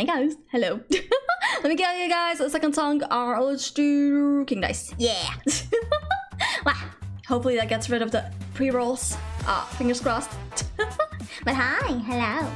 Hi guys, hello. Let me give you guys a second song. Let's do King Dice. Yeah. Wow. Hopefully that gets rid of the pre-rolls. Fingers crossed. But hi, hello.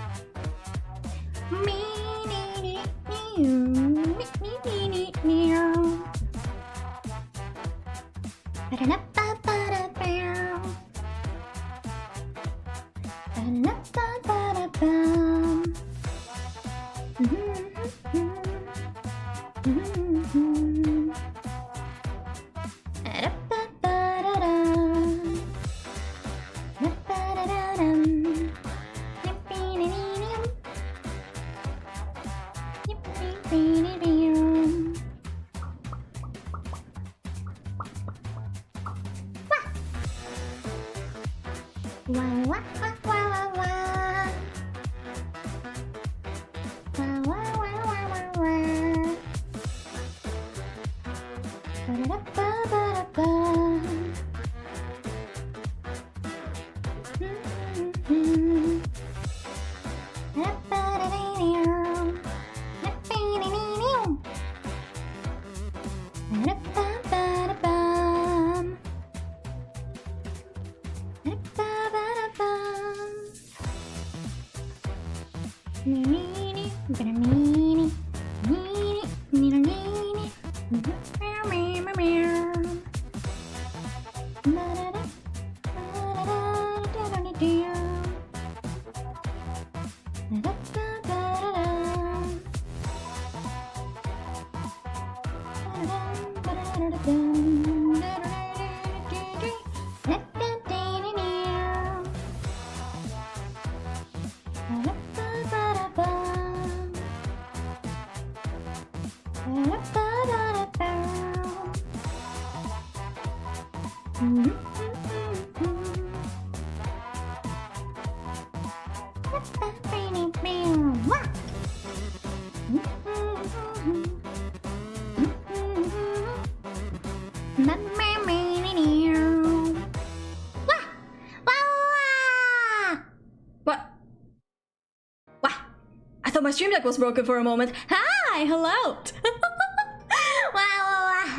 My stream deck was broken for a moment. Hi, hello.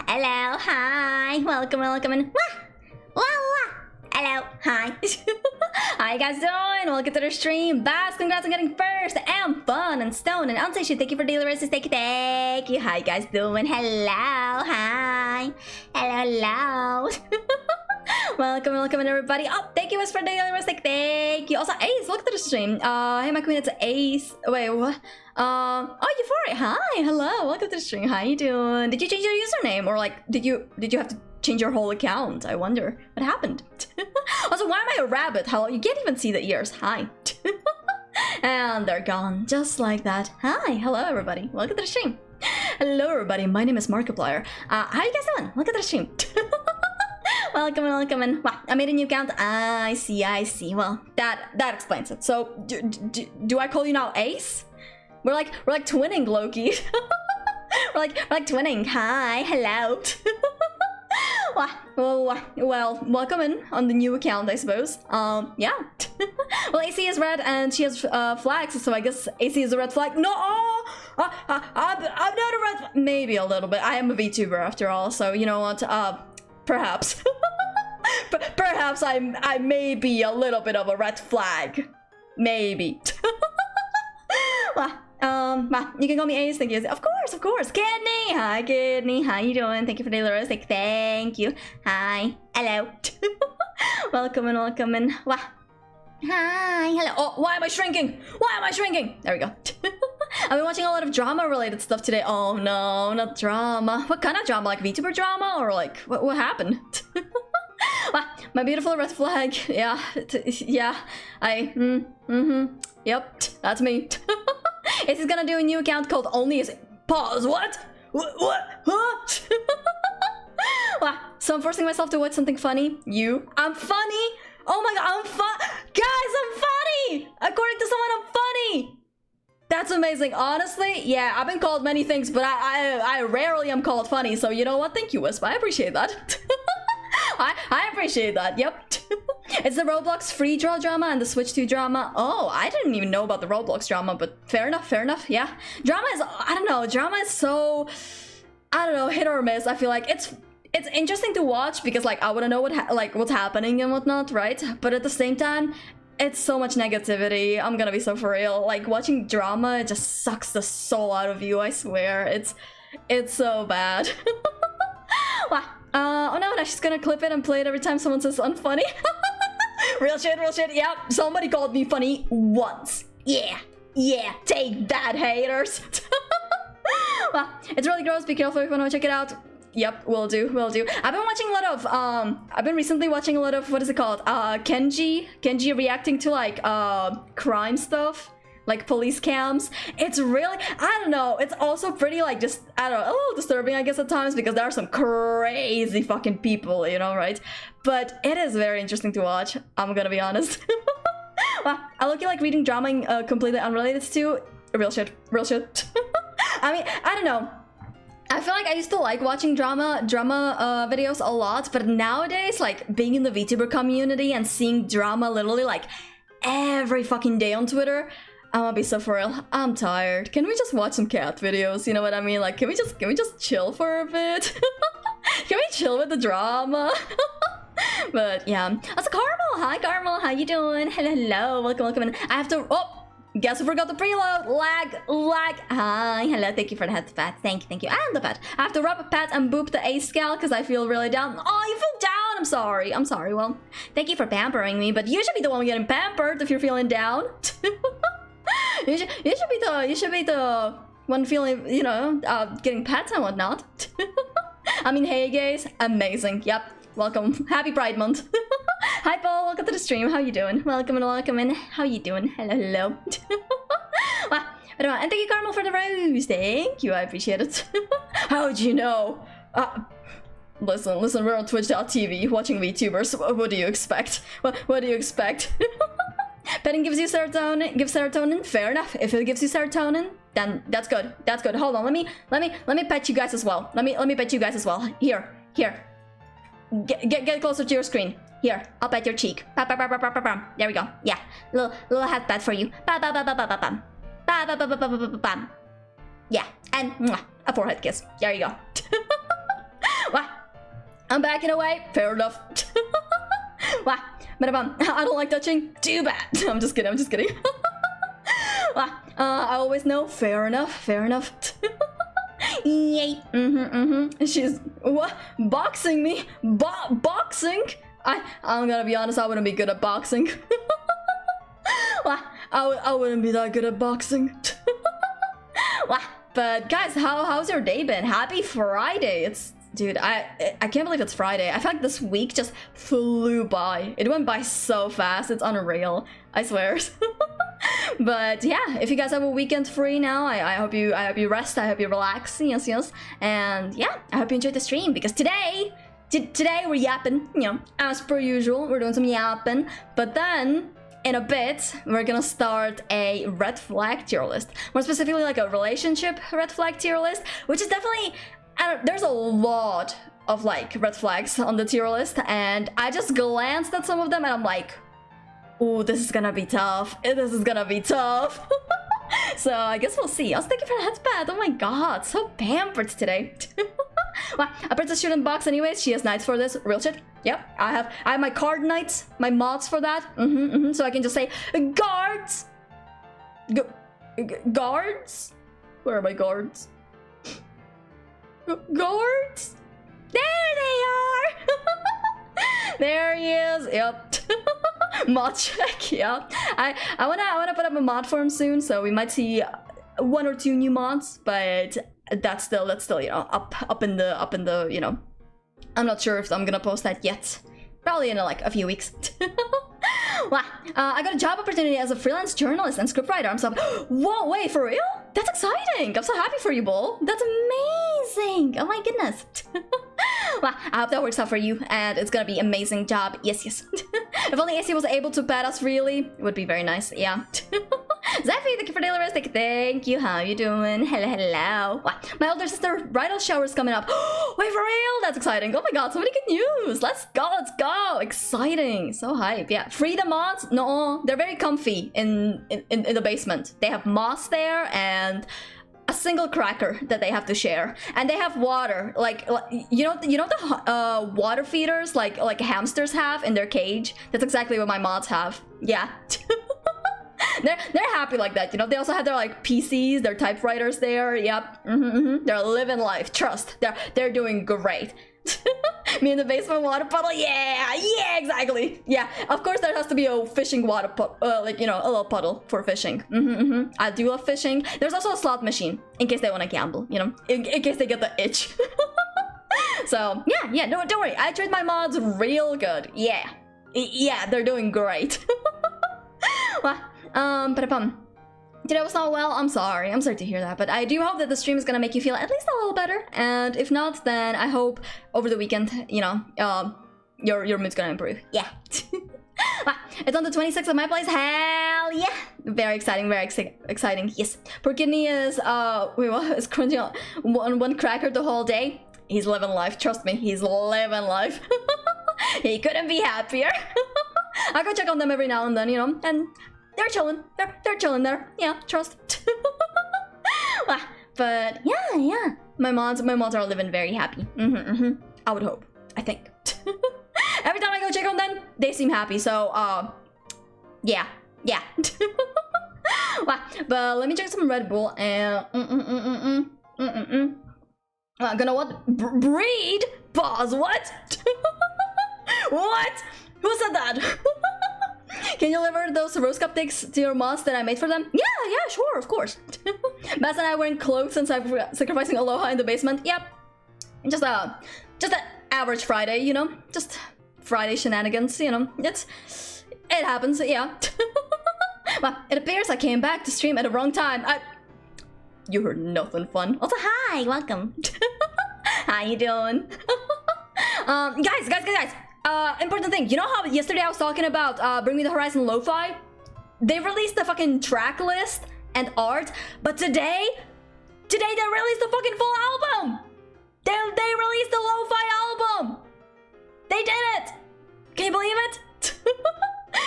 Hello, hi, welcome, and hello, hi. How you guys doing? Welcome to the stream. Bass, congrats on getting first. And Fun and Stone and Unsation. Thank you for daily races. Thank you. How you guys doing? Hello. Hi. Hello. welcome everybody. Oh, thank you for daily races. Thank you. Also, Ace, welcome to the stream. Hey, my queen, it's Ace. Wait, what? Oh, Euphoria. Hi. Hello. Welcome to the stream. How you doing? Did you change your username, or like did you have to change your whole account? I wonder what happened. Also, why am I a rabbit? Hello, you can't even see the ears. Hi. And they're gone just like that. Hi, hello everybody. Welcome to the stream. Hello everybody. My name is Markiplier. How you guys doing? Welcome to the stream. welcome. And wow, I made a new account. I see. Well, that explains it. So, do I call you now Ace? We're like twinning, Loki. we're like twinning. Hi, hello. Well, welcome in on the new account, I suppose. Yeah. Well, Acey is red and she has flags, so I guess Acey is a red flag. No, I'm not a red. Maybe a little bit. I am a VTuber after all, so you know what? Perhaps, perhaps I may be a little bit of a red flag, maybe. You can call me Ace. Thank you. Of course. Kidney. Hi, Kidney. How you doing? Thank you for daily rose. Thank you. Hi. Hello. welcome in. Wow. Hi. Hello. Oh, why am I shrinking? There we go. I've been watching a lot of drama-related stuff today. Oh no, not drama. What kind of drama? Like VTuber drama, or like what happened? My beautiful red flag. Yeah. Yep. That's me. Is gonna do a new account called Only Is Pause. What? Huh? So I'm forcing myself to watch something funny. I'm funny. Oh my god, guys, I'm funny. According to someone, I'm funny. That's amazing. Honestly, yeah, I've been called many things, but I rarely am called funny. So you know what? Thank you, Wisp. I appreciate that. I appreciate that. Yep. It's the Roblox free draw drama and the Switch 2 drama. Oh, I didn't even know about the Roblox drama, but fair enough. Yeah, drama is, I don't know, drama is so, I don't know, hit or miss. I feel like it's interesting to watch because like I want to know what's happening and whatnot, right? But at the same time, it's so much negativity. I'm gonna be so for real. Like watching drama, it just sucks the soul out of you. I swear, it's so bad. Wow. Oh no, now she's gonna clip it and play it every time someone says unfunny. Real shit. Yep, somebody called me funny once. Yeah, take that, haters. Well, it's really gross. Be careful if you want to check it out. Yep, will do. I've been watching a lot of, I've been recently watching a lot of, what is it called? Kenji reacting to like, crime stuff. Like police cams. It's really, I don't know, it's also pretty like just, I don't know, a little disturbing I guess at times because there are some crazy fucking people, you know, right? But it is very interesting to watch, I'm gonna be honest. Well, I look like reading drama completely unrelated to real shit. I mean, I don't know. I feel like I used to like watching drama videos a lot, but nowadays, like being in the VTuber community and seeing drama literally like every fucking day on Twitter, I'm gonna be so for real. I'm tired. Can we just watch some cat videos? You know what I mean? Like, can we just chill for a bit? Can we chill with the drama? But yeah. Also, Carmel. Hi, Carmel. How you doing? Hello. Welcome in. I have to. Oh, guess I forgot the preload. Lag. Hi. Hello. Thank you for the head pat. Thank you. And the pet. I have to rub a pat and boop the Ace scale because I feel really down. Oh, you feel down. I'm sorry. Well, thank you for pampering me, but you should be the one getting pampered if you're feeling down. You should be the one feeling, you know, getting pets and whatnot. I mean, hey guys, amazing. Yep, welcome. Happy Pride Month. Hi Paul, welcome to the stream. How you doing? Welcome in. How you doing? Hello. Wow. And thank you, Carmel, for the rose. Thank you, I appreciate it. How'd you know? Listen, we're on Twitch.tv watching VTubers. What do you expect? What do you expect? Petting gives you serotonin. Fair enough. If it gives you serotonin, then that's good. Hold on. Let me pet you guys as well. Let me pet you guys as well. Here. Get closer to your screen. Here, I'll pet your cheek. There we go. Yeah, little head pat for you. Yeah, and a forehead kiss. There you go. Wow. I'm backing away. Fair enough. Wow. But I don't like touching. Too bad. I'm just kidding. I'm just kidding. I always know. Fair enough. Fair enough. Yay. She's what? Boxing me? Boxing? I'm gonna be honest. I wouldn't be good at boxing. I wouldn't be that good at boxing. But guys, how's your day been? Happy Friday! Dude, I can't believe it's Friday. I feel like this week just flew by. It went by so fast. It's unreal. I swear. But yeah, if you guys have a weekend free now, I hope you rest. I hope you relax. Yes. And yeah, I hope you enjoyed the stream because today we're yapping. You know, as per usual, we're doing some yapping. But then in a bit, we're gonna start a red flag tier list. More specifically, like a relationship red flag tier list, which is definitely, there's a lot of like red flags on the tier list, and I just glanced at some of them and I'm like, ooh, this is gonna be tough. This is gonna be tough. So I guess we'll see. Also, thank you for the headband. Oh my god, so pampered today. Well, a princess shouldn't box anyways. She has knights for this. Real shit. Yep, I have my card knights, my mods for that. So I can just say guards. Guards. Where are my guards? Guards. There they are. There he is. Yep. Mod check. Yep. I wanna put up a mod for him soon, so we might see 1 or 2 new mods, but that's still you know up in the you know. I'm not sure if I'm gonna post that yet. Probably in like a few weeks. Wow. I got a job opportunity as a freelance journalist and scriptwriter. I'm so whoa, wait, for real? That's exciting. I'm so happy for you, Bull. That's amazing. Oh my goodness. Well, I hope that works out for you and it's gonna be an amazing job. Yes. If only Acey was able to bat us really, it would be very nice. Yeah. Zephy, thank you for the daily rest. Thank you. How you doing? Hello. Wow. My older sister bridal shower is coming up. Wait, for real? That's exciting. Oh my god, so many good news. Let's go. Exciting. So hype. Yeah. Freedom mods? No, they're very comfy in the basement. They have moss there and a single cracker that they have to share, and they have water, like you know the water feeders like hamsters have in their cage. That's exactly what my mods have. Yeah. They're happy like that, you know. They also have their like PCs, their typewriters there. Yep. They're living life. Trust. They're doing great. Me in the basement water puddle. Yeah, exactly. Yeah, of course there has to be a fishing water puddle, like, you know, a little puddle for fishing. I do love fishing. There's also a slot machine in case they want to gamble, you know, in case they get the itch. So yeah, no, don't worry. I treat my mods real good. Yeah, they're doing great. Well, today was not well. I'm sorry to hear that, but I do hope that the stream is gonna make you feel at least a little better, and if not, then I hope over the weekend, you know, your mood's gonna improve. Yeah. It's on the 26th of my place. Hell yeah. Very exciting, exciting. Yes. Poor Kidney is is crunching on one cracker the whole day. He's living life. Trust me, he's living life. He couldn't be happier. I go check on them every now and then, you know, and they're chilling. They're chilling there. Yeah, trust. But yeah. My mods are living very happy. I would hope. I think. Every time I go check on them, they seem happy. So yeah. But let me drink some Red Bull and gonna what? Breed? Pause. What? What? Who said that? Can you deliver those roast cupcakes to your mods that I made for them? Yeah, sure, of course. Bass and I wearing clothes since I'm sacrificing Aloha in the basement. Yep. Just an average Friday, you know? Just Friday shenanigans, you know? It happens, yeah. Well, it appears I came back to stream at the wrong time. You heard nothing fun. Also, hi, welcome. How you doing? Guys. Important thing. You know how yesterday I was talking about Bring Me the Horizon Lo-Fi? They released the fucking track list and art, but today they released the fucking full album. They released the Lo-Fi album. They did it. Can you believe it?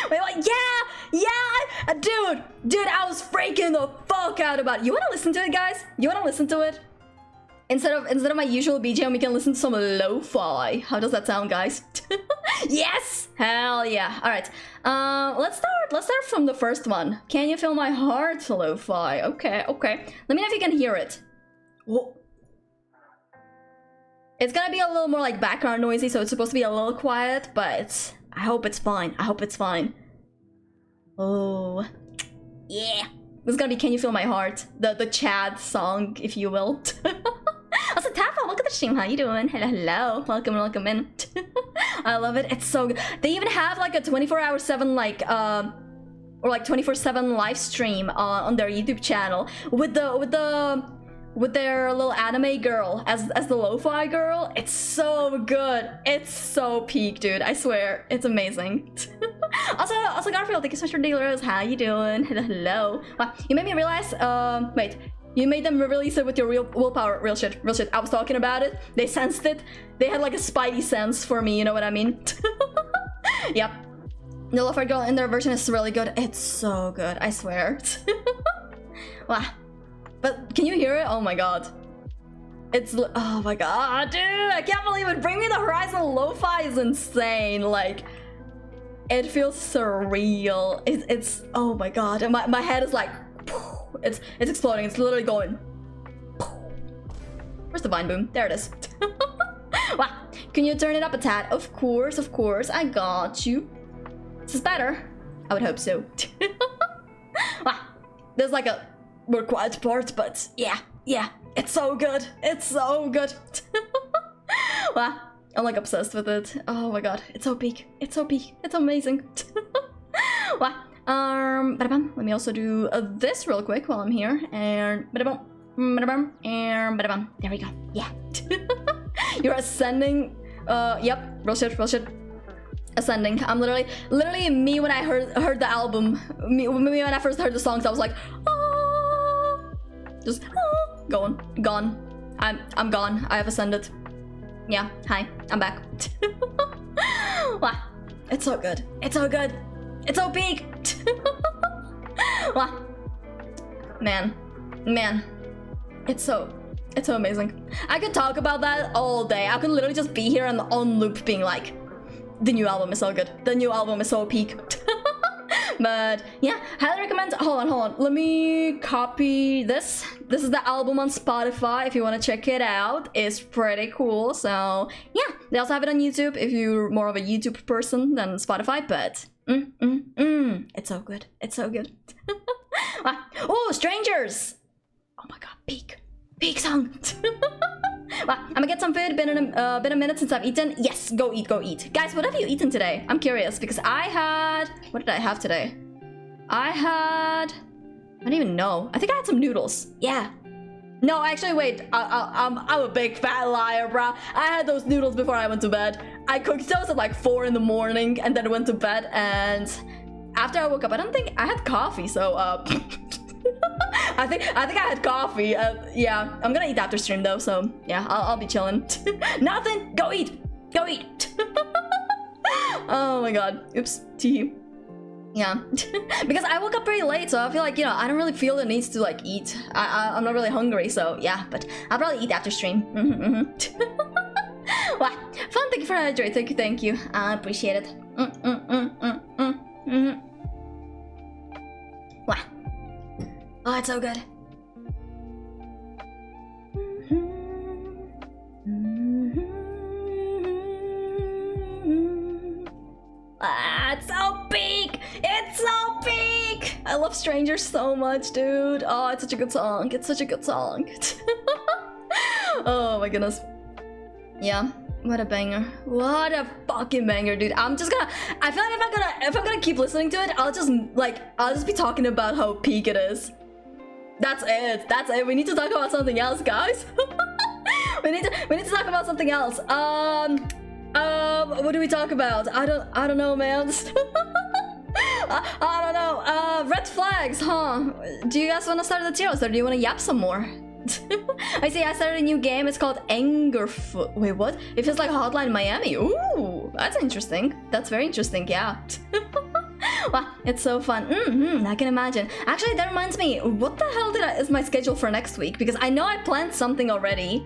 Wait, what? Yeah, dude, I was freaking the fuck out about it. You wanna listen to it, guys? You wanna listen to it? Instead of my usual BGM, we can listen to some lo-fi. How does that sound, guys? Yes! Hell yeah. Alright. Let's start from the first one. Can you feel my heart, lo-fi? Okay. Let me know if you can hear it. Whoa. It's gonna be a little more like background noisy, so it's supposed to be a little quiet, but I hope it's fine. Oh. Yeah. This is gonna be Can You Feel My Heart? The Chad song, if you will. Also, Tafa, welcome to the stream. How you doing? Hello. Welcome in. I love it. It's so good. They even have like a 24/7 like or like 24/7 live stream on their YouTube channel with their little anime girl as the lo-fi girl. It's so good. It's so peak, dude. I swear, it's amazing. also Garfield, thank you so much for the rose. How you doing? Hello. Wow, you made me realize. Wait. You made them release it with your real willpower. Real shit. I was talking about it. They sensed it. They had like a spidey sense for me. You know what I mean? Yep. The lo-fi girl in their version is really good. It's so good. I swear. Wow. But can you hear it? Oh my god. Oh my god, dude. I can't believe it. Bring Me the Horizon lo-fi is insane. Like, it feels surreal. It's oh my god. And my head is like, it's exploding. It's literally going. Where's the vine boom? There it is. Wow. Can you turn it up a tad? Of course. I got you. Is this better? I would hope so. Wow. There's like a more quiet part, but yeah. It's so good. Wow. I'm like obsessed with it. Oh my god. It's so peak. It's amazing. Wow. Let me also do this real quick while I'm here. And and there we go. Yeah. You're ascending. Yep. Real shit. Ascending. I'm literally me when I heard the album. Me when I first heard the songs, I was like, oh, just gone. I'm gone. I have ascended. Yeah. Hi. I'm back. Wow. It's so good. It's so big. Wow. Man. It's so amazing. I could talk about that all day. I could literally just be here and on loop being like, the new album is so good. The new album is so peak. But yeah, highly recommend. Hold on. Let me copy this. This is the album on Spotify if you want to check it out. It's pretty cool. So yeah, they also have it on YouTube if you're more of a YouTube person than Spotify, but it's so good. Wow. Oh, Strangers. Oh my god, peak song. Wow, I'm gonna get some food. Been a minute since I've eaten. Yes, go eat. Guys, what have you eaten today? I'm curious because what did I have today? I don't even know. I think I had some noodles. Yeah. No, actually, wait. I'm a big fat liar, bro. I had those noodles before I went to bed. I cooked those at like 4 in the morning and then went to bed. And after I woke up, I don't think I had coffee. So I think I had coffee. Yeah, I'm gonna eat after stream though. So yeah, I'll be chilling. Nothing. Go eat. Oh my god. Oops. Tea. Yeah. Because I woke up pretty late, so I feel like, you know, I don't really feel the need to like eat. I'm not really hungry, so yeah, but I'll probably eat after stream. Wow. Fun, thank you for the hydrate. Thank you. I appreciate it. Wow. Oh, it's so good. It's so big! It's so big! I love Strangers so much, dude. Oh, it's such a good song. Oh my goodness. Yeah, what a banger. What a fucking banger, dude. I feel like if I'm gonna keep listening to it, I'll just be talking about how peak it is. That's it. We need to talk about something else, guys. we need to talk about something else. What do we talk about? I don't know, man. I don't know. Red flags, huh? Do you guys want to start the tier list, or do you want to yap some more? I see. I started a new game. It's called Angerfoot. Wait, what? It feels like Hotline Miami. Ooh, that's interesting. That's very interesting. Yeah. Wow, it's so fun. I can imagine. Actually, that reminds me. What the hell is my schedule for next week? Because I know I planned something already.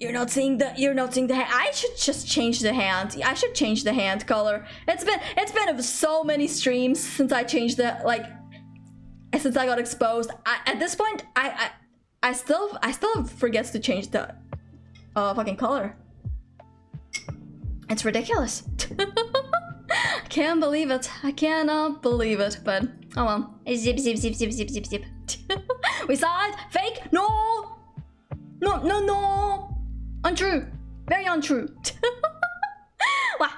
You're not seeing the hand. I should just change the hand. I should change the hand color. It's been so many streams since I changed the since I got exposed. At this point, I still forget to change the fucking color. It's ridiculous. I can't believe it. I cannot believe it. But oh well. Zip zip zip zip zip zip zip. We saw it. Fake. No. No no no. Untrue. Very untrue. Wow.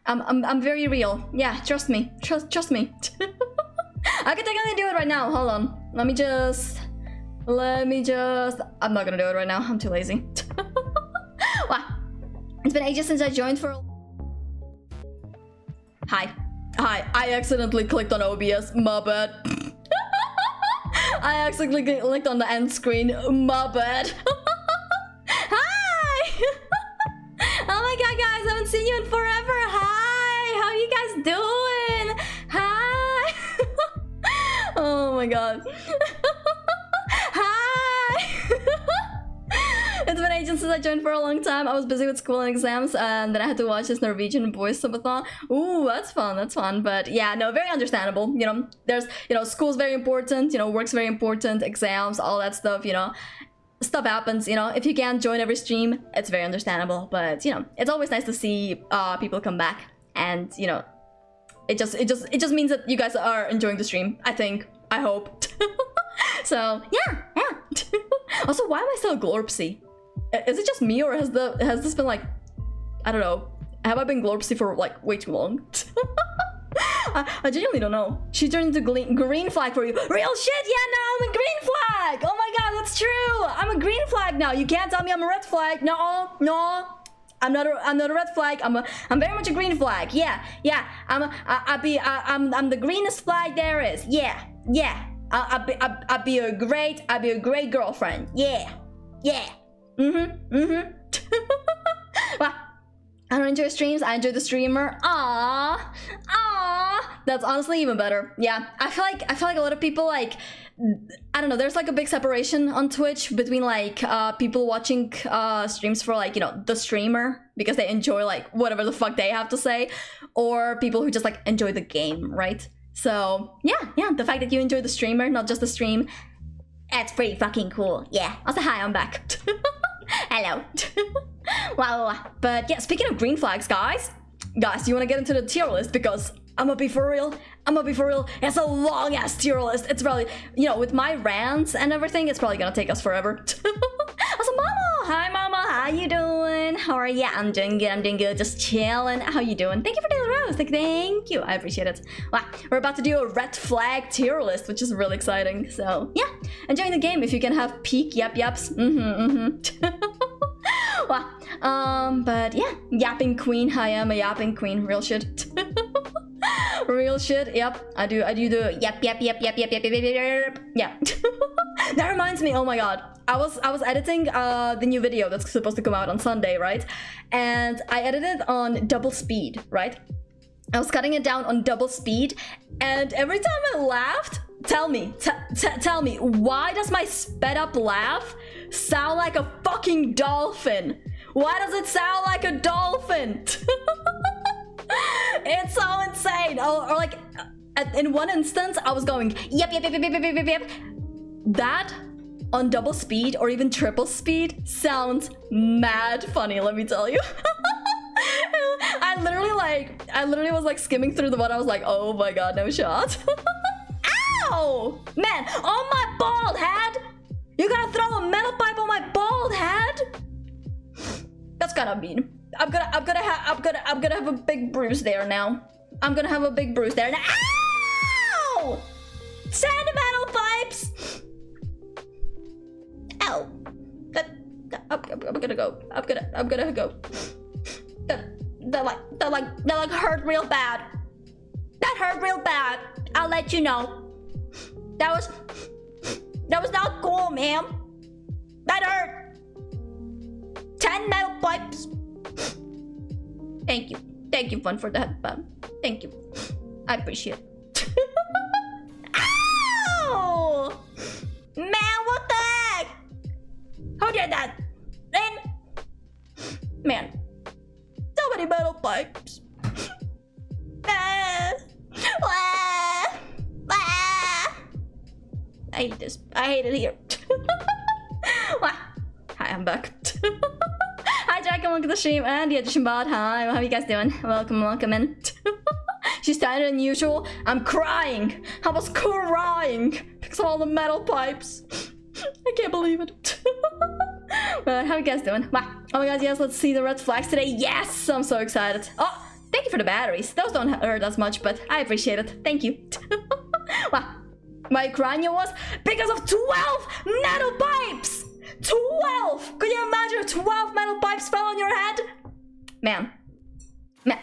I'm very real. Yeah, trust me. Trust me. I can technically do it right now. Hold on. Let me just I'm not gonna do it right now. I'm too lazy. Wow. It's been ages since I joined for Hi. I accidentally clicked on OBS. My bad. I accidentally clicked on the end screen. My bad. Oh my god, guys, I haven't seen you in forever. Hi, how are you guys doing? Hi. Oh my god. Hi. It's been ages since I joined for a long time. I was busy with school and exams, and then I had to watch this Norwegian voice subathon. Ooh, that's fun. But yeah, no, very understandable. You know, there's, you know, school's very important, you know, work's very important, exams, all that stuff, you know. Stuff happens, you know. If you can't join every stream, it's very understandable. But you know, it's always nice to see people come back, and you know, it just means that you guys are enjoying the stream. I think, I hope. So yeah. Also, why am I still a glorpsy? Is it just me, or has this been like, I don't know, have I been glorpsy for like way too long? I genuinely don't know. She turned into green flag for you. Real shit, yeah, no, I'm a green flag. Oh my god, that's true. I'm a green flag now. You can't tell me I'm a red flag. No. I'm not a red flag. I'm very much a green flag. Yeah. I'm the greenest flag there is. Yeah. I'll be a great girlfriend. Yeah. Wow. I don't enjoy streams, I enjoy the streamer. Aww. That's honestly even better. Yeah, I feel like a lot of people, like, I don't know, there's like a big separation on Twitch between like people watching streams for like, you know, the streamer because they enjoy like whatever the fuck they have to say, or people who just like enjoy the game, right? So yeah, the fact that you enjoy the streamer, not just the stream, that's pretty fucking cool. Yeah, also hi, I'm back. Hello. Wow. But yeah, speaking of green flags, guys, you want to get into the tier list? Because I'm gonna be for real. It's a long ass tier list. It's probably, you know, with my rants and everything, it's probably gonna take us forever. Also, Mama. Hi, Mama. How you doing? How are you? I'm doing good. Just chilling. How you doing? Thank you for the rose. Like, thank you. I appreciate it. Wow. We're about to do a red flag tier list, which is really exciting. So yeah, enjoying the game. If you can have peak yaps. Wow. But yeah, yapping queen. I am a yapping queen. Real shit. Real shit. Yep. I do the yep. Yeah. That reminds me. Oh my god. I was editing the new video that's supposed to come out on Sunday, right? And I edited on double speed, right? I was cutting it down on double speed, and every time I laughed, tell me, why does my sped up laugh sound like a fucking dolphin? Why does it sound like a dolphin? It's so insane. Or like, in one instance, I was going yep. That on double speed or even triple speed sounds mad funny, let me tell you. I literally was like skimming through the one. I was like, oh my god, no shot. Ow! Man, on my bald head! You gotta throw a metal pipe on my bald head? That's kind of mean. I'm gonna have a big bruise there now. I'm gonna have a big bruise there now. Ow! Sand metal pipes! Ow! I'm gonna go. I'm gonna go. That like hurt real bad. That hurt real bad. I'll let you know. That was not cool, ma'am. That hurt. 10 metal pipes. Thank you, Fun, for that. Thank you. I appreciate it. Ow! Man, what the heck? Who did that? Then Man. So many metal pipes. Ah. Ah. Ah. I hate this. I hate it here. Hi, I'm back. Hi, Jack, and welcome to the stream. And yeah, Jishimbad, hi. How are you guys doing? Welcome, welcome in. She's tighter than usual. I'm crying. I was crying because of all the metal pipes. I can't believe it. But how are you guys doing? Wow. Oh my god, yes, let's see the red flags today. Yes, I'm so excited. Oh, thank you for the batteries. Those don't hurt as much, but I appreciate it. Thank you. Wow. My cranium was because of 12 metal pipes! 12! Could you imagine if 12 metal pipes fell on your head? Man. Man.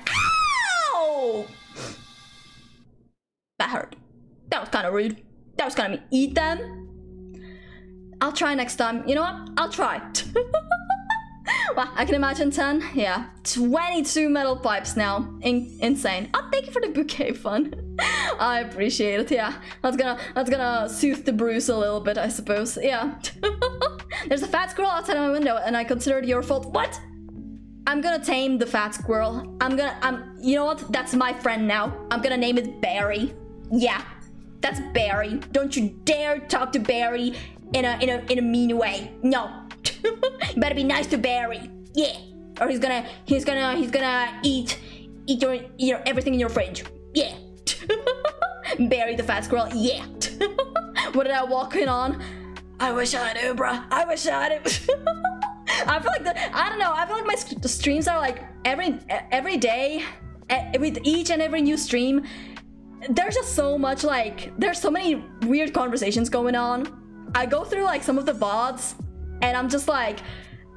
Ow! That hurt. That was kind of rude. That was kind of mean. Eat them? I'll try next time. You know what? I'll try. Wow, I can imagine 10. Yeah. 22 metal pipes now. Insane. Oh, thank you for the bouquet fun. I appreciate it, yeah. That's gonna soothe the bruise a little bit, I suppose. Yeah. There's a fat squirrel outside my window and I consider it your fault. What? I'm gonna tame the fat squirrel. You know what? That's my friend now. I'm gonna name it Barry. Yeah. That's Barry. Don't you dare talk to Barry in a mean way. No. You better be nice to Barry. Yeah. Or he's gonna eat your everything in your fridge. Yeah. Barry the fat squirrel. Yeah. What did I walk in on? I wish I had Ubra. I wish I had it. I feel like I don't know. I feel like my streams are like every day, with each and every new stream. There's just so much there's so many weird conversations going on. I go through like some of the VODs, and I'm just like,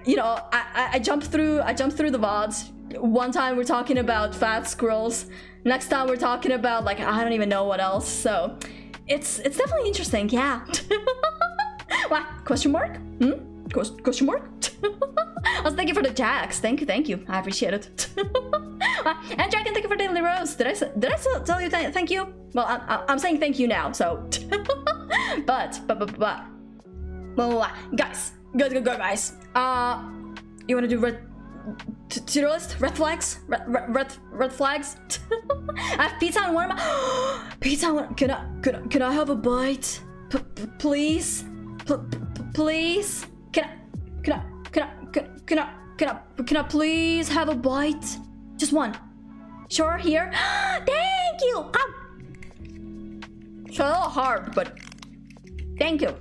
you know, I jump through the VODs. One time we're talking about fat squirrels. Next time we're talking about like I don't even know what else. So it's definitely interesting. Yeah. What? Question mark? Question mark? Also, thank you for the jacks. Thank you. I appreciate it. And Jack, and thank you for the daily rose. Did I tell you thank you? Well, I'm saying thank you now. So, but, guys, guys. You wanna do red to the list? Red flags? Red flags? I have pizza and one of my pizza. Can I have a bite? Please? Please? Can I please have a bite? Just one. Sure, here. Thank you. It's a little hard, but thank you.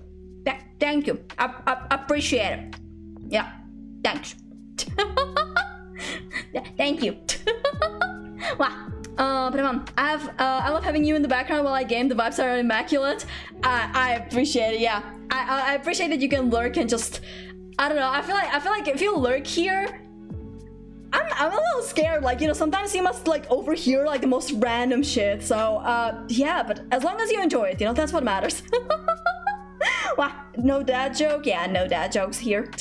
Thank you. I appreciate it. Yeah. Thanks. Thank you. Wow. But I love having you in the background while I game. The vibes are immaculate. I appreciate it. Yeah. I appreciate that you can lurk and just, I don't know. I feel like if you lurk here, I'm a little scared. Like, you know, sometimes you must like overhear like the most random shit. So yeah, but as long as you enjoy it, you know, that's what matters. Wow, no dad joke? Yeah, no dad jokes here.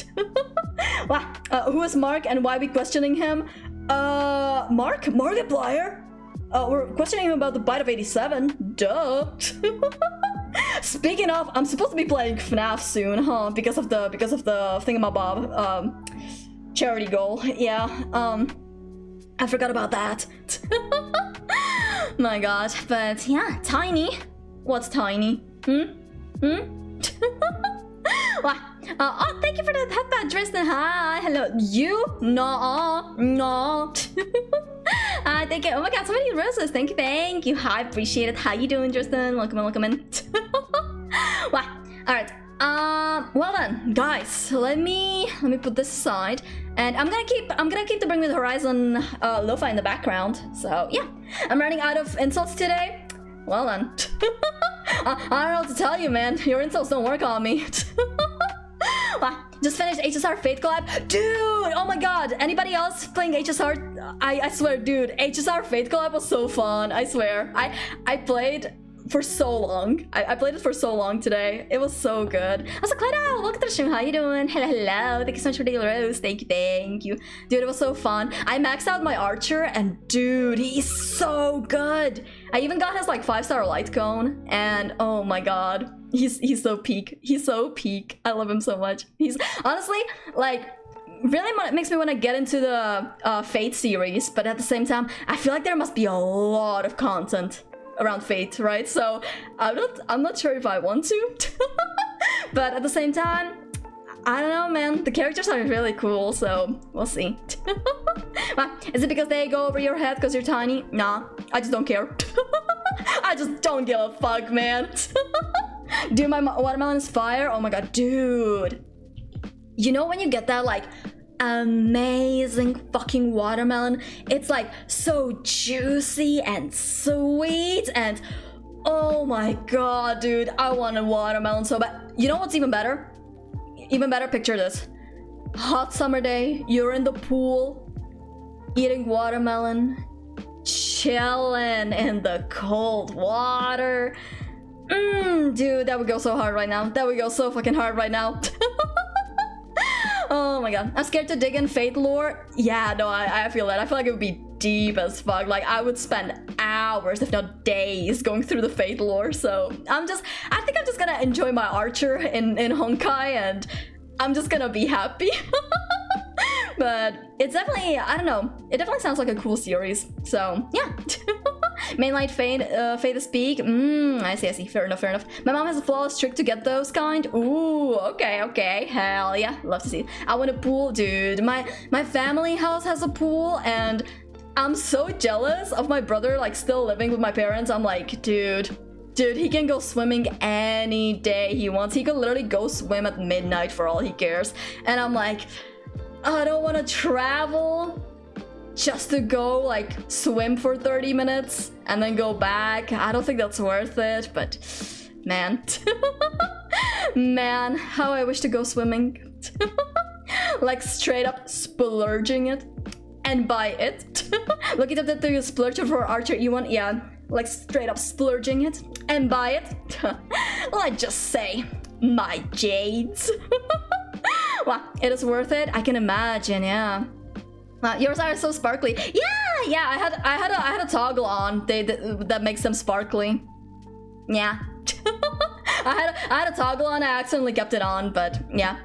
Wow, who is Mark and why are we questioning him? Markiplier? We're questioning him about the bite of 87. Duh. Speaking of, I'm supposed to be playing FNAF soon, huh? Because of the thingamabob charity goal. Yeah. I forgot about that. My god. But yeah, Tiny. What's Tiny? Wow. Oh, thank you for the headband, Tristan. Hi, hello. You? No. Thank you. Oh my god, so many roses. Thank you. Hi, appreciate it. How you doing, Tristan? Welcome in. Wow. All right. Well then, guys, let me put this aside, and I'm gonna keep the Bring Me the Horizon lo-fi in the background. So yeah, I'm running out of insults today. Well then, I don't know what to tell you, man. Your insults don't work on me. Wow. Just finished HSR Fate collab, dude. Oh my god. Anybody else playing HSR? I swear, dude. HSR Fate collab was so fun. I swear. I played for so long. I played it for so long today. It was so good. I was like, Clyda, welcome to the stream. How you doing? Hello. Thank you so much for the rose. Thank you. Dude, it was so fun. I maxed out my archer, and dude, he's so good. I even got his like 5-star light cone, and oh my god. He's so peak. He's so peak. I love him so much. He's honestly like really makes me want to get into the Fate series, but at the same time, I feel like there must be a lot of content around Fate, right? So I'm not sure if I want to, but at the same time, I don't know, man. The characters are really cool, so we'll see. Is it because they go over your head because you're tiny? Nah, I just don't care. I just don't give a fuck, man. Dude, my watermelon is fire. Oh my god, dude. You know when you get that like amazing fucking watermelon? It's like so juicy and sweet and oh my god, dude. I want a watermelon so bad. You know what's even better? Even better, picture this. Hot summer day, you're in the pool, eating watermelon, chilling in the cold water. Dude, that would go so hard right now. That would go so fucking hard right now. Oh my god. I'm scared to dig in Fate lore. Yeah, no, I feel that. I feel like it would be deep as fuck. Like, I would spend hours, if not days, going through the Fate lore. So, I think I'm just gonna enjoy my archer in Honkai, and I'm just gonna be happy. But it's definitely, I don't know, it definitely sounds like a cool series. So, yeah. Mainline Fate is peak. I see. Fair enough. My mom has a flawless trick to get those kind. Ooh, okay. Hell yeah, love to see it. I want a pool, dude. My family house has a pool, and I'm so jealous of my brother, like, still living with my parents. I'm like, dude, he can go swimming any day he wants. He could literally go swim at midnight for all he cares. And I'm like, I don't want to travel just to go like swim for 30 minutes and then go back. I don't think that's worth it, but man. Man, how I wish to go swimming. Like straight up splurging it and buy it. Looking at the splurge for Archer E1, yeah. Like straight up splurging it and buy it. Let's just say my jades. Wow, it is worth it. I can imagine, yeah. Yours are so sparkly. Yeah. I had a toggle on that makes them sparkly. Yeah. I had a toggle on. I accidentally kept it on, but yeah.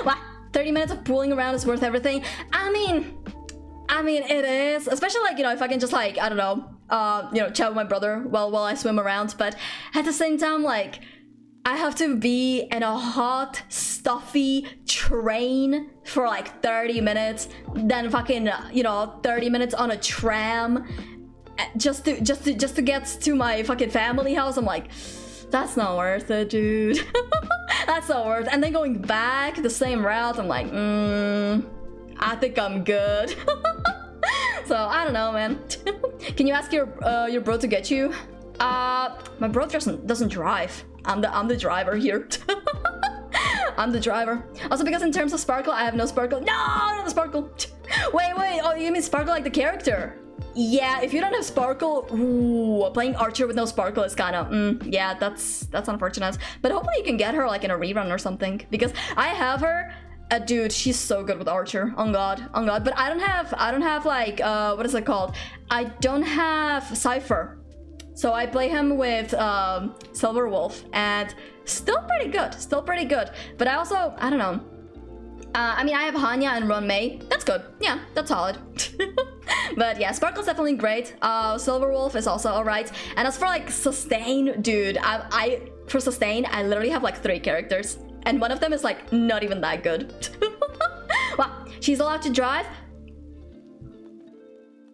Wow, 30 minutes of pooling around is worth everything. I mean, it is, especially like, you know, if I can just like, I don't know, you know, chat with my brother while I swim around. But at the same time, like, I have to be in a hot, stuffy train for like 30 minutes, then fucking, you know, 30 minutes on a tram just to get to my fucking family house. I'm like, that's not worth it, dude. That's not worth it. And then going back the same route, I'm like, I think I'm good. So I don't know, man. Can you ask your bro to get you? My bro doesn't drive. I'm the driver here. I'm the driver. Also, because in terms of sparkle, I have no sparkle. No, not the sparkle. Wait. Oh, you mean sparkle like the character? Yeah, if you don't have sparkle, ooh, playing Archer with no sparkle is kind of, yeah, that's unfortunate. But hopefully you can get her like in a rerun or something, because I have her. Dude, she's so good with Archer. On God. But I don't have like, what is it called? I don't have Cypher. So I play him with Silver Wolf, and still pretty good. But I don't know. I mean, I have Hanya and Ron May. That's good. Yeah, that's solid. But yeah, Sparkle's definitely great. Silver Wolf is also alright. And as for like sustain, dude, for sustain, I literally have like 3 characters. And one of them is like not even that good. Wow, she's allowed to drive?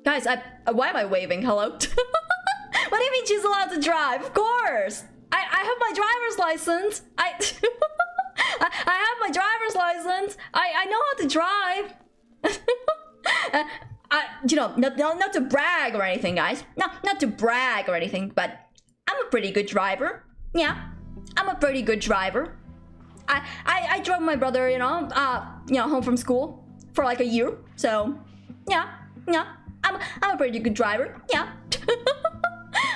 Guys, why am I waving? Hello? What do you mean she's allowed to drive? Of course! I have my driver's license. I have my driver's license. I know how to drive. You know, not to brag or anything, guys. No, not to brag or anything, but I'm a pretty good driver. Yeah, I'm a pretty good driver. I drove my brother, you know, home from school for like a year. So, yeah, I'm a pretty good driver. Yeah.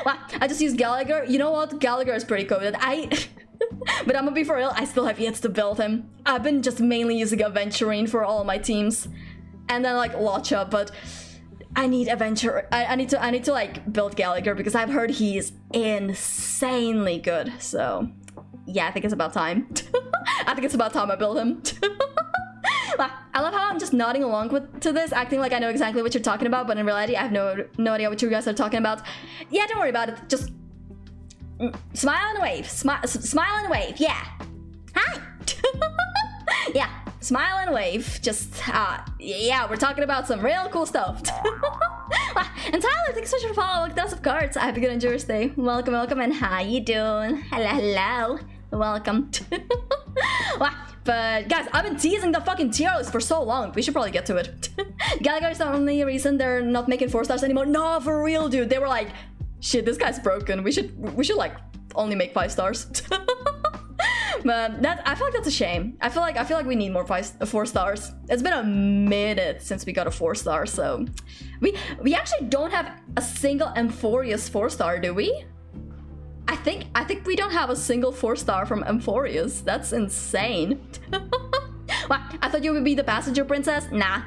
Wow, I just used Gallagher. You know what? Gallagher is pretty coded. But I'm gonna be for real, I still have yet to build him. I've been just mainly using Aventurine for all of my teams. And then like Lotcha, but I need Adventure. I need to like build Gallagher because I've heard he's insanely good. So yeah, I think it's about time. I think it's about time I build him. Wow, I love how I'm just nodding along to this, acting like I know exactly what you're talking about, but in reality, I have no idea what you guys are talking about. Yeah, don't worry about it. Just smile and wave. Smile and wave. Yeah. Hi. Yeah. Smile and wave. Just yeah, we're talking about some real cool stuff. And Tyler, thanks so much for following. Look, of cards. I hope you could enjoy your stay. Welcome, welcome, and how you doing? Hello. Welcome. Wow. But guys, I've been teasing the fucking tier list for so long. We should probably get to it. Gallagher is the only reason they're not making 4 stars anymore. No, for real, dude. They were like, shit, this guy's broken. We should like only make 5 stars. But I feel like that's a shame. I feel like we need more 4 stars. It's been a minute since we got a 4 star, so we actually don't have a single Amphorius 4 star, do we? I think we don't have a single 4 star from Amphorius. That's insane. What? I thought you would be the passenger princess? Nah.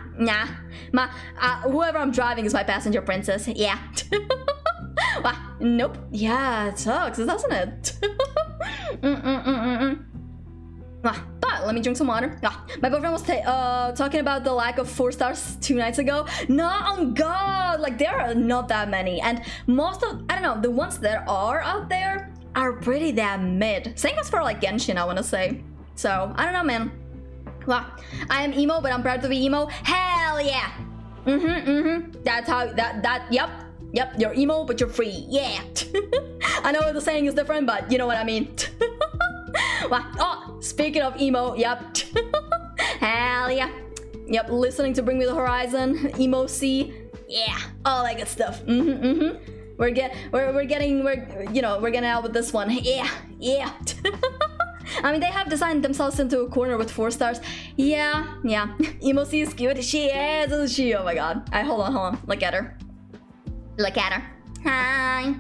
Whoever I'm driving is my passenger princess. Yeah. What? Nope. Yeah, it sucks, doesn't it? But let me drink some water. My boyfriend was talking about the lack of 4 stars 2 nights ago. No, on God, like there are not that many, and most of, I don't know, the ones that are out there are pretty damn mid. Same as for like Genshin, I want to say. So I don't know, man. Wow, I am emo, but I'm proud to be emo. Hell yeah. That's how Yep, you're emo, but you're free. Yeah. I know the saying is different, but you know what I mean. Wow. Oh, speaking of emo, yep. Hell yeah. Yep, listening to Bring Me the Horizon, Emo C. Yeah, all that good stuff. We're getting out with this one. Yeah. I mean, they have designed themselves into a corner with 4 stars. Yeah. Emo C is cute. She is, isn't she? Oh my god. Hold on. Look at her. Hi.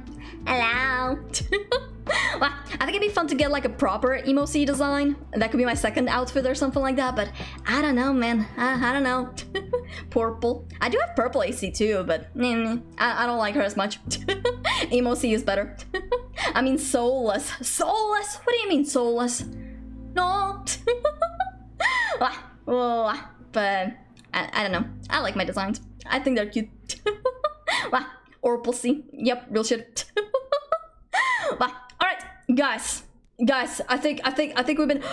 Hello. Well, I think it'd be fun to get like a proper emo C design. That could be my second outfit or something like that, but I don't know, man. I don't know. Purple. I do have purple AC too, but I don't like her as much. Emo C is better. I mean soulless. Soulless? What do you mean soulless? No. But I don't know. I like my designs. I think they're cute. Purple C. Yep, real shit. Alright, guys, I think we've been.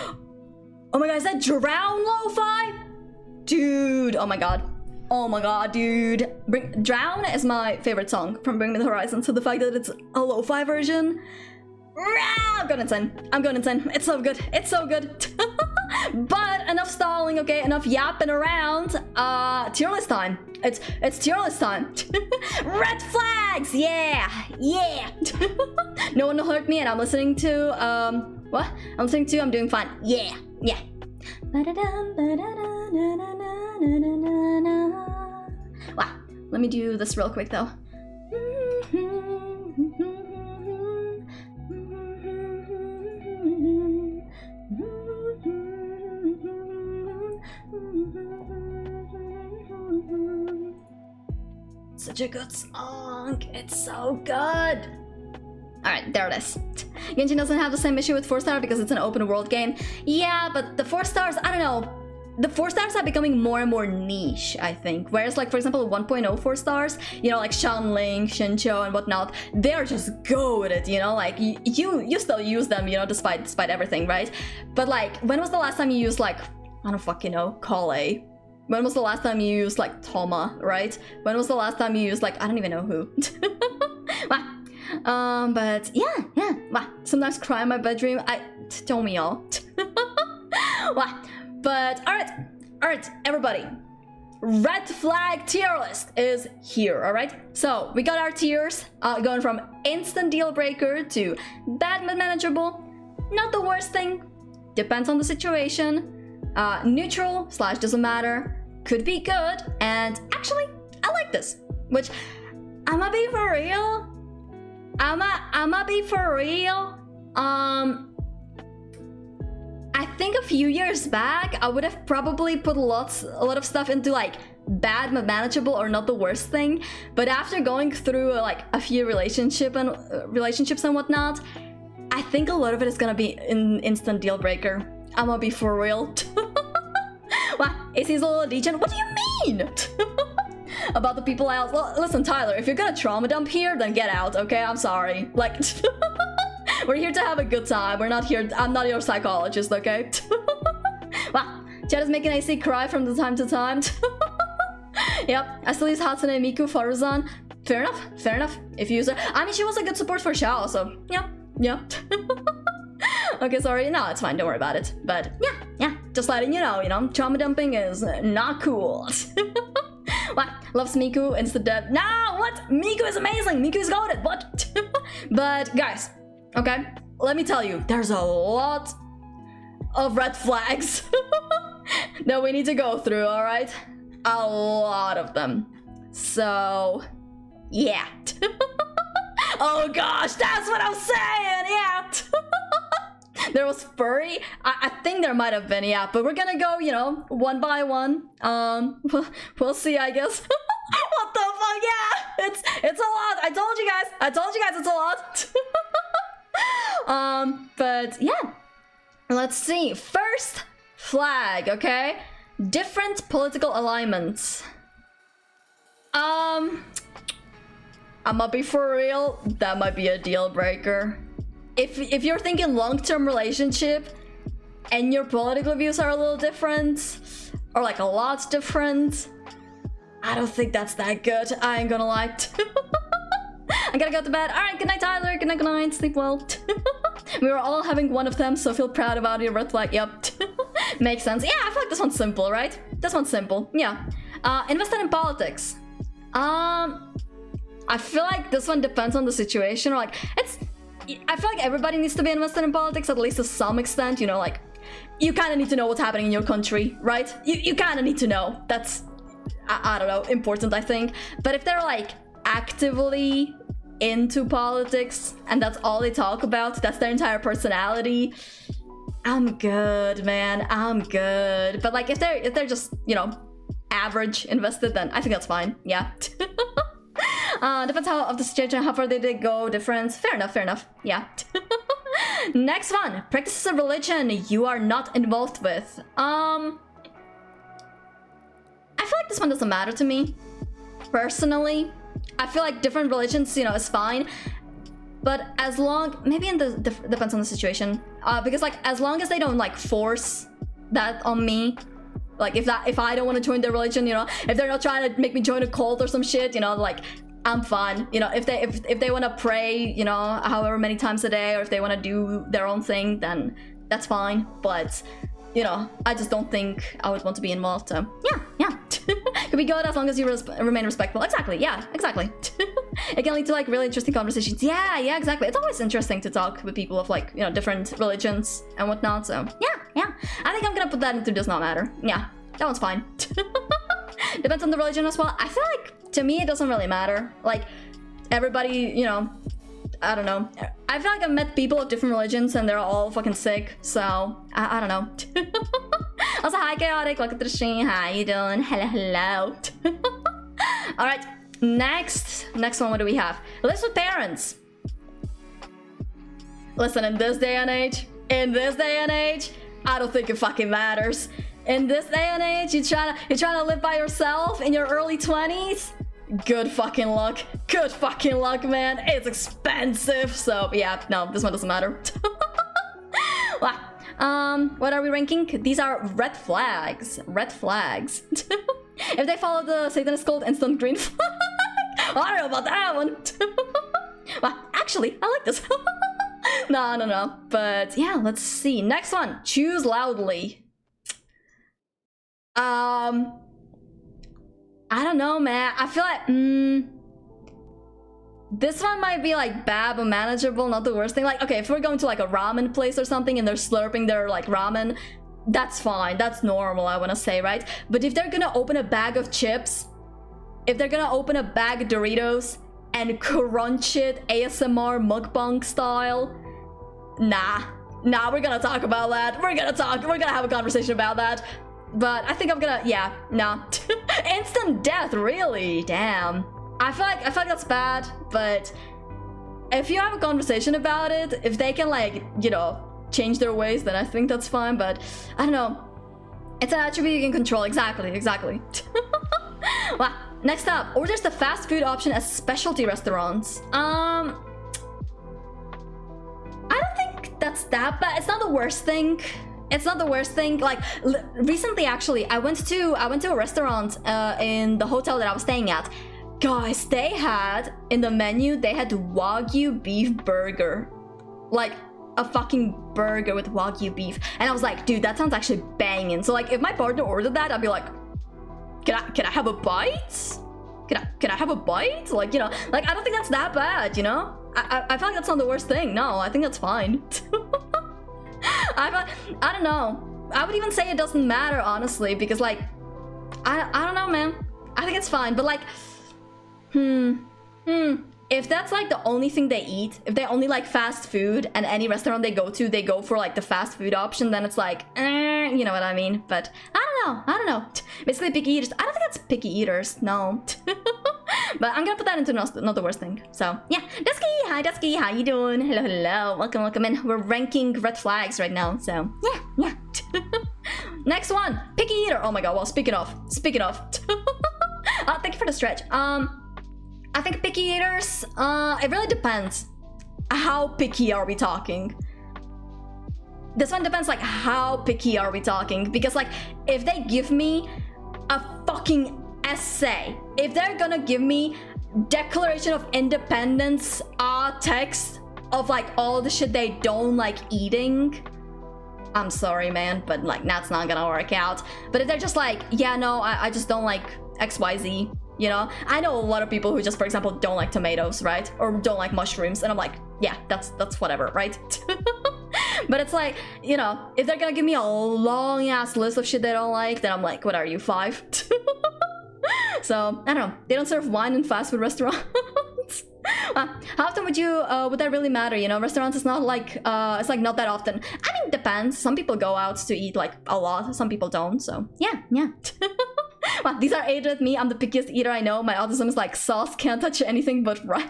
Oh my god, is that Drown Lo-Fi? Dude, oh my god, dude. Drown is my favorite song from Bring Me the Horizon, so the fact that it's a lo-fi version, I'm going insane. It's so good. But enough stalling, okay? Enough yapping around. Tier list time. It's tier list time. Red flags, yeah. No one will hurt me, and I'm listening to what? I'm doing fine. Yeah. Wow. Let me do this real quick though. Such a good song. It's so good. Alright, there it is. Genshin doesn't have the same issue with 4 star because it's an open world game. Yeah, but the 4 stars, I don't know. The 4 stars are becoming more and more niche, I think. Whereas, like, for example, 1.0 4 stars, you know, like Shanling, Shincho, and whatnot, they're just goated, you know? Like, you still use them, you know, despite everything, right? But, like, when was the last time you used, like, I don't fucking know, Kale? When was the last time you used, like, Toma, right? When was the last time you used, like, I don't even know who. But yeah. Sometimes cry in my bedroom. Tell me all. But alright, everybody. Red flag tier list is here, alright? So we got our tiers going from instant deal breaker to bad but manageable, not the worst thing, depends on the situation, neutral / doesn't matter, could be good, and actually I like this. Which I'ma be for real. I think a few years back I would have probably put a lot of stuff into like bad but manageable or not the worst thing, but after going through like a few relationships and whatnot, I think a lot of it is gonna be an instant deal breaker. I'm gonna be for real. Well, Acey's a little degen. What do you mean? About the people else? Well, listen, Tyler, if you're gonna trauma dump here, then get out, okay? I'm sorry. Like, we're here to have a good time. We're not here. I'm not your psychologist, okay? Wow, Chat is making Acey cry from time to time. Yep, I still use Hatsune Miku Faruzan. Fair enough, fair enough. If you use her. I mean, she was a good support for Xiao, so yeah, yeah. Okay, sorry. No, it's fine. Don't worry about it. But yeah, just letting you know, trauma dumping is not cool. What? Loves Miku instead death. No, what? Miku is amazing. Miku is goated. What? But guys, okay, let me tell you, there's a lot of red flags that we need to go through, all right? A lot of them. So, yeah. Oh gosh, that's what I'm saying, yeah. There was furry. I think there might have been, yeah, but we're gonna go, one by one. We'll see, I guess. What the fuck? Yeah, it's a lot. I told you guys it's a lot. But yeah, let's see. First flag, okay? Different political alignments. I'ma be for real. That might be a deal breaker. If you're thinking long-term relationship and your political views are a little different, or like a lot different, I don't think that's that good. I ain't gonna lie. I gotta go to bed. All right, good night, Tyler. Good night, good night. Sleep well. We were all having one of them, so feel proud about your red flag. Yep. Makes sense. Yeah, I feel like this one's simple, right? This one's simple. Yeah. Invested in politics. I feel like this one depends on the situation, or like I feel like everybody needs to be invested in politics, at least to some extent, like, you kind of need to know what's happening in your country, right? You kind of need to know. That's, I don't know, important, I think. But if they're, like, actively into politics, and that's all they talk about, that's their entire personality, I'm good, man, I'm good. But, like, if they're just, average invested, then I think that's fine, yeah. Depends of the situation, how far they did go, difference. Fair enough, yeah. Next one, practices of religion you are not involved with. I feel like this one doesn't matter to me, personally. I feel like different religions, is fine. But as long, maybe depends on the situation. Because like, as long as they don't like force that on me, like if I don't want to join their religion, if they're not trying to make me join a cult or some shit, like, I'm fine. If they want to pray, however many times a day, or if they want to do their own thing, then that's fine. But, I just don't think I would want to be involved. So, yeah. Could be good as long as you remain respectful. Exactly, yeah, exactly. It can lead to, like, really interesting conversations. Yeah, exactly. It's always interesting to talk with people of, like, different religions and whatnot. So, yeah. I think I'm gonna put that into does not matter. Yeah, that one's fine. Depends on the religion as well. I feel like, to me, it doesn't really matter. Like, everybody, I don't know. I feel like I've met people of different religions and they're all fucking sick. So, I don't know. Also, hi, Chaotic. Welcome to the stream. How you doing? Hello. All right. Next one, what do we have? Lives with parents. Listen, in this day and age, I don't think it fucking matters. In this day and age, you're trying to live by yourself in your early 20s? Good fucking luck. Good fucking luck, man. It's expensive. So, yeah, no, this one doesn't matter. Wow. What are we ranking? These are red flags. Red flags. If they follow the Satanist cult, instant green flag. I don't know about that one. Well, actually, I like this. No. But, yeah, let's see. Next one. Choose loudly. I don't know, man. I feel like, this one might be like bad but manageable, not the worst thing. Like, okay, if we're going to like a ramen place or something and they're slurping their like ramen, that's fine. That's normal, I want to say, right? But if they're gonna open a bag of chips, if they're gonna open a bag of Doritos and crunch it ASMR mukbang style, nah, we're gonna talk about that. We're gonna have a conversation about that. But I think I'm gonna, yeah, no. Instant death, really? Damn. I feel like that's bad, but if you have a conversation about it, if they can, like, change their ways, then I think that's fine. But I don't know. It's an attribute you can control. Exactly. Wow. Next up, orders the fast food option as specialty restaurants. I don't think that's that bad. It's not the worst thing. It's not the worst thing. Like recently, actually, I went to a restaurant in the hotel that I was staying at. Guys, they had in the menu, they had Wagyu beef burger, like a fucking burger with Wagyu beef, and I was like, dude, that sounds actually banging. So like, if my partner ordered that, I'd be like, can I have a bite? Can I have a bite? Like, you know, like I don't think that's that bad, you know. I feel like that's not the worst thing. No, I think that's fine. I don't know. I would even say it doesn't matter, honestly, because like, I don't know, man. I think it's fine, but like, if that's like the only thing they eat, if they only like fast food and any restaurant they go to, they go for like the fast food option, then it's like, you know what I mean? But I don't know. Basically picky eaters. I don't think that's picky eaters, no. But I'm gonna put that into not the worst thing. So yeah, Dusky, hi Dusky, how you doing? Hello, welcome in. We're ranking red flags right now, so yeah. Next one, picky eater. Oh my god, well, speaking of. Thank you for the stretch. I think picky eaters, it really depends. How picky are we talking? This one depends, like, how picky are we talking? Because, like, if they give me a fucking essay, if they're gonna give me Declaration of Independence text of, like, all the shit they don't like eating, I'm sorry, man, but, like, that's not gonna work out. But if they're just like, yeah, no, I just don't like XYZ, you know? I know a lot of people who just, for example, don't like tomatoes, right? Or don't like mushrooms, and I'm like, yeah, that's whatever, right? But it's like, you know, if they're gonna give me a long-ass list of shit they don't like, then I'm like, what are you, 5? So, I don't know. They don't serve wine in fast food restaurants. How often would that really matter, you know? Restaurants is not like, it's like not that often. I mean, it depends. Some people go out to eat like a lot, some people don't, so yeah. Wow, these are aged with me. I'm the pickiest eater I know. My autism is like sauce, can't touch anything but rice.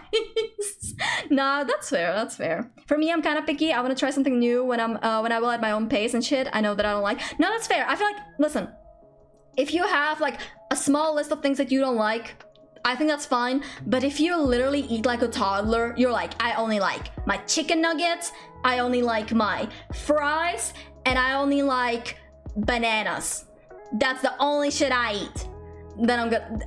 Nah, that's fair. For me, I'm kind of picky. I want to try something new when I will at my own pace and shit. I know that I don't like. No, that's fair. I feel like, listen, if you have like a small list of things that you don't like, I think that's fine. But if you literally eat like a toddler, you're like, I only like my chicken nuggets, I only like my fries, and I only like bananas. That's the only shit I eat. Then I'm gonna,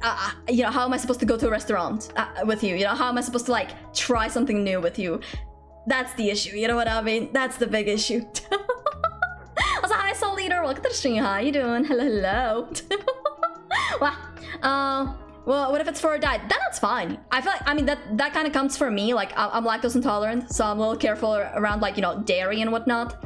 you know, how am I supposed to go to a restaurant with you? You know, how am I supposed to like try something new with you? That's the issue, you know what I mean? That's the big issue. Also, hi Soul Eater, welcome to the stream. How you doing? Hello. Wow. Well, what if it's for a diet? Then that's fine. I feel like, I mean, that kind of comes for me. Like, I'm lactose intolerant, so I'm a little careful around like, you know, dairy and whatnot.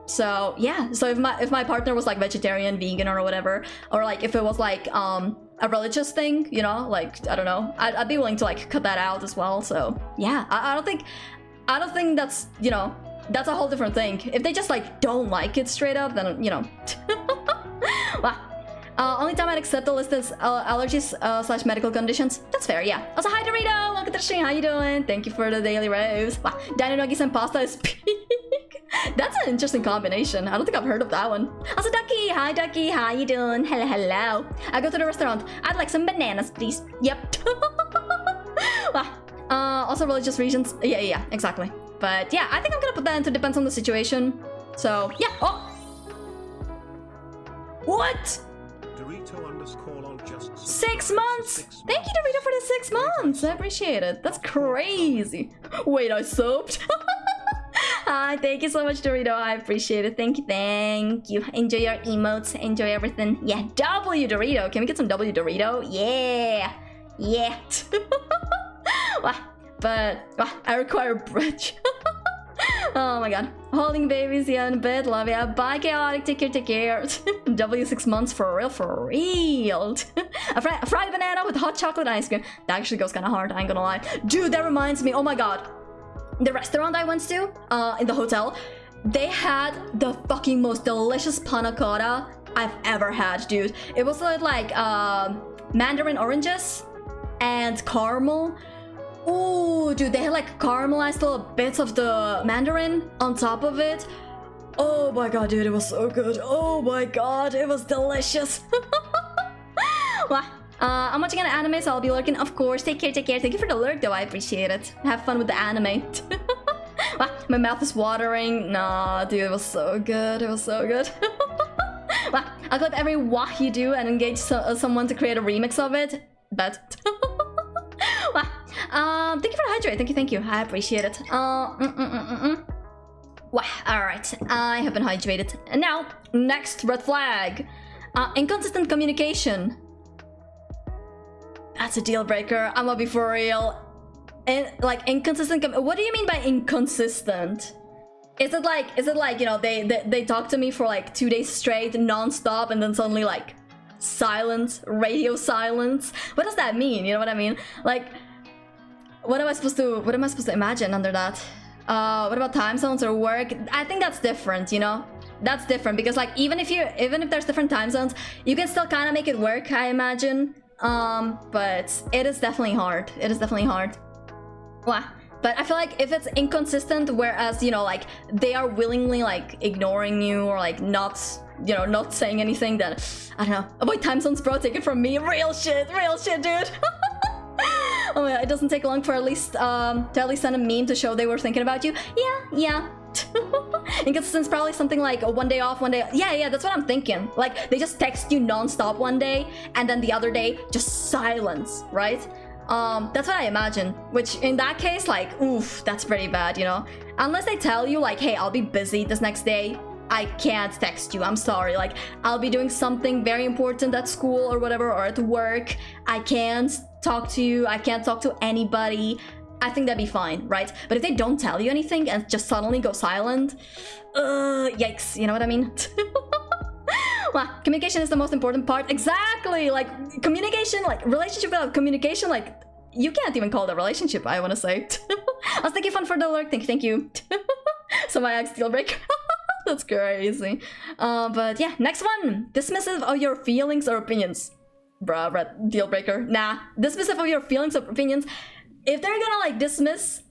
So yeah, so if my partner was like vegetarian, vegan, or whatever, or like if it was like a religious thing, you know, like I don't know, I'd be willing to like cut that out as well. So yeah, I don't think that's, you know, that's a whole different thing. If they just like don't like it straight up, then you know. Wow. Only time I'd accept the list is allergies / medical conditions. That's fair, yeah. Also, hi Dorito, welcome to the stream. How you doing? Thank you for the daily rose. Wow. Dino nuggies and pasta is peak. That's an interesting combination. I don't think I've heard of that one. Also, Ducky, hi Ducky, how you doing? Hello. I go to the restaurant. I'd like some bananas, please. Yep. Wow. Also, religious reasons. Yeah, exactly. But yeah, I think I'm gonna put that into depends on the situation. So yeah. Oh. What? Dorito_on just 6 months. Thank you, Dorito, for the 6 months. I appreciate it. That's crazy. Wait, I soaped. Hi, thank you so much, Dorito. I appreciate it. Thank you. Enjoy your emotes. Enjoy everything. Yeah, W Dorito. Can we get some W Dorito? Yeah. But I require a bridge. Oh my god. Holding babies, yeah, in bed, love ya. Bye, chaotic, take care. W 6 months for real. A fried banana with hot chocolate ice cream. That actually goes kind of hard, I ain't gonna lie. Dude, that reminds me, oh my god. The restaurant I went to, in the hotel, they had the fucking most delicious panna cotta I've ever had, dude. It was like mandarin oranges and caramel. Ooh, dude, they had like caramelized little bits of the mandarin on top of it. Oh my god, dude, it was so good. Oh my god, it was delicious. Well, I'm watching an anime, so I'll be lurking. Of course, take care, take care. Thank you for the lurk, though. I appreciate it. Have fun with the anime. Wow, my mouth is watering. Nah, dude, it was so good. It was so good. Wow, I'll clip every wah you do and engage someone to create a remix of it. Bet. Wow. Thank you for the hydrate. Thank you. I appreciate it. Wow, alright. I have been hydrated. And now, next red flag. Inconsistent communication. That's a deal breaker. I'm gonna be for real. Like inconsistent. What do you mean by inconsistent? Is it like you know they talk to me for like 2 days straight non-stop and then suddenly like silence, radio silence? What does that mean? You know what I mean? Like what am I supposed to imagine under that? What about time zones or work? I think that's different, you know? That's different because like even if there's different time zones, you can still kind of make it work, I imagine. But it is definitely hard. It is definitely hard. Wow. But I feel like if it's inconsistent, whereas, you know, like they are willingly like ignoring you or like not, you know, not saying anything, then I don't know. Avoid time zones, bro. Take it from me. Real shit, dude. Oh my god, it doesn't take long for at least send a meme to show they were thinking about you. Yeah. Inconsistence probably something like a 1 day off, 1 day. Yeah, that's what I'm thinking. Like they just text you non-stop one day and then the other day just silence, right? That's what I imagine. Which in that case, like, oof, that's pretty bad, you know? Unless they tell you like, hey, I'll be busy this next day. I can't text you, I'm sorry. Like, I'll be doing something very important at school or whatever, or at work. I can't talk to you, I can't talk to anybody. I think that'd be fine, right? But if they don't tell you anything and just suddenly go silent, yikes, you know what I mean? Well, communication is the most important part. Exactly, like communication, like relationship without communication, like you can't even call it a relationship, I want to say. I was thinking fun for the lurk, thank you. So my ex deal breaker. That's crazy. But yeah, next one. Dismissive of your feelings or opinions. Bruh, red deal breaker. Nah, dismissive of your feelings or opinions. If they're gonna like dismiss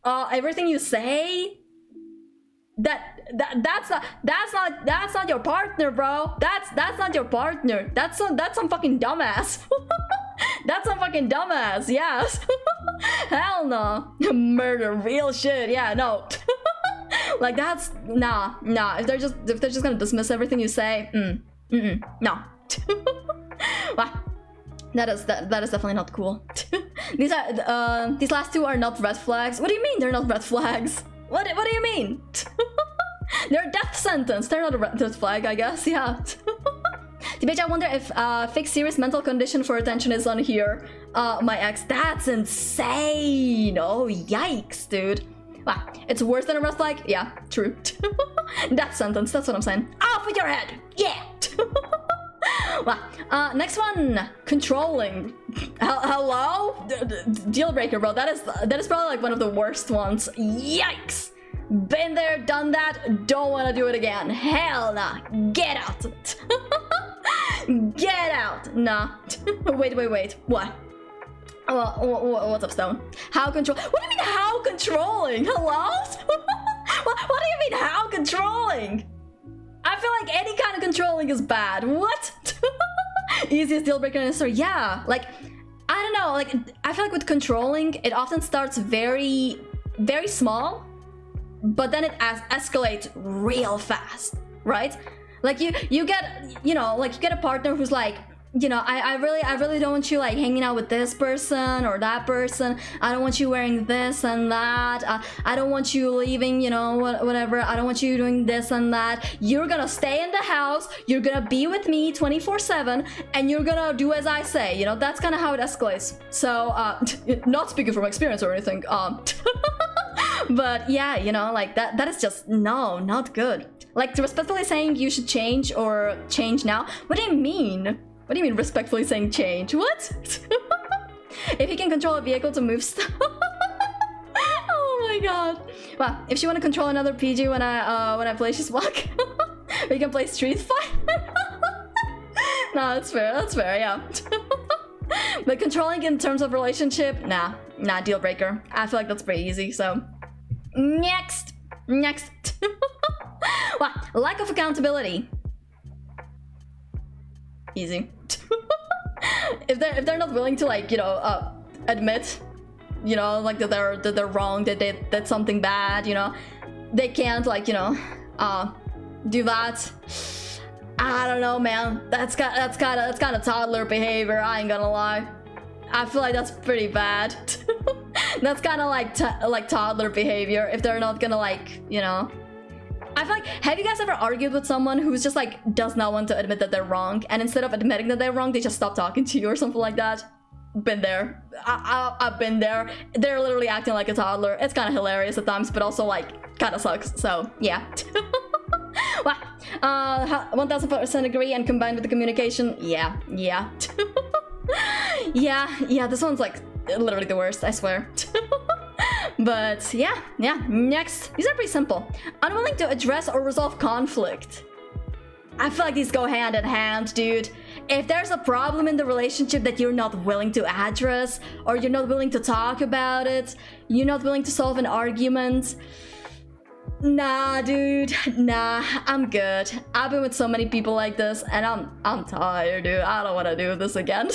everything you say, that's not your partner, bro. That's not your partner. That's some fucking dumbass. That's some fucking dumbass. Yes. Hell no. Murder, real shit. Yeah, no. Like that's nah. If they're just gonna dismiss everything you say, no. Wow. That is definitely not cool. These last two are not red flags. What do you mean they're not red flags? What do you mean? They're a death sentence. They're not a red flag, I guess. Yeah. Debate, I wonder if fake serious mental condition for attention is on here. My ex. That's insane. Oh, yikes, dude. Wow. It's worse than a red flag? Yeah, true. Death sentence. That's what I'm saying. Off with your head. Yeah. Wow. Next one. Controlling. Hello? Deal breaker, bro. That is probably like one of the worst ones. Yikes. Been there, done that. Don't want to do it again. Hell nah. Get out. Get out. Nah. Wait. What? What's up, Stone? How control? What do you mean how controlling? Hello? What do you mean how controlling? I feel like any kind of controlling is bad. What? Easiest deal breaker in history. Yeah, like I don't know. Like I feel like with controlling, it often starts very, very small, but then it escalates real fast, right? Like you get, you know, like you get a partner who's like, you know, I really don't want you like hanging out with this person or that person. I don't want you wearing this and that. I don't want you leaving, you know, whatever. I don't want you doing this and that. You're gonna stay in the house. You're gonna be with me 24/7, and you're gonna do as I say. You know, that's kind of how it escalates. So, not speaking from experience or anything. But yeah, you know, like that is just no, not good. Like respectfully saying you should change or change now. What do you mean? What do you mean respectfully saying change? What? If he can control a vehicle to move stuff. Oh my god. Wow, if she want to control another PG when I play she's walk. We can play Street Fighter. No, that's fair, yeah. But controlling in terms of relationship, nah, deal breaker. I feel like that's pretty easy, so next. Wow, lack of accountability. Easy. if they're not willing to, like, you know, admit, you know, like that they're wrong, that they did something bad, you know, they can't, like, you know, do that. I don't know, man. That's kind of toddler behavior. I ain't gonna lie. I feel like that's pretty bad. That's kind of like toddler behavior. If they're not gonna, like, you know. I feel like, have you guys ever argued with someone who's just like does not want to admit that they're wrong, and instead of admitting that they're wrong, they just stop talking to you or something like that? Been there. I've been there. They're literally acting like a toddler. It's kind of hilarious at times, but also like kind of sucks. So yeah. Wow. 1000% agree, and combined with the communication, yeah. yeah, this one's like literally the worst, I swear. But yeah, next. These are pretty simple. Unwilling to address or resolve conflict. I feel like these go hand in hand, dude. If there's a problem in the relationship that you're not willing to address, or you're not willing to talk about it, you're not willing to solve an argument, nah, dude, nah, I'm good. I've been with so many people like this, and I'm tired, dude. I don't want to do this again.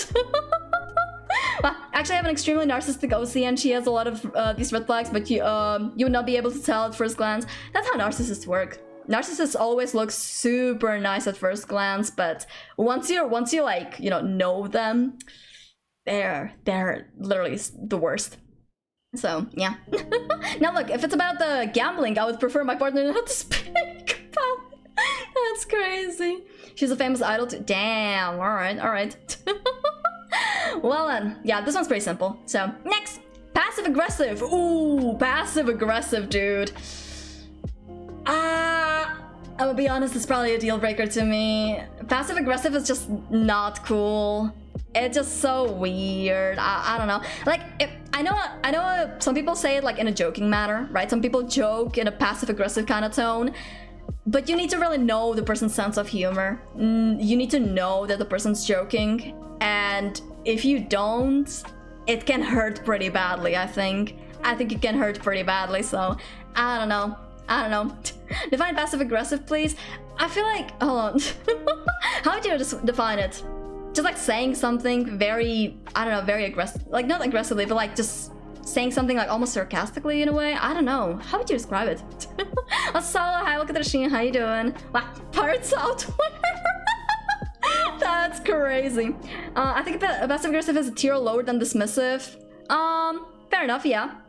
Well, actually, I have an extremely narcissistic OC, and she has a lot of these red flags, but you would not be able to tell at first glance. That's how narcissists work. Narcissists always look super nice at first glance, but once you like, you know them, they're literally the worst. So yeah. Now look, if it's about the gambling, I would prefer my partner not to speak about it. That's crazy. She's a famous idol too. Damn. All right. Well then, yeah, this one's pretty simple. So next, passive aggressive. Ooh, passive aggressive, dude. I'm gonna be honest, it's probably a deal breaker to me. Passive aggressive is just not cool. It's just so weird. I don't know. Like, I know some people say it like in a joking manner, right? Some people joke in a passive aggressive kind of tone, but you need to really know the person's sense of humor. You need to know that the person's joking, and if you don't, it can hurt pretty badly. I think it can hurt pretty badly. So I don't know. Define passive aggressive, please. I feel like, hold on. How would you just define it? Just like saying something very, I don't know, very aggressive, like not aggressively, but like just saying something like almost sarcastically in a way. I don't know. How would you describe it? Asala, hi, welcome to the stream. How you doing? Wow, pirate software. That's crazy. I think passive aggressive is a tier lower than dismissive. Fair enough, yeah.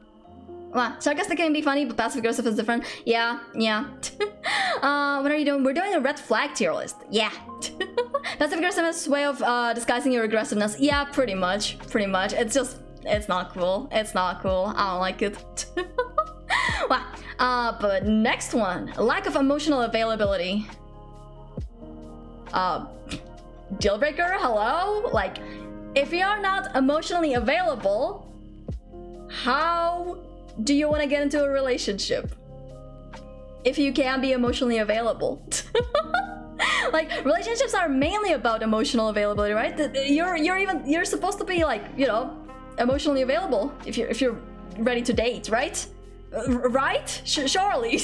Wow, sarcastic can be funny, but passive aggressive is different. Yeah. What are you doing? We're doing a red flag tier list. Yeah. Passive aggressiveness is a way of disguising your aggressiveness. Yeah, pretty much. It's not cool. I don't like it. Wow. But next one, lack of emotional availability. Deal breaker, hello? Like, if you are not emotionally available, how do you want to get into a relationship if you can't be emotionally available? Like, relationships are mainly about emotional availability, right? You're supposed to be like, you know, emotionally available if you're ready to date, right? Right? Surely.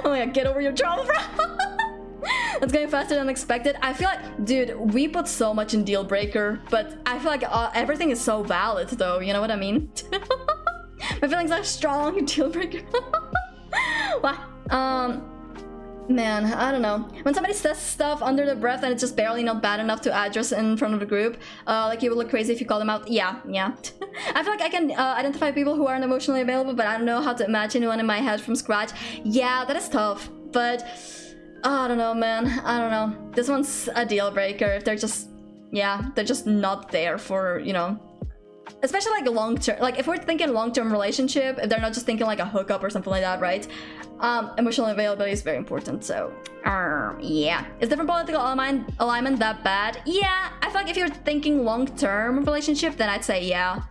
Oh my god, get over your trauma, bro. It's going faster than expected. I feel like, dude, we put so much in deal breaker, but I feel like everything is so valid, though. You know what I mean? My feelings are strong. Deal breaker. Wow. Man, I don't know. When somebody says stuff under the breath and it's just barely not bad enough to address in front of the group, like you would look crazy if you call them out. Yeah. I feel like I can identify people who aren't emotionally available, but I don't know how to imagine one in my head from scratch. Yeah, that is tough, but I don't know, man. I don't know. This one's a deal breaker if they're just, yeah, they're just not there for, you know, especially like a long-term, like if we're thinking long-term relationship, if they're not just thinking like a hookup or something like that, right? Emotional availability is very important. So yeah. Is different political alignment that bad? Yeah, I feel like if you're thinking long-term relationship, then I'd say yeah.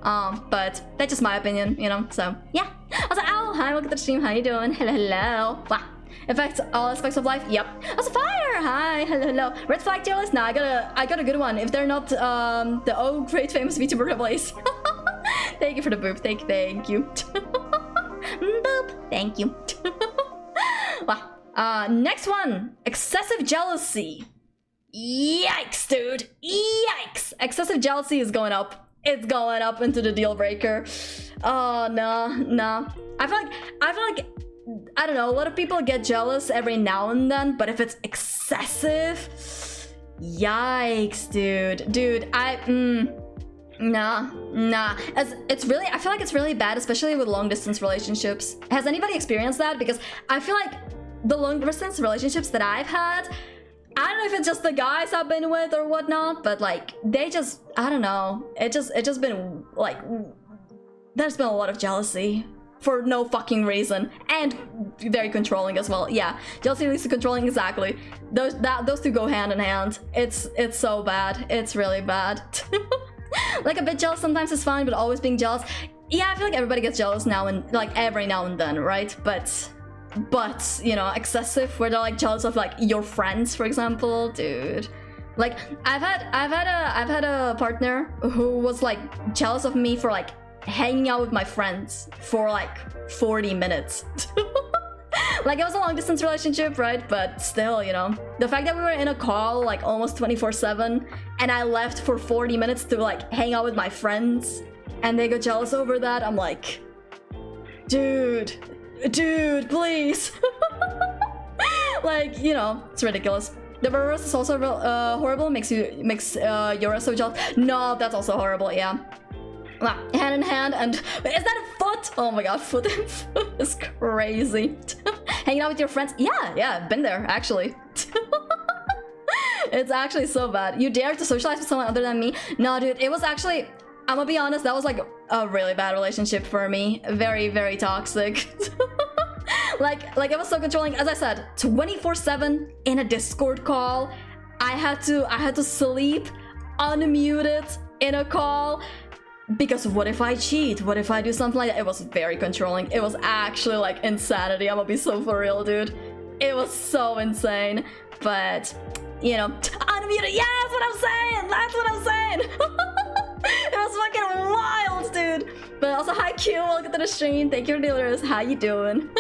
But that's just my opinion, you know. So yeah. Also, Owl, hi, welcome to the stream. How you doing? Hello. Wow. Affects all aspects of life. Yep. Also, Fire. Hi. Hello. Red flag tier list. Nah, I got a good one. If they're not the great famous VTuber Blaze. Thank you for the boop. Thank you. Boop. Thank you. Wow. Next one, excessive jealousy. Yikes, dude. Yikes. Excessive jealousy is going up. It's going up into the deal breaker. Oh, no. I feel like, I don't know, a lot of people get jealous every now and then, but if it's excessive, yikes, dude. Dude, nah. It's really, I feel like it's really bad, especially with long distance relationships. Has anybody experienced that? Because I feel like the long distance relationships that I've had, I don't know if it's just the guys I've been with or whatnot, but like they just, I don't know, it just been like, there's been a lot of jealousy for no fucking reason, and very controlling as well. Yeah, jealousy leads to controlling, exactly. Those two go hand in hand. It's so bad. It's really bad. Like a bit jealous sometimes is fine, but always being jealous, yeah, I feel like everybody gets jealous now and like every now and then, right? But you know, excessive, where they're like jealous of like your friends, for example, dude. Like I've had a partner who was like jealous of me for like hanging out with my friends for like 40 minutes. Like it was a long distance relationship, right? But still, you know, the fact that we were in a call like almost 24/7 and I left for 40 minutes to like hang out with my friends and they got jealous over that, I'm like, dude, please. Like, you know, it's ridiculous. The reverse is also horrible, makes Yura so jealous. No, that's also horrible, yeah. Hand in hand, and is that a foot? Oh my god, foot is crazy. Hanging out with your friends? Yeah, been there, actually. It's actually so bad. You dare to socialize with someone other than me? No, dude, it was actually, I'm gonna be honest, that was like a really bad relationship for me. Very, very toxic. Like it was so controlling. As I said, 24/7 in a Discord call. I had to sleep unmuted in a call. Because what if I cheat? What if I do something like that? It was very controlling. It was actually like insanity. I'm gonna be so for real, dude. It was so insane. But, you know, unmuted. Yeah, that's what I'm saying. That's what I'm saying. It was fucking wild, dude. But also, hi Q, welcome to the stream. Thank you, dealers. How you doing?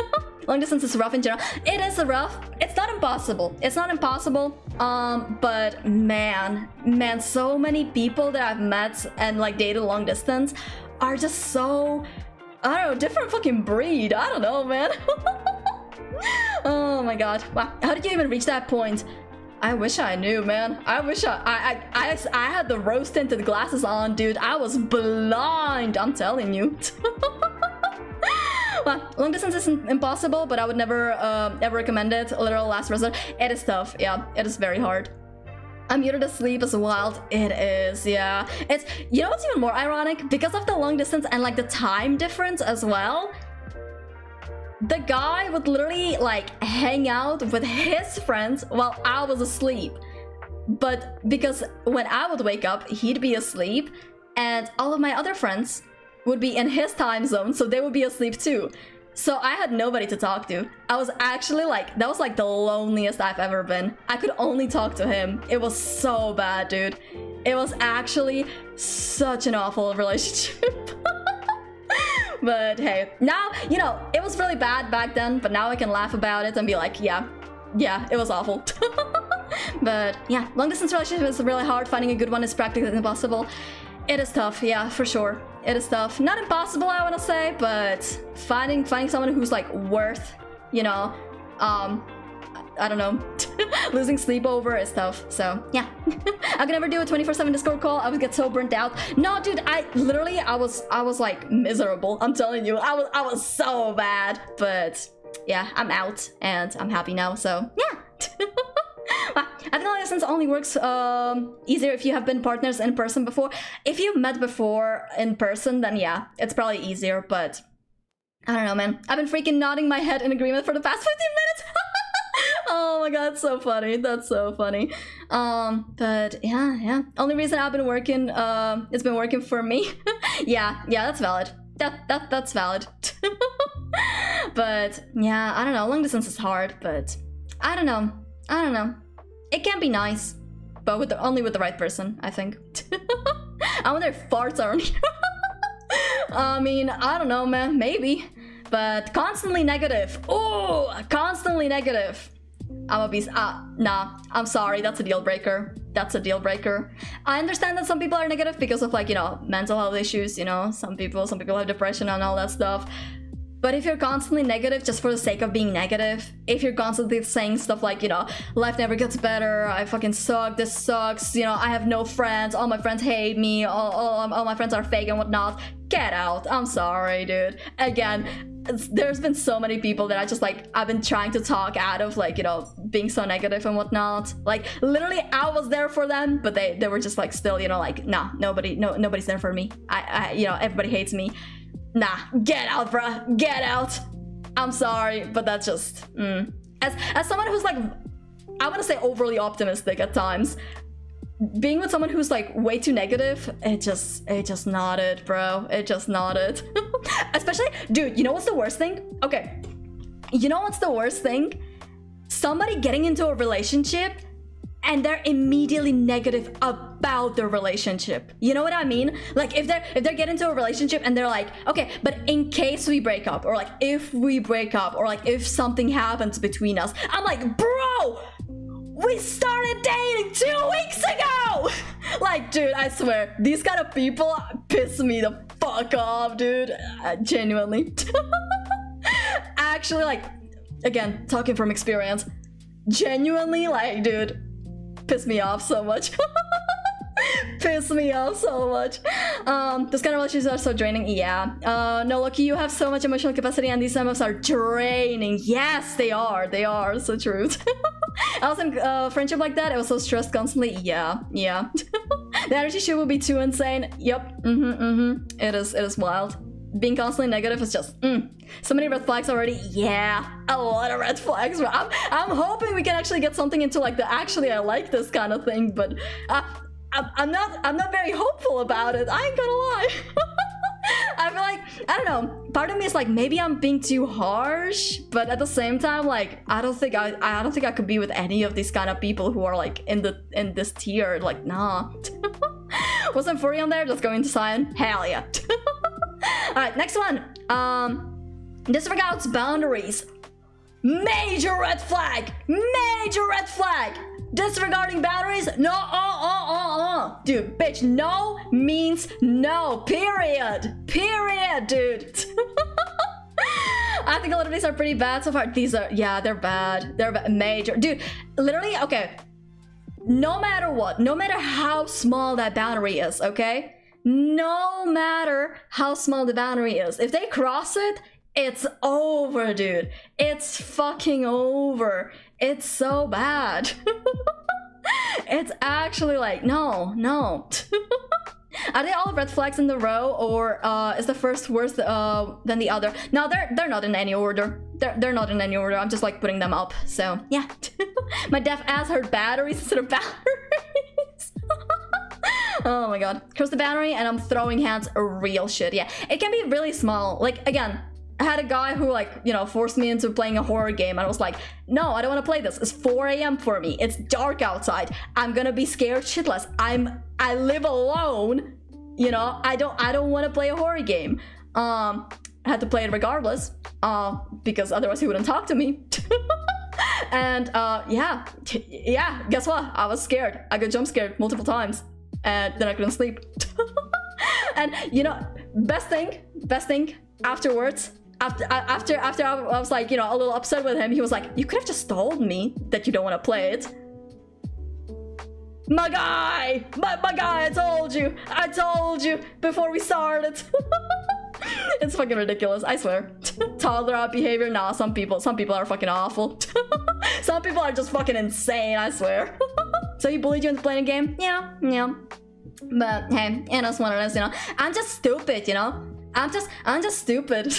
Long distance is rough in general. It is rough. It's not impossible. It's not impossible. But man, so many people that I've met and like dated long distance are just so, I don't know, different fucking breed. I don't know, man. Oh my god. Wow. How did you even reach that point? I wish I knew, man. I wish I had the rose tinted glasses on, dude. I was blind, I'm telling you. Well, long distance isn't impossible, but I would never ever recommend it. Literal last resort. It is tough, yeah. It is very hard. I'm muted asleep is wild. It is, yeah. It's, you know what's even more ironic? Because of the long distance and like the time difference as well, the guy would literally like hang out with his friends while I was asleep. But because when I would wake up, he'd be asleep, and all of my other friends would be in his time zone, so they would be asleep too. So I had nobody to talk to. I was actually like, that was like the loneliest I've ever been. I could only talk to him. It was so bad, dude. It was actually such an awful relationship. But hey, now, you know, it was really bad back then, but now I can laugh about it and be like, yeah, it was awful. But yeah, long distance relationship is really hard. Finding a good one is practically impossible. It is tough, yeah, for sure. It is tough. Not impossible, I want to say, but finding someone who's like worth, you know, I don't know, losing sleep over is tough. So yeah, I could never do a 24/7 Discord call. I would get so burnt out. No, dude, I was like miserable. I'm telling you, I was so bad. But yeah, I'm out and I'm happy now. So yeah. I think long distance only works easier if you have been partners in person before. If you've met before in person, then yeah, it's probably easier. But I don't know, man. I've been freaking nodding my head in agreement for the past 15 minutes. Oh my god, so funny. That's so funny. But yeah. Only reason I've been working, it's been working for me. yeah, that's valid. That's valid. But yeah, I don't know. Long distance is hard, but I don't know. It can be nice, but only with the right person, I think. I wonder if farts are on here. I mean, I don't know, man. Maybe. But constantly negative. Oh, constantly negative. I'm a beast. Nah, I'm sorry. That's a deal breaker. That's a deal breaker. I understand that some people are negative because of, like, you know, mental health issues, you know, some people have depression and all that stuff. But if you're constantly negative just for the sake of being negative, if you're constantly saying stuff like, you know, life never gets better, I fucking suck, this sucks, you know, I have no friends, all my friends hate me, all my friends are fake and whatnot, get out. I'm sorry, dude. Again, there's been so many people that I just, like, I've been trying to talk out of, like, you know, being so negative and whatnot. Like, literally, I was there for them, but they were just, like, still, you know, like, nah, nobody's there for me. I you know, everybody hates me. Nah, get out, bruh, get out. I'm sorry, but that's just, As someone who's, like, I want to say overly optimistic at times, being with someone who's, like, way too negative, it just not it, bro. It just not it. Especially, dude, you know what's the worst thing? Okay, you know what's the worst thing? Somebody getting into a relationship and they're immediately negative about their relationship. You know what I mean? Like, if they get into a relationship and they're like, okay, but in case we break up, or like if we break up, or like if something happens between us, I'm like, bro, we started dating 2 weeks ago! Like, dude, I swear, these kind of people piss me the fuck off, dude. Genuinely. Actually, like, again, talking from experience, genuinely, like, dude, piss me off so much. Piss me off so much. Those kind of relationships are so draining. Yeah. No, Loki, you have so much emotional capacity and these MFs are draining. Yes, they are. They are. So true. I was in a friendship like that. I was so stressed constantly. Yeah. The energy shoot would be too insane. Yep. It is wild. Being constantly negative is just so many red flags already. Yeah, a lot of red flags. I'm hoping we can actually get something into, like, the actually I like this kind of thing, but I'm not very hopeful about it. I ain't gonna lie. I feel like, I don't know, part of me is like, maybe I'm being too harsh, but at the same time, like, I don't think I could be with any of these kind of people who are, like, in this tier. Like, nah. Wasn't furry on there? Just going to Cyan? Hell yeah. Alright, next one. Disregards boundaries. Major red flag! Major red flag! Disregarding boundaries? No, dude, bitch, no means no. Period. Period, dude. I think a lot of these are pretty bad so far. These are, yeah, they're bad. They're major. Dude, literally, okay. No matter what, no matter how small that boundary is, okay? No matter how small the boundary is, if they cross it, it's over, dude. It's fucking over. It's so bad. It's actually like, no. Are they all red flags in the row, or is the first worse than the other? No, they're not in any order. They're not in any order. I'm just, like, putting them up. So yeah. My deaf ass heard batteries instead of batteries. Oh my god. Cross the boundary and I'm throwing hands real shit. Yeah, it can be really small. Like, again, I had a guy who, like, you know, forced me into playing a horror game, and I was like, no, I don't want to play this. It's 4 a.m. for me. It's dark outside. I'm gonna be scared shitless. I live alone. You know, I don't want to play a horror game. I had to play it regardless, because otherwise he wouldn't talk to me. And yeah, guess what? I was scared. I got jump scared multiple times, and then I couldn't sleep. And you know, best thing afterwards, after I was, like, you know, a little upset with him, he was like, you could have just told me that you don't want to play it. My guy, I told you before we started. It's fucking ridiculous, I swear. Toddler out behavior, nah, some people are fucking awful. Some people are just fucking insane, I swear. So he bullied you into playing a game? Yeah. But hey, it is what it is, you know. I'm just stupid, you know. I'm just stupid.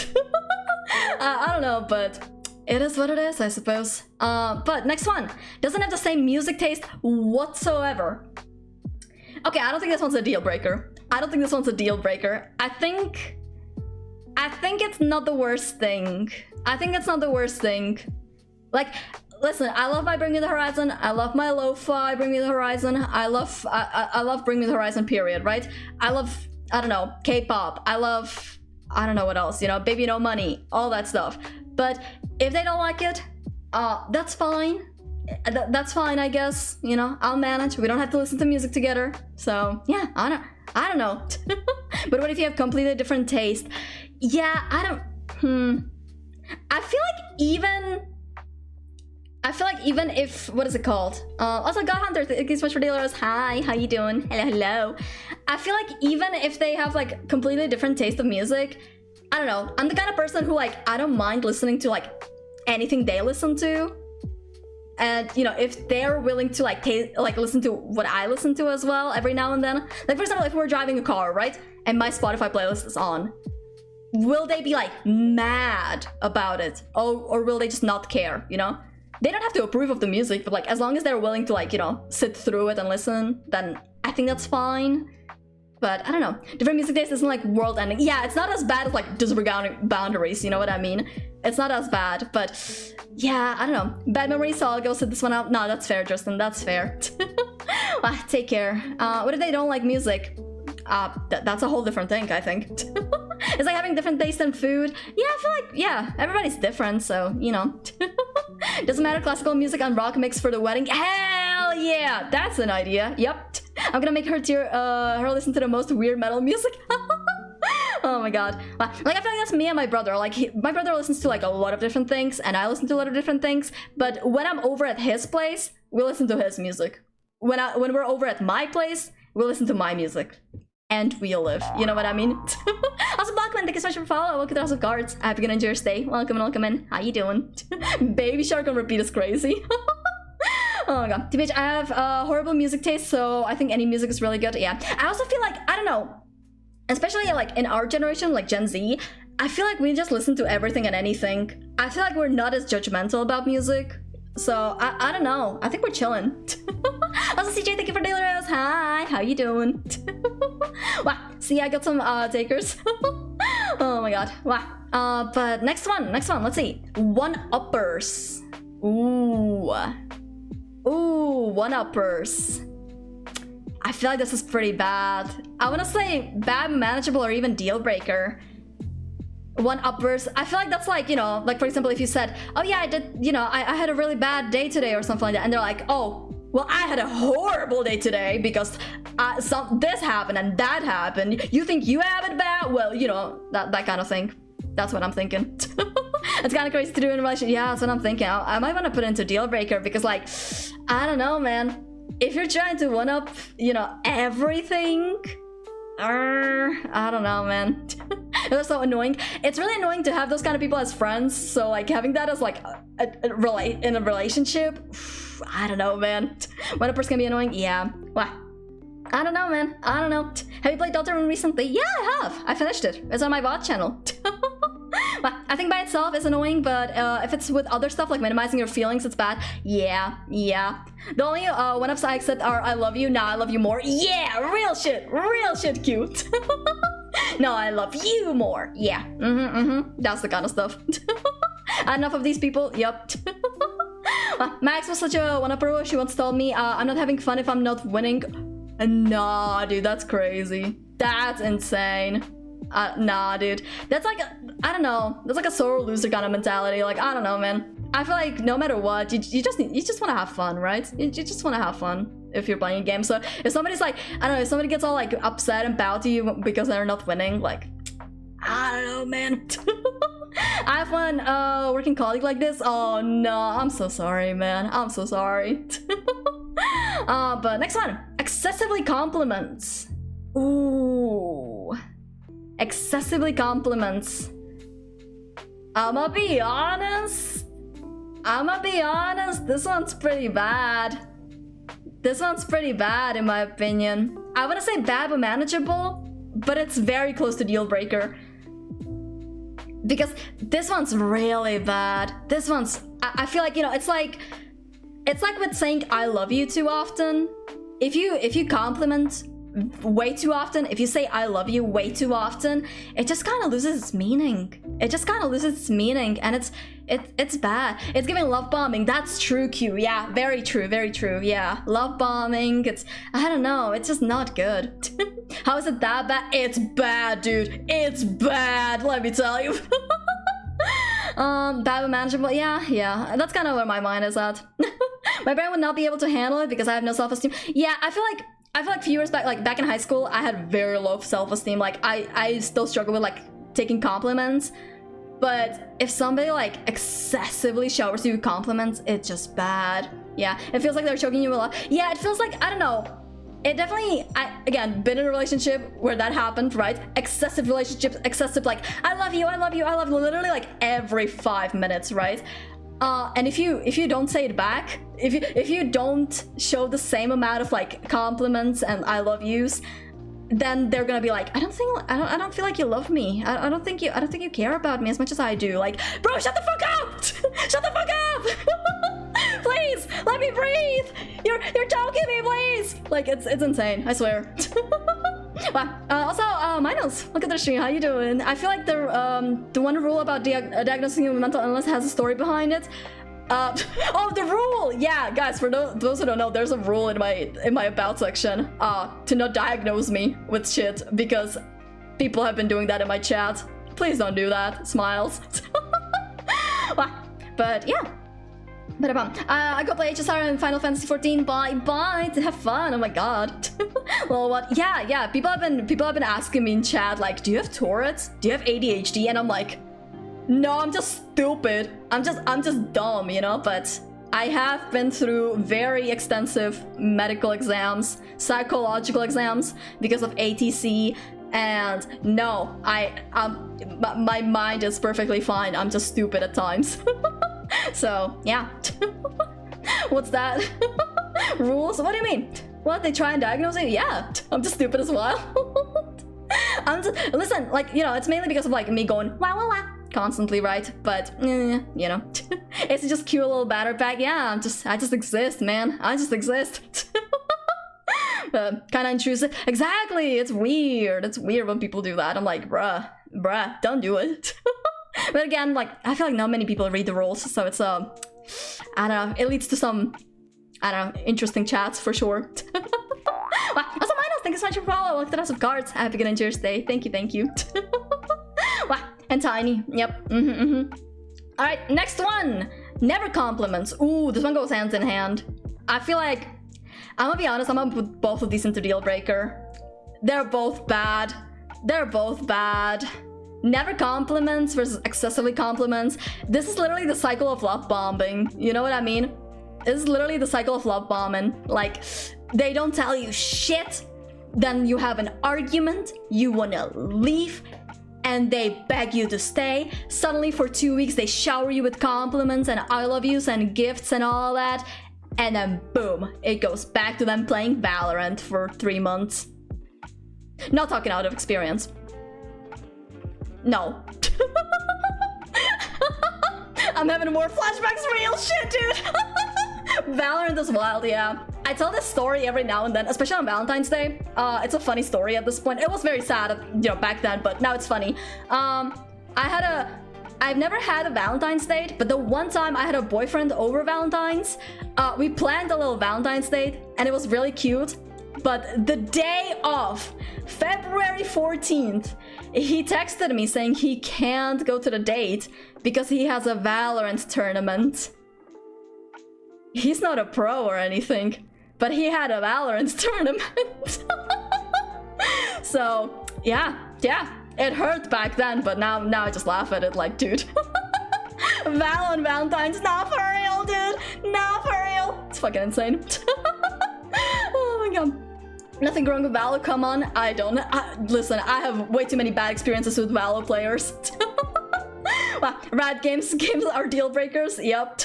I don't know, but it is what it is, I suppose. But next one. Doesn't have the same music taste whatsoever. Okay, I don't think this one's a deal breaker. I think it's not the worst thing. Like, listen, I love my Bring Me the Horizon. I love my lo-fi Bring Me the Horizon. I love Bring Me the Horizon, period, right? I love, I don't know, K-pop. I love I don't know what else, you know, baby no money, all that stuff. But if they don't like it, that's fine. That's fine, I guess. You know, I'll manage. We don't have to listen to music together. So yeah, I don't know. But what if you have completely different taste? Yeah, I feel like even if, what is it called? Also, God Hunter, thank you so much for dealers. Hi, how you doing? Hello. I feel like even if they have like completely different taste of music, I don't know. I'm the kind of person who like, I don't mind listening to like anything they listen to. And you know, if they're willing to like listen to what I listen to as well every now and then. Like for example, if we're driving a car, right? And my Spotify playlist is on. Will they be like mad about it? Or will they just not care, you know? They don't have to approve of the music, but like as long as they're willing to like, you know, sit through it and listen, then I think that's fine. But I don't know. Different music taste isn't like world ending. Yeah, it's not as bad as like disregarding boundaries, you know what I mean? It's not as bad, but yeah, I don't know. Bad memories, so I'll go sit this one out. No, that's fair, Justin, that's fair. Well, take care. What if they don't like music? That's a whole different thing, I think. It's like having different taste in food. Yeah, I feel like, yeah, everybody's different, so, you know. Doesn't matter, classical music and rock mix for the wedding. Hell yeah, that's an idea. Yep. I'm gonna make her listen to the most weird metal music. Oh my god. Like, I feel like that's me and my brother. Like, my brother listens to like a lot of different things, and I listen to a lot of different things. But when I'm over at his place, we listen to his music. When we're over at my place, we listen to my music. And we live. You know what I mean? Also, Blackman, thank you so much for following. Welcome to House of Cards. I hope you're gonna enjoy your stay. Welcome in. How you doing? Baby Shark on repeat is crazy. Oh my god. TBH, I have horrible music taste, so I think any music is really good. Yeah. I also feel like, I don't know, especially like in our generation, like Gen Z, I feel like we just listen to everything and anything. I feel like we're not as judgmental about music. So, I don't know. I think we're chilling. Also, CJ, thank you for daily rose. Hi, how you doing? Wow, see, I got some takers. Oh my god, wow. But next one, let's see. One-uppers. Ooh, one-uppers. I feel like this is pretty bad. I want to say bad, manageable, or even deal breaker. One-uppers. I feel like that's like, you know, like for example, if you said, oh yeah, I did, you know, I had a really bad day today or something like that, and they're like, oh, well, I had a horrible day today because this happened and that happened. You think you have it bad? Well, you know, that kind of thing. That's what I'm thinking. It's kind of crazy to do in a relationship. Yeah, that's what I'm thinking. I might want to put it into deal breaker because, like, I don't know, man. If you're trying to one-up, you know, everything, I don't know, man. It's so annoying. It's really annoying to have those kind of people as friends. So, like, having that as, like, in a relationship, I don't know, man. One-uppers can be annoying. Yeah. Well, I don't know, man. I don't know. Have you played Deltarune recently? Yeah, I have. I finished it. It's on my VOD channel. Well, I think by itself is annoying, but if it's with other stuff like minimizing your feelings, it's bad. Yeah. The only one-ups I accept are I love you, now I love you more. Yeah, real shit cute. No, I love you more. Yeah, that's the kind of stuff. Enough of these people, yep. Max was such a one-upper. She once told me, I'm not having fun if I'm not winning. Nah, dude, that's crazy. That's insane. Nah, dude. That's like, I don't know. That's like a sore loser kind of mentality. Like, I don't know, man. I feel like no matter what, you just want to have fun, right? You just want to have fun if you're playing a game. So if somebody's like, I don't know, if somebody gets all like upset and bow to you because they're not winning, like, I don't know, man. I have one working colleague like this. Oh no, I'm so sorry, man. I'm so sorry. But next one, excessively compliments. Ooh, excessively compliments. I'ma be honest. This one's pretty bad. In my opinion. I wouldn't say bad but manageable, but it's very close to deal breaker. Because this one's really bad. This one's, I feel like, you know, it's like with saying I love you too often. If you compliment way too often, if you say I love you way too often, it just kind of loses its meaning. It just kind of loses its meaning, and it's bad. It's giving love bombing. That's true, Q. Yeah, very true, very true. Yeah, love bombing. It's, I don't know, it's just not good. How is it that bad? It's bad, dude. It's bad, let me tell you. Bad but manageable. Yeah, that's kind of where my mind is at. My brain would not be able to handle it because I have no self-esteem. Yeah, I feel like a few years back, like back in high school, I had very low self-esteem. Like I still struggle with like taking compliments. But if somebody like excessively showers you with compliments, it's just bad. Yeah, it feels like they're choking you a lot. Yeah, it feels like, I don't know. It definitely, again, been in a relationship where that happened, right? Excessive relationships, excessive like, I love you, I love you, I love you, literally like every 5 minutes, right? And if you don't say it back, if you don't show the same amount of like compliments and I love yous, then they're gonna be like, I don't feel like you love me. I don't think you care about me as much as I do. Like, bro, shut the fuck up! Shut the fuck up! Please, let me breathe! You're choking me, please! Like, it's insane, I swear. Wow. Also, Minos, look at the stream. How you doing? I feel like the one rule about diagnosing a mental illness has a story behind it. Oh, the rule! Yeah, guys, for those who don't know, there's a rule in my about section to not diagnose me with shit because people have been doing that in my chat. Please don't do that. Smiles. But yeah. I go play HSR in Final Fantasy 14. Bye. Have fun. Oh my god. Well, what? Yeah. People have been asking me in chat like, do you have Tourette's? Do you have ADHD? And I'm like, no, I'm just stupid. I'm just dumb, you know. But I have been through very extensive medical exams, psychological exams because of ATC. And no, my mind is perfectly fine. I'm just stupid at times. So, yeah. What's that? Rules? What do you mean? What, they try and diagnose you? Yeah, I'm just stupid as well. Listen, like, you know, it's mainly because of like me going wah constantly, right? But, you know, it's just cute little batter pack. Yeah, I just exist, man. I just exist. Kind of intrusive. Exactly, it's weird. It's weird when people do that. I'm like, bruh, don't do it. But again, like, I feel like not many people read the rules, so it's I don't know, it leads to some, I don't know, interesting chats for sure. Also, Minos, thank you so much for follow. Look at the House of Cards. Happy good enjoy day. Thank you. Wow, and Tiny. Yep. Alright, next one. Never compliments. Ooh, this one goes hand in hand. I feel like, I'm gonna be honest, I'm gonna put both of these into deal breaker. They're both bad. Never compliments versus excessively compliments. This is literally the cycle of love bombing. You know what I mean? This is literally the cycle of love bombing. Like, they don't tell you shit, then you have an argument, you wanna leave, and they beg you to stay. Suddenly for 2 weeks they shower you with compliments and I love yous and gifts and all that, and then boom, it goes back to them playing Valorant for 3 months. Not talking out of experience. No. I'm having more flashbacks, real shit, dude. Valorant is wild, yeah. I tell this story every now and then, especially on Valentine's Day. It's a funny story at this point. It was very sad, you know, back then, but now it's funny. I've never had a Valentine's date, but the one time I had a boyfriend over Valentine's, we planned a little Valentine's date, and it was really cute. But the day of, February 14th, he texted me saying he can't go to the date because he has a Valorant tournament. He's not a pro or anything, but he had a Valorant tournament. So, yeah, it hurt back then, but now I just laugh at it like, dude. Valentine's, not for real, dude. Not for real. It's fucking insane. Oh my god. Nothing wrong with Valo, come on. Listen, I have way too many bad experiences with Valo players. Wow, rad games are deal breakers, yep.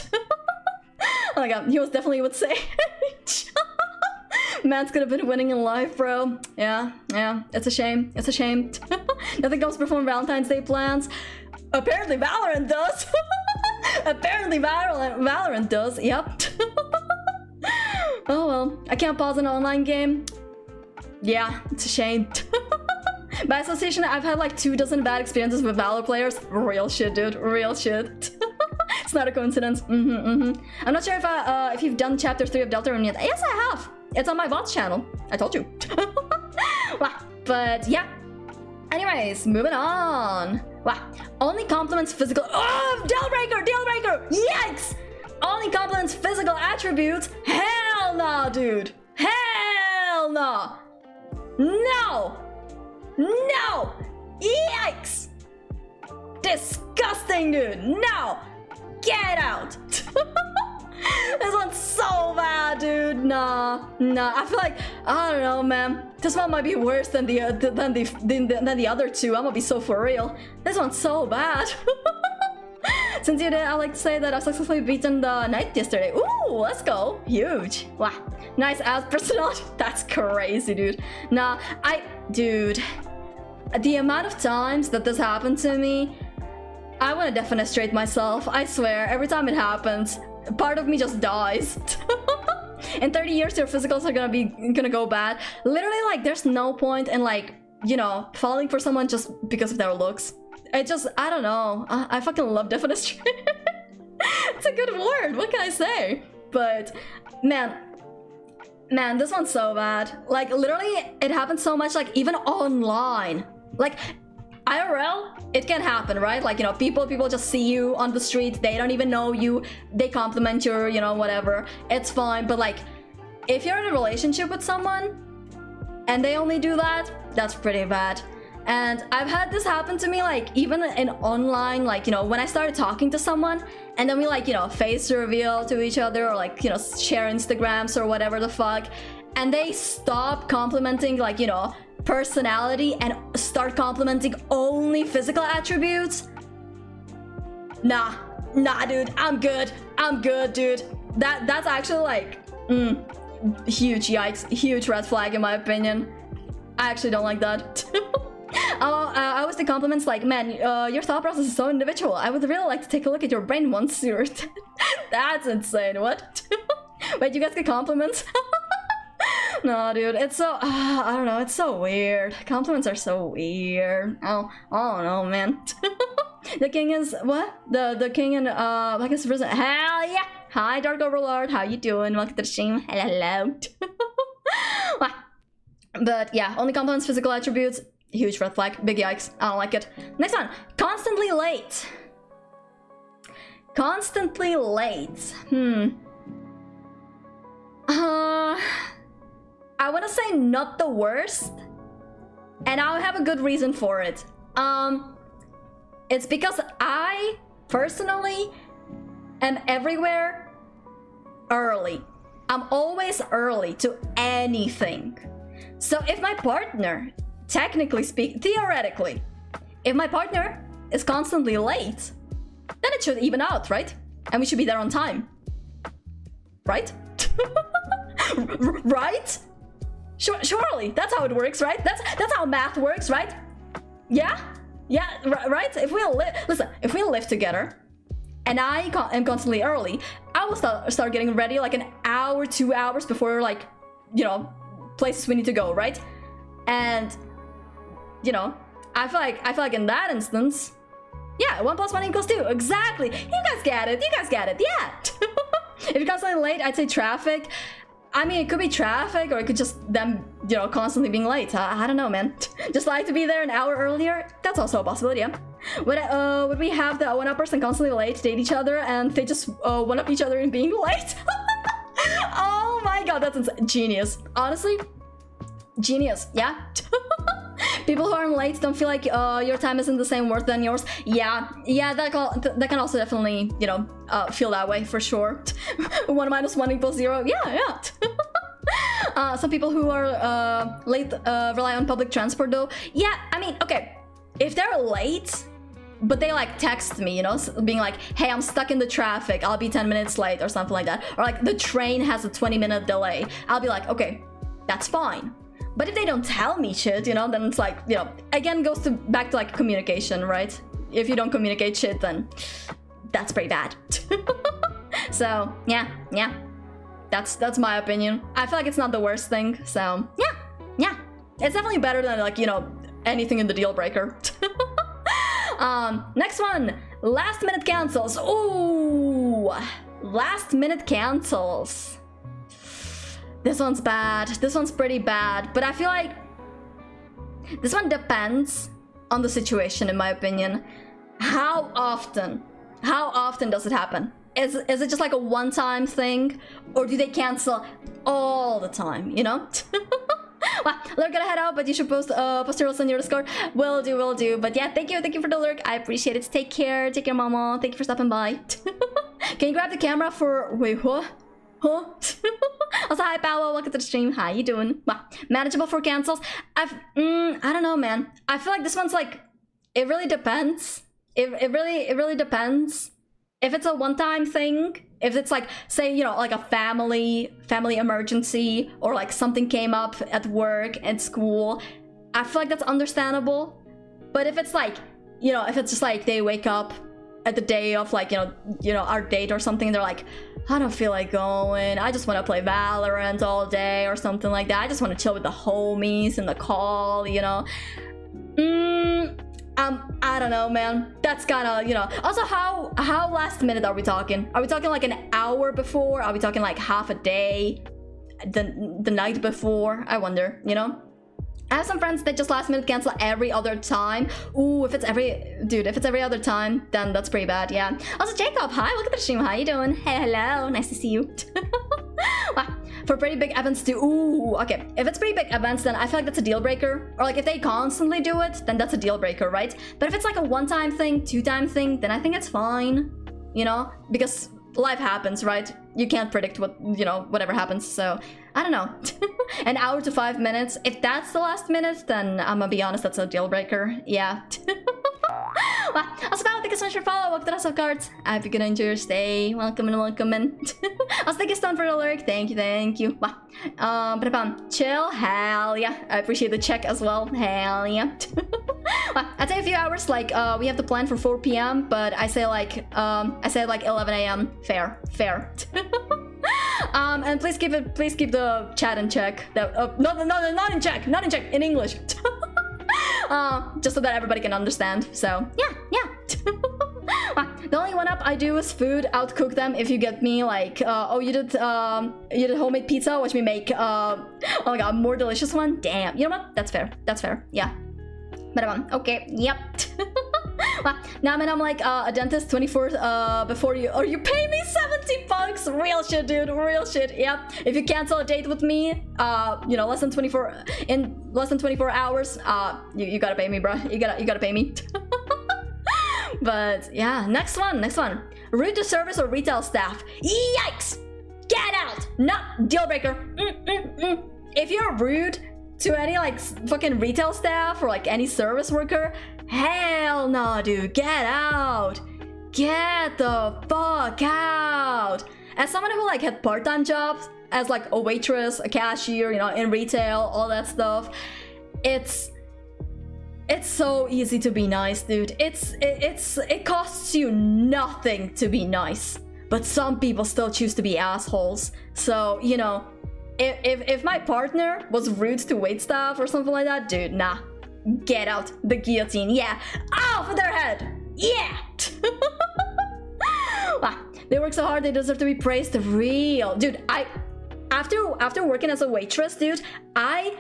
Oh my god, he was definitely with Sage. Man's could have been winning in life, bro. Yeah, it's a shame. Nothing comes before Valentine's Day plans. Apparently Valorant does. Apparently Valorant does, yep. Oh well, I can't pause an online game. Yeah, it's a shame. By association, I've had like 24 bad experiences with Valor players. Real shit, dude. Real shit. It's not a coincidence. I'm not sure if you've done chapter 3 of Deltarune yet. Yes, I have. It's on my VOD channel. I told you. Wow. But yeah. Anyways, moving on. Wow. Only compliments physical. Oh, deal breaker. Yikes. Only compliments physical attributes. Hell no, dude. Hell no. No. No. Yikes. Disgusting, dude. No. Get out. This one's so bad, dude. Nah. I feel like, I don't know, man. This one might be worse than the other two. I'm gonna be so for real. This one's so bad. Since you did, I'd like to say that I've successfully beaten the knight yesterday. Ooh, let's go. Huge. Wow. Nice ass personality. That's crazy, dude. Nah, dude. The amount of times that this happened to me, I want to defenestrate myself. I swear, every time it happens, part of me just dies. In 30 years, your physicals are gonna go bad. Literally, like, there's no point in, like, you know, falling for someone just because of their looks. It just, I don't know. I fucking love defenestration. It's a good word. What can I say? But man, this one's so bad. Like, literally, it happens so much. Like, even online. Like, IRL, it can happen, right? Like, you know, people just see you on the street. They don't even know you. They compliment you, you know, whatever. It's fine. But like, if you're in a relationship with someone and they only do that, that's pretty bad. And I've had this happen to me, like, even in online, like, you know, when I started talking to someone and then we, like, you know, face reveal to each other or, like, you know, share Instagrams or whatever the fuck, and they stop complimenting, like, you know, personality and start complimenting only physical attributes. Nah, dude, I'm good, dude. That's actually, like, huge yikes, huge red flag in my opinion. I actually don't like that. I always take compliments like, man, your thought process is so individual. I would really like to take a look at your brain once you're... That's insane, what? Wait, you guys get compliments? No, dude, it's so... I don't know, it's so weird. Compliments are so weird. Oh, I don't know, man. The king is... What? The king and, I guess, prison. Hell yeah! Hi, Dark Overlord, how you doing? Welcome to the stream. Hello. But yeah, only compliments physical attributes. Huge red flag. Big yikes. I don't like it. Next one. Constantly late. Constantly late. I want to say not the worst. And I'll have a good reason for it. It's because I, personally, am everywhere early. I'm always early to anything. So if my partner... Technically speaking, theoretically, if my partner is constantly late, then it should even out, right? And we should be there on time. Right? Right? Surely, that's how it works, right? That's how math works, right? Yeah? Yeah, right? If we listen, if we live together and I am constantly early, I will start getting ready like an hour, 2 hours before, like, you know, places we need to go, right? And you know, I feel like in that instance, yeah, 1 + 1 = 2. Exactly. You guys get it. Yeah. If you're constantly late, I'd say traffic. I mean, it could be traffic, or it could just them, you know, constantly being late. I don't know, man. Just like to be there an hour earlier. That's also a possibility. Yeah. Would we have the one-uppers and constantly late date each other, and they just one-up each other in being late? Oh my god, that's insane. Genius. Honestly, genius. Yeah. People who are late don't feel like your time isn't the same worth than yours. Yeah, that can also definitely, you know, feel that way for sure. 1 - 1 = 0. Yeah. Some people who are late rely on public transport though. Yeah, I mean, okay, if they're late, but they like text me, you know, being like, hey, I'm stuck in the traffic, I'll be 10 minutes late or something like that. Or like the train has a 20-minute delay. I'll be like, okay, that's fine. But if they don't tell me shit, you know, then it's like, you know, again, goes back to like communication, right? If you don't communicate shit, then that's pretty bad. So yeah, that's my opinion. I feel like it's not the worst thing, so yeah. It's definitely better than, like, you know, anything in the deal breaker. Next one, last minute cancels. Ooh, last minute cancels. This one's bad. This one's pretty bad, but I feel like this one depends on the situation, in my opinion. How often does it happen? Is it just like a one-time thing, or do they cancel all the time, you know? Well, lurk, gotta head out, but you should post your list on your Discord. Will do. But yeah, thank you for the lurk. I appreciate it. Take care, mama. Thank you for stopping by. Can you grab the camera for... Wait, what? Huh? Also, hi, Paolo. Welcome to the stream. How you doing? Well, manageable for cancels. I don't know, man. I feel like this one's like... It really depends. It really depends. If it's a one-time thing, if it's like, say, you know, like a family emergency, or like something came up at work and school, I feel like that's understandable. But if it's like, you know, if it's just like they wake up at the day of, like, you know, our date or something, and they're like, I don't feel like going, I just want to play Valorant all day or something like that, I just want to chill with the homies in the call, you know. I don't know, man. That's kinda, you know. Also, how last minute are we talking? Are we talking like an hour before? Are we talking like half a day? The night before? I wonder, you know? I have some friends that just last minute cancel every other time. Ooh, if it's every other time, then that's pretty bad, yeah. Also, Jacob, hi, look at the stream. How you doing? Hey, hello, nice to see you. Wow. For pretty big events too. Ooh, okay. If it's pretty big events, then I feel like that's a deal breaker. Or like if they constantly do it, then that's a deal breaker, right? But if it's like a one-time thing, two-time thing, then I think it's fine. You know? Because life happens, right? You can't predict what, you know, whatever happens. So, I don't know. An hour to 5 minutes. If that's the last minute, then I'm gonna be honest, that's a deal breaker. Yeah. Well, also, thank you so much for follow. Welcome to the House of Cards. I hope you're gonna enjoy your stay. Welcome in. Also, thank you, Stone, for the lurk. Thank you. Wow. Chill. Hell yeah. I appreciate the check as well. Hell yeah. Well, I'd say a few hours. Like, we have the plan for 4 p.m., but I say like 11 a.m. Fair. And please keep the chat in check. That not in check. Not in check. In English. Just so that everybody can understand. So yeah. The only one up I do is food. Outcook them if you get me. Like, oh, you did homemade pizza. Watch me make oh my god, more delicious one. Damn. You know what? That's fair. Yeah. But okay. Yep. Well, now I'm like a dentist 24 before you, or you pay me $70. Real shit, dude. Real shit. Yep. If you cancel a date with me, you know, less than 24 hours, you gotta pay me, bro. You gotta pay me. But yeah, next one. Rude to service or retail staff. Yikes! Get out! Not deal breaker. If you're rude to any like fucking retail staff or like any service worker, hell no, dude. Get out. Get the fuck out. As someone who like had part-time jobs as like a waitress, a cashier, you know, in retail, all that stuff, it's so easy to be nice, dude. It costs you nothing to be nice, but some people still choose to be assholes. So, you know, if my partner was rude to waitstaff or something like that, dude, nah. Get out. The guillotine. Yeah. Off with their head. Yeah. Wow. They work so hard, they deserve to be praised. Real. Dude, after working as a waitress, dude, I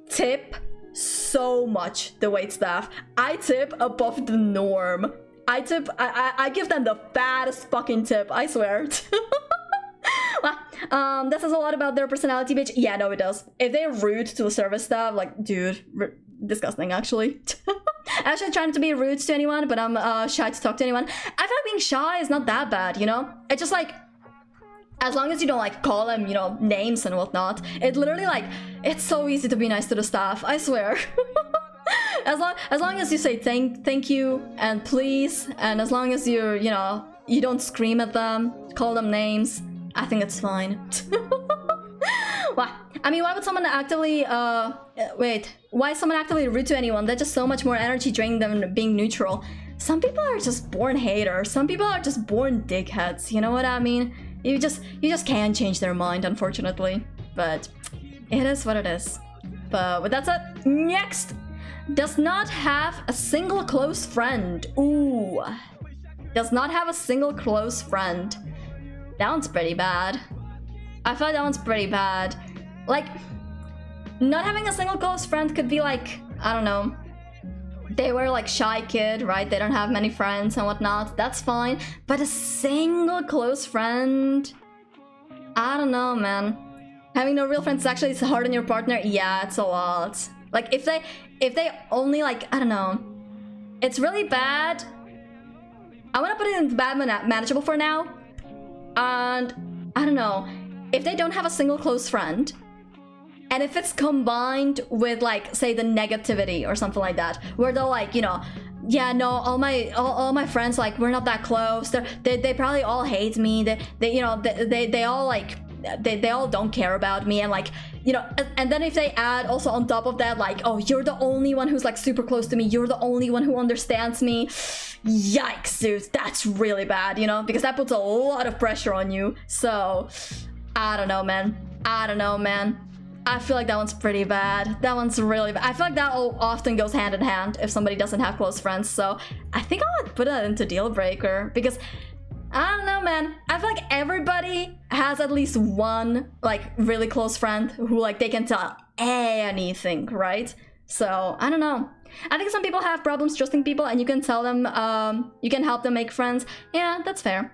tip so much the waitstaff. I tip above the norm. I give them the fattest fucking tip, I swear. Well, that says a lot about their personality, bitch. Yeah, no, it does. If they're rude to the service staff, like, dude, disgusting, actually. Actually, trying to be rude to anyone, but I'm shy to talk to anyone. I feel like being shy is not that bad, you know? It's just like, as long as you don't like call them, you know, names and whatnot. It literally like, it's so easy to be nice to the staff, I swear. As long as you say thank you and please, and as long as you're, you know, you don't scream at them, call them names, I think it's fine. Why? I mean, why would someone actively, why is someone actively rude to anyone? That's just so much more energy draining than being neutral. Some people are just born haters. Some people are just born dickheads. You know what I mean? You just can't change their mind, unfortunately. But it is what it is. But with that said, next, does not have a single close friend. Ooh, does not have a single close friend. That one's pretty bad. I feel like that one's pretty bad. Like, not having a single close friend could be like, I don't know, they were like shy kid, right? They don't have many friends and whatnot. That's fine. But a single close friend, I don't know, man. Having no real friends is actually hard on your partner. Yeah, it's a lot. Like if they only like, I don't know, it's really bad. I want to put it in bad manageable for now. And I don't know, if they don't have a single close friend, and if it's combined with like, say, the negativity or something like that, where they're like, you know, yeah, no, all my friends, like, we're not that close. They probably all hate me. They all like, they all don't care about me, and like, you know, and then if they add also on top of that, like, oh, you're the only one who's like super close to me. You're the only one who understands me. Yikes, dude, that's really bad, you know, because that puts a lot of pressure on you. So, I don't know, man. I feel like that one's pretty bad. That one's really bad. I feel like that often goes hand in hand if somebody doesn't have close friends. So I think I would put that into deal breaker because I don't know, man. I feel like everybody has at least one like really close friend who like they can tell anything, right? So I don't know. I think some people have problems trusting people, and you can tell them, you can help them make friends. Yeah, that's fair.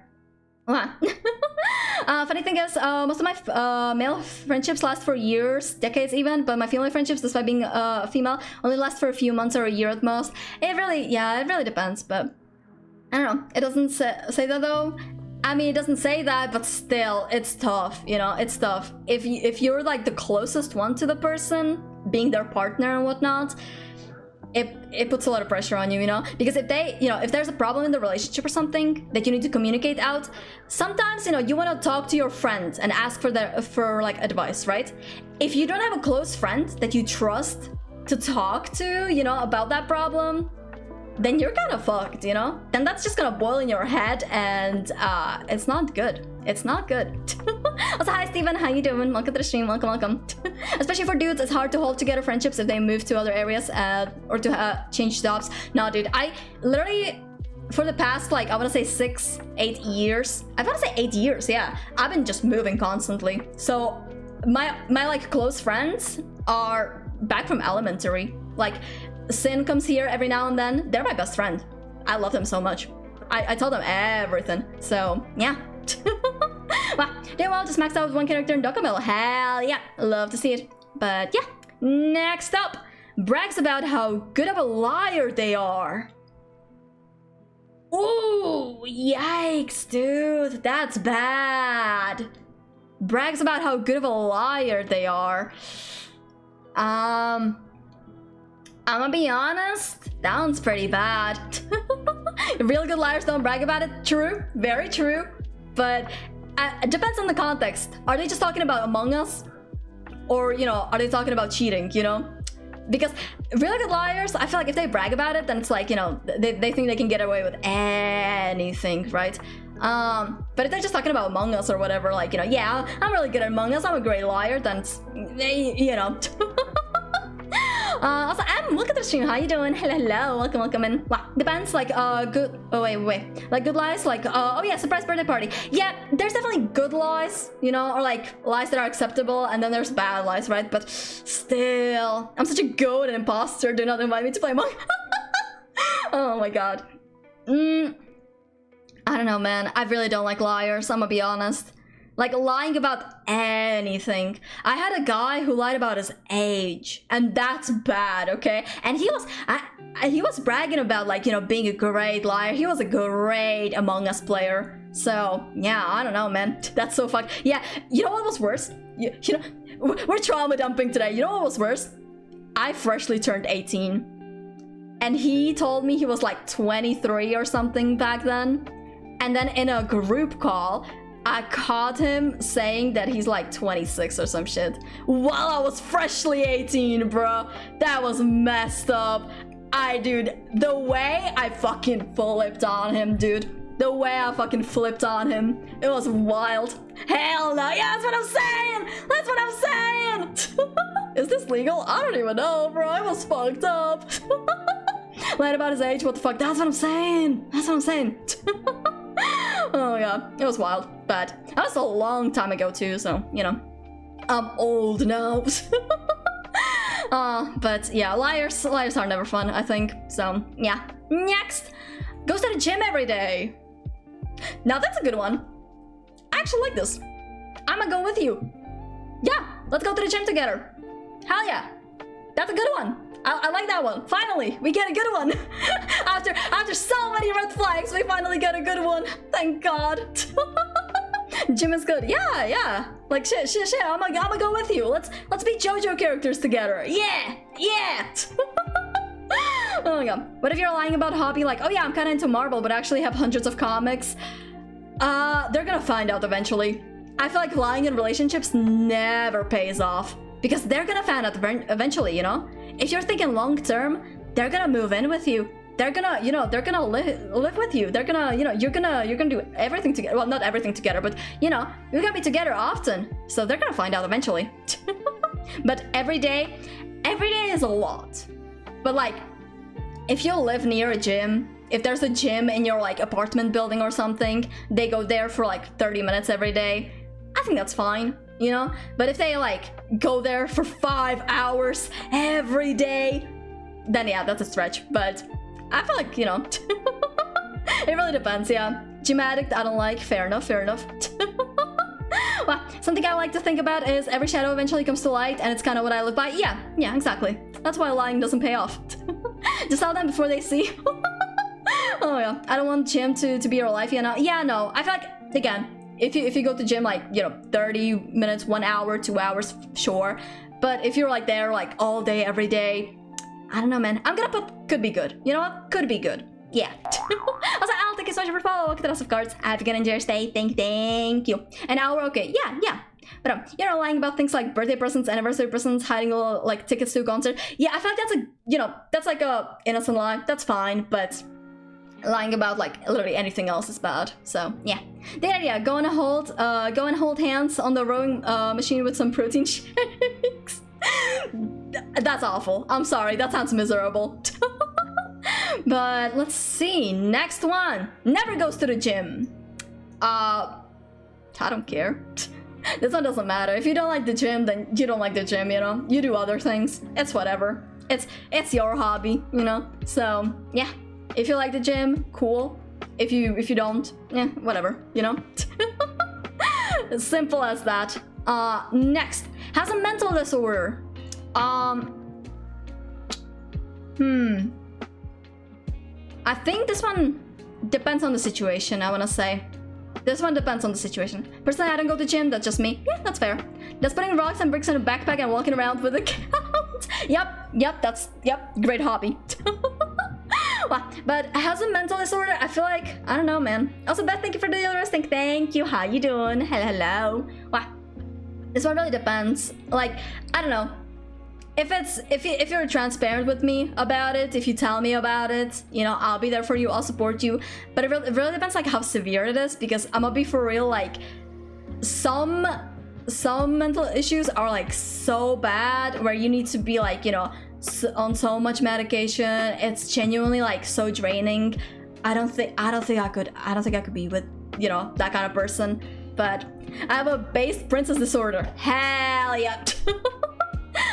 Funny thing is, most of my male friendships last for years, decades even, but my female friendships, despite being female, only last for a few months or a year at most. It really depends, but I don't know. It doesn't say that though. I mean, it doesn't say that, but still, it's tough, you know, it's tough. If you're like the closest one to the person, being their partner and whatnot, it puts a lot of pressure on you, you know, because if they, you know, if there's a problem in the relationship or something that you need to communicate out, sometimes, you know, you want to talk to your friends and ask for like advice, right? If you don't have a close friend that you trust to talk to, you know, about that problem, then you're kind of fucked, you know? Then that's just gonna boil in your head, and it's not good. It's not good. Also, hi Steven, how you doing? Welcome to the stream, welcome. Especially for dudes, it's hard to hold together friendships if they move to other areas or to change jobs. No, dude, I literally, for the past, like, I wanna say 6-8 years, I wanna say 8 years, yeah, I've been just moving constantly. So my like close friends are back from elementary. Like, Sin comes here every now and then. They're my best friend. I love them so much. I tell them everything. So, yeah. Wow. Doing well, just maxed out with one character in Dokkamil. Hell yeah. Love to see it. But yeah. Next up. Brags about how good of a liar they are. Ooh, yikes, dude. That's bad. Brags about how good of a liar they are. I'm gonna be honest, that one's pretty bad. Real good liars don't brag about it. True, very true. But it depends on the context. Are they just talking about Among Us? Or, you know, are they talking about cheating, you know? Because really good liars, I feel like if they brag about it, then it's like, you know, they think they can get away with anything, right? But if they're just talking about Among Us or whatever, like, you know, yeah, I'm really good at Among Us, I'm a great liar, then it's, you know. Also, look at the stream. How you doing? Hello, welcome in. Wow, depends. Like, good. Oh wait. Like good lies. Like, oh yeah, surprise birthday party. Yeah, there's definitely good lies, you know, or like lies that are acceptable, and then there's bad lies, right? But still, I'm such a goat and imposter. Do not invite me to play Among. Oh my god. I don't know, man. I really don't like liars. I'm gonna be honest. Like, lying about anything. I had a guy who lied about his age, and that's bad, okay? And he was bragging about, like, you know, being a great liar. He was a great Among Us player. So, yeah, I don't know, man. That's so fucked. Yeah, you know what was worse? You know, we're trauma dumping today. You know what was worse? I freshly turned 18. And he told me he was, like, 23 or something back then. And then in a group call, I caught him saying that he's like 26 or some shit while I was freshly 18, bro. That was messed up. Dude, the way I fucking flipped on him, dude. The way I fucking flipped on him. It was wild. Hell no. Yeah, that's what I'm saying. That's what I'm saying. Is this legal? I don't even know, bro. I was fucked up. Lied about his age. What the fuck? That's what I'm saying. That's what I'm saying. Oh yeah, it was wild. But that was a long time ago too, so, you know. I'm old now. But yeah, liars are never fun, I think. So yeah. Next, goes to the gym every day. Now that's a good one. I actually like this. I'ma go with you. Yeah, let's go to the gym together. Hell yeah, that's a good one. I like that one. Finally, we get a good one. after so many red flags, we finally get a good one. Thank God. Gym is good. Yeah. Like shit. I'ma go with you. Let's be JoJo characters together. Yeah. Oh my god. What if you're lying about a hobby like, oh yeah, I'm kind of into Marvel, but actually have hundreds of comics? They're gonna find out eventually. I feel like lying in relationships never pays off because they're gonna find out eventually, you know? If you're thinking long term, they're gonna move in with you. They're gonna, you know, they're gonna live with you. They're gonna, you know, you're gonna do everything together. Well, not everything together, but you know, you're gonna be together often. So they're gonna find out eventually. But every day is a lot. But like, if you live near a gym, if there's a gym in your like apartment building or something, they go there for like 30 minutes every day. I think that's fine, you know? But if they like go there for 5 hours every day, then yeah, that's a stretch. But I feel like, you know, it really depends, yeah. Gym addict, I don't like. Fair enough. Well, something I like to think about is every shadow eventually comes to light, and it's kind of what I live by. Yeah, exactly. That's why lying doesn't pay off. Just tell them before they see. Oh yeah, I don't want gym to be your life, you know? Yeah, no, I feel like, again, if you go to gym like, you know, 30 minutes, 1 hour, 2 hours, sure. But if you're like there like all day, every day, I don't know, man. I'm gonna put could be good. You know what? Could be good. Yeah. Also, Al, thank you so much for following. Welcome to the House of Cards. Have a good enjoy your stay. Thank you. An hour, okay. Yeah. But you know, lying about things like birthday presents, anniversary presents, hiding little like tickets to a concert. Yeah, I feel like that's a, you know, that's like a innocent lie. That's fine, but lying about like literally anything else is bad. So yeah. The idea, go and hold hands on the rowing machine with some protein shakes. That's awful. I'm sorry, that sounds miserable. But let's see, next one. Never goes to the gym. I don't care. This one doesn't matter. If you don't like the gym, then you don't like the gym, you know? You do other things. It's whatever. It's your hobby, you know? So, yeah. If you like the gym, cool. If you don't, yeah, whatever, you know? As simple as that. Next. Has a mental disorder. I think this one depends on the situation, I wanna say. This one depends on the situation. Personally, I don't go to the gym, that's just me. Yeah, that's fair. That's putting rocks and bricks in a backpack and walking around with a count. Yep, great hobby. Well, but has a mental disorder, I feel like, I don't know, man. Also, Beth, thank you for the resting. Thank you, how you doing? Hello. Wow. This one really depends. Like, I don't know. If you're transparent with me about it, if you tell me about it, you know, I'll be there for you, I'll support you. But it really depends like how severe it is, because I'm gonna be for real, like some mental issues are like so bad where you need to be like, you know, on so much medication. It's genuinely like so draining. I don't think I could be with, you know, that kind of person. But I have a base princess disorder. Hell yeah.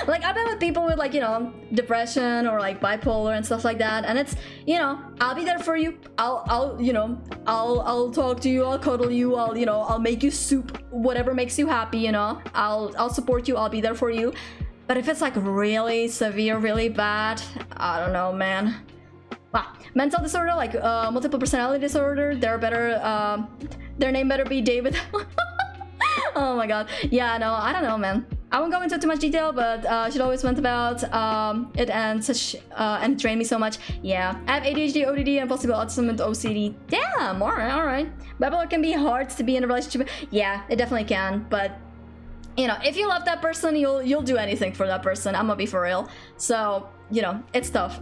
Like, I've been with people with, like, you know, depression or, like, bipolar and stuff like that. And it's, you know, I'll be there for you. I'll talk to you. I'll cuddle you. I'll make you soup. Whatever makes you happy, you know. I'll support you. I'll be there for you. But if it's, like, really severe, really bad, I don't know, man. Wow. Mental disorder, like, multiple personality disorder, their name better be David. Oh my god. Yeah, no, I don't know, man. I won't go into too much detail, but she always went about it and it drained me so much. Yeah, I have ADHD, ODD, and possible autism and OCD. Damn, all right. Bipolar can be hard to be in a relationship. Yeah, it definitely can. But you know, if you love that person, you'll do anything for that person. I'm gonna be for real. So you know, it's tough.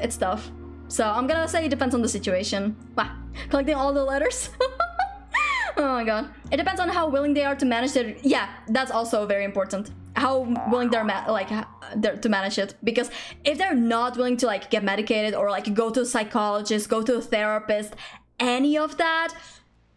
So I'm gonna say it depends on the situation. Wow, collecting all the letters. Oh my god. It depends on how willing they are to manage their... Yeah, that's also very important. How willing they're to manage it. Because if they're not willing to like get medicated or like go to a psychologist, go to a therapist, any of that,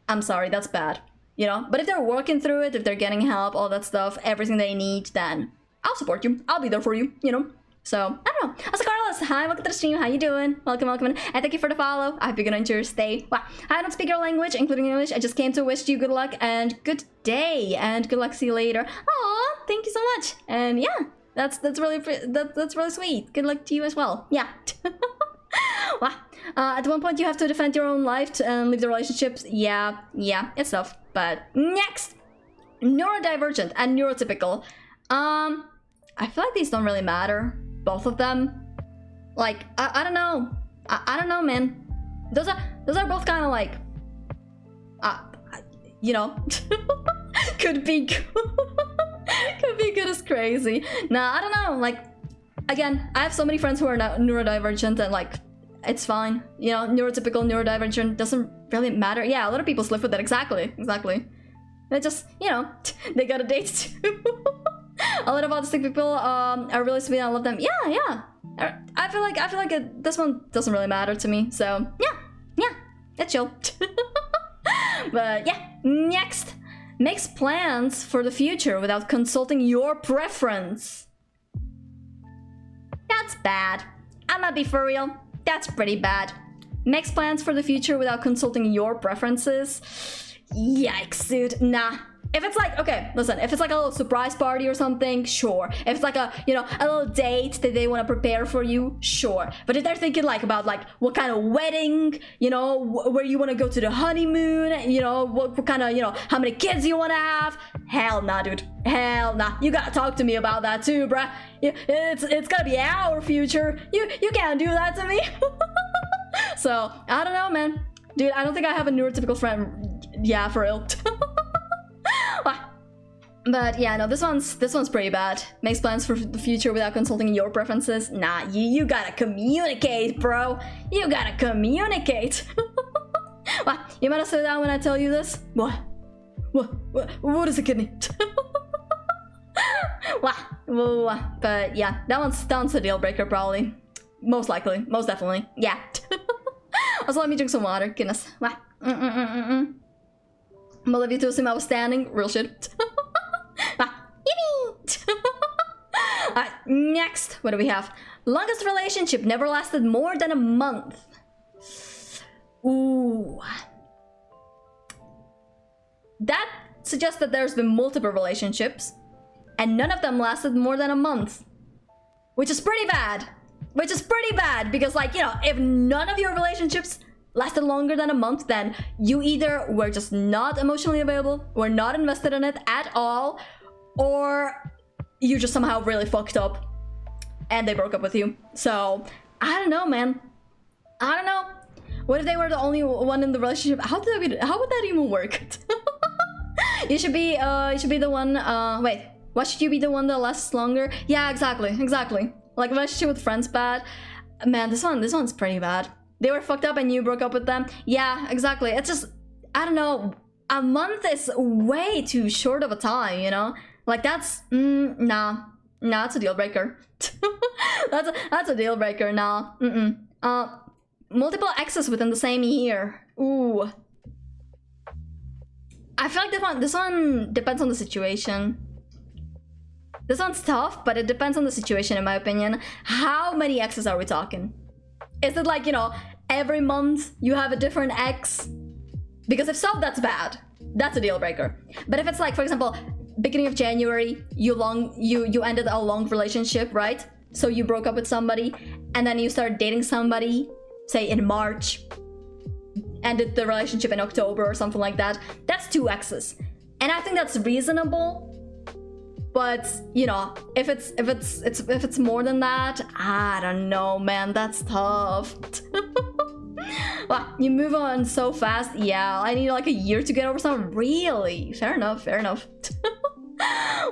I'm sorry, that's bad. You know? But if they're working through it, if they're getting help, all that stuff, everything they need, then I'll support you. I'll be there for you, you know? So, I don't know. Also, Carlos, hi, welcome to the stream. How you doing? Welcome, welcome. And thank you for the follow. I hope you're gonna enjoy your stay. Wow. I don't speak your language, including English. I just came to wish you good luck and good day. And good luck. See you later. Aw, thank you so much. And yeah, that's really sweet. Good luck to you as well. Yeah. Wow. At one point, you have to defend your own life and leave the relationships. Yeah, it's tough. But next, neurodivergent and neurotypical. I feel like these don't really matter. Both of them. Like, I don't know. I don't know, man. Those are both kind of like, you know, could be good as crazy. Nah, I don't know. Like, again, I have so many friends who are neurodivergent and like, it's fine. You know, neurotypical, neurodivergent doesn't really matter. Yeah, a lot of people live with that. Exactly. They just, you know, they got a date too. A lot of autistic people are really sweet. I love them. Yeah. I feel like this one doesn't really matter to me. So yeah, it's chill. But yeah, next, makes plans for the future without consulting your preference. That's bad. I'm gonna be for real. That's pretty bad. Makes plans for the future without consulting your preferences. Yikes, dude. Nah. If it's like, okay, listen, if it's like a little surprise party or something, sure. If it's like a, you know, a little date that they want to prepare for you, sure. But if they're thinking like about like what kind of wedding, you know, where you want to go to the honeymoon, you know, what kind of, you know, how many kids you want to have, hell nah, dude. Hell nah. You gotta talk to me about that too, bruh. It's gotta be our future. You can't do that to me. So, I don't know, man. Dude, I don't think I have a neurotypical friend. Yeah, for real. But yeah, no, this one's pretty bad. Makes plans for the future without consulting your preferences. Nah, you gotta communicate, bro. You gotta communicate. What? You might slow down when I tell you this? What is a kidney? But yeah, that one's a deal breaker probably. Most likely, most definitely. Yeah. Also, let me drink some water. Goodness. I'm gonna leave you to assume I was standing. Real shit. Next, what do we have? Longest relationship never lasted more than a month. Ooh. That suggests that there's been multiple relationships and none of them lasted more than a month. Which is pretty bad. Because like, you know, if none of your relationships lasted longer than a month, then you either were just not emotionally available, were not invested in it at all, or you just somehow really fucked up and they broke up with you. So, I don't know, man. I don't know. What if they were the only one in the relationship? How would that even work? You should be the one, wait, why should you be the one that lasts longer? Yeah, exactly. Like, relationship with friends bad. Man, this one's pretty bad. They were fucked up and you broke up with them. Yeah, exactly. It's just, I don't know. A month is way too short of a time, you know? Like, that's, nah, it's a deal breaker. that's a deal breaker, nah. Multiple exes within the same year. Ooh. I feel like this one depends on the situation. This one's tough, but it depends on the situation, in my opinion. How many exes are we talking? Is it like, you know, every month you have a different ex? Because if so, that's bad. That's a deal breaker. But if it's like, for example, beginning of January, you ended a long relationship, right? So you broke up with somebody, and then you started dating somebody, say in March, ended the relationship in October or something like that. That's 2 exes. And I think that's reasonable. But, you know, if it's more than that, I don't know, man, that's tough. Well, you move on so fast. Yeah, I need like a year to get over something. Really? Fair enough.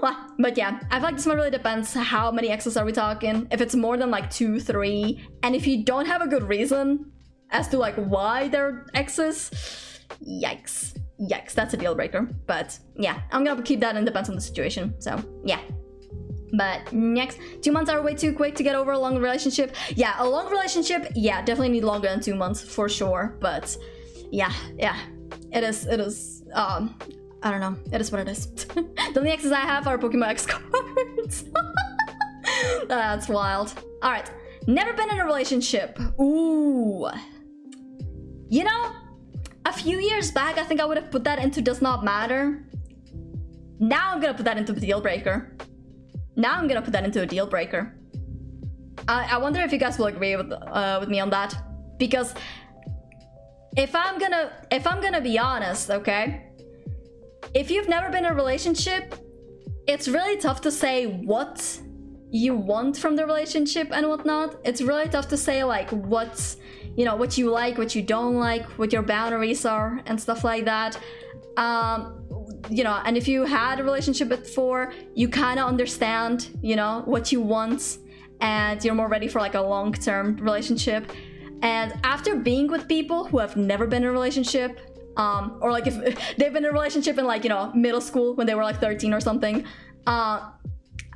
Well, but yeah, I feel like this one really depends. How many exes are we talking? If it's more than like 2, 3, and if you don't have a good reason as to like why they're exes, yikes. yikes, that's a deal breaker. But yeah, I'm gonna keep that in depends on the situation. So yeah. But next, 2 months are way too quick to get over a long relationship. Yeah, a long relationship, yeah, definitely need longer than 2 months for sure. But yeah, it is, I don't know, it is what it is. The only exes I have are Pokemon X cards. That's wild. All right, never been in a relationship. Ooh. You know, a few years back, I think I would have put that into does not matter. Now I'm gonna put that into the deal breaker. Now I'm gonna put that into a deal breaker. I wonder if you guys will agree with me on that, because if I'm gonna be honest, okay, if you've never been in a relationship, it's really tough to say what you want from the relationship and whatnot. It's really tough to say like what's, you know, what you like, what you don't like, what your boundaries are and stuff like that. You know, and if you had a relationship before, you kind of understand, you know, what you want, and you're more ready for like a long-term relationship. And after being with people who have never been in a relationship, or like if they've been in a relationship in like, you know, middle school when they were like 13 or something, I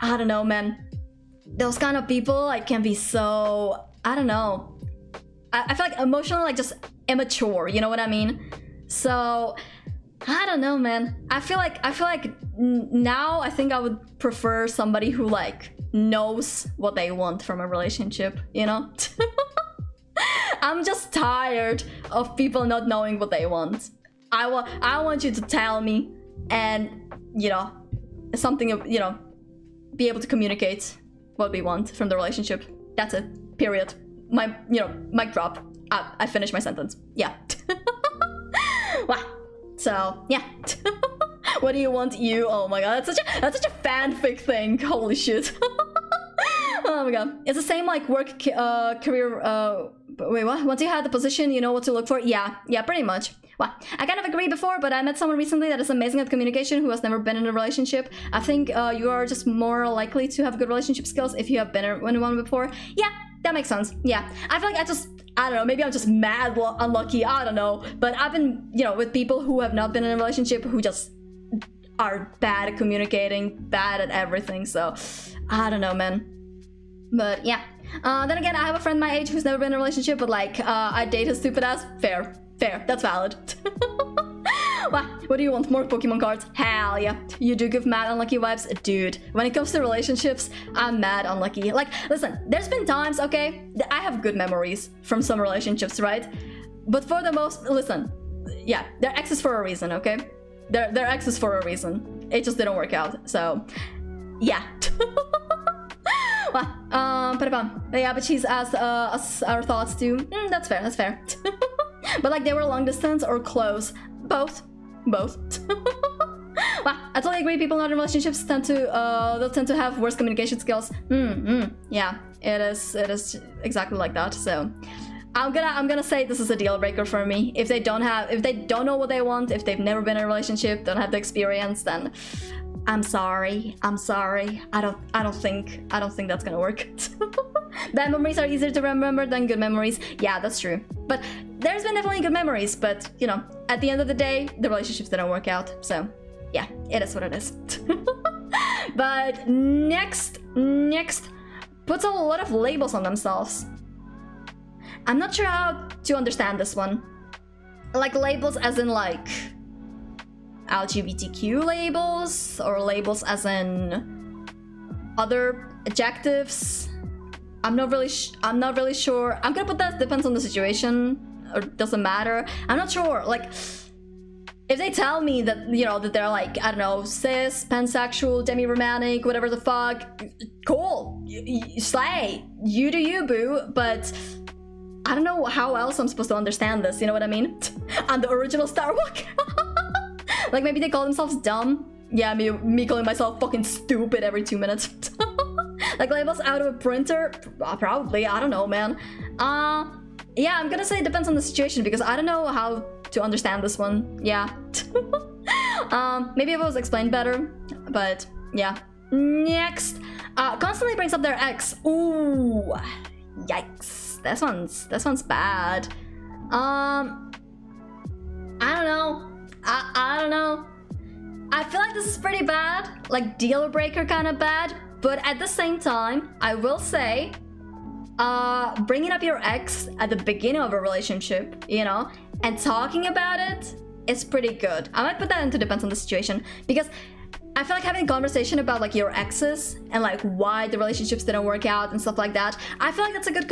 don't know, man. Those kind of people like can be so, I don't know. I feel like emotionally like just immature, you know what I mean? So I don't know, man. I feel like now I think I would prefer somebody who like knows what they want from a relationship, you know? I'm just tired of people not knowing what they want. I want you to tell me, and you know, something, you know, be able to communicate what we want from the relationship. That's it. Period. You know, mic drop. I finished my sentence. Yeah. Wow. So yeah. What do you want? You? Oh my god, that's such a fanfic thing. Holy shit. Oh my god. It's the same like work career. Wait, what? Once you have the position, you know what to look for. Yeah, pretty much. Well, I kind of agree before, but I met someone recently that is amazing at communication who has never been in a relationship. I think you are just more likely to have good relationship skills if you have been in one before. Yeah, that makes sense. Yeah, I feel like I don't know, maybe I'm just mad unlucky, I don't know. But I've been, you know, with people who have not been in a relationship who just are bad at communicating, bad at everything, so I don't know, man. But yeah. Then again, I have a friend my age who's never been in a relationship, but like, I date his stupid ass. Fair, that's valid. Wow, what do you want? More Pokemon cards? Hell yeah. You do give mad unlucky vibes? Dude, when it comes to relationships, I'm mad unlucky. Like, listen, there's been times, okay, I have good memories from some relationships, right? But for the most, listen, yeah, they're exes for a reason, okay? They're exes for a reason. It just didn't work out, so yeah. Well, but yeah, but she's asked us our thoughts too. That's fair. But like they were long distance or close? Both. Well, I totally agree. People not in relationships tend to have worse communication skills. Yeah, it is exactly like that. So I'm gonna say this is a deal breaker for me. If they don't know what they want, if they've never been in a relationship, don't have the experience, then I'm sorry. I don't think that's gonna work. Bad memories are easier to remember than good memories. Yeah, that's true. But there's been definitely good memories, but you know, at the end of the day, the relationships didn't work out. So yeah, it is what it is. But next puts a lot of labels on themselves. I'm not sure how to understand this one. Like labels as in like LGBTQ labels, or labels as in other adjectives. I'm not really sure. I'm gonna put that depends on the situation, or doesn't matter. I'm not sure. Like, if they tell me that, you know, that they're like, I don't know, cis, pansexual, demi-romantic, whatever the fuck, cool, slay, you do you, boo. But I don't know how else I'm supposed to understand this. You know what I mean? I'm the original Starbuck. Like maybe they call themselves dumb. Yeah, me calling myself fucking stupid every 2 minutes. Like labels out of a printer? Probably, I don't know, man. Yeah, I'm gonna say it depends on the situation because I don't know how to understand this one. Yeah. Maybe it was explained better, but yeah. Next, constantly brings up their ex. Ooh, yikes. This one's bad. I don't know. I don't know. I feel like this is pretty bad, like deal breaker kind of bad, but at the same time, I will say, bringing up your ex at the beginning of a relationship, you know, and talking about it is pretty good. I might put that into depends on the situation, because I feel like having a conversation about like your exes and like why the relationships didn't work out and stuff like that, I feel like that's a good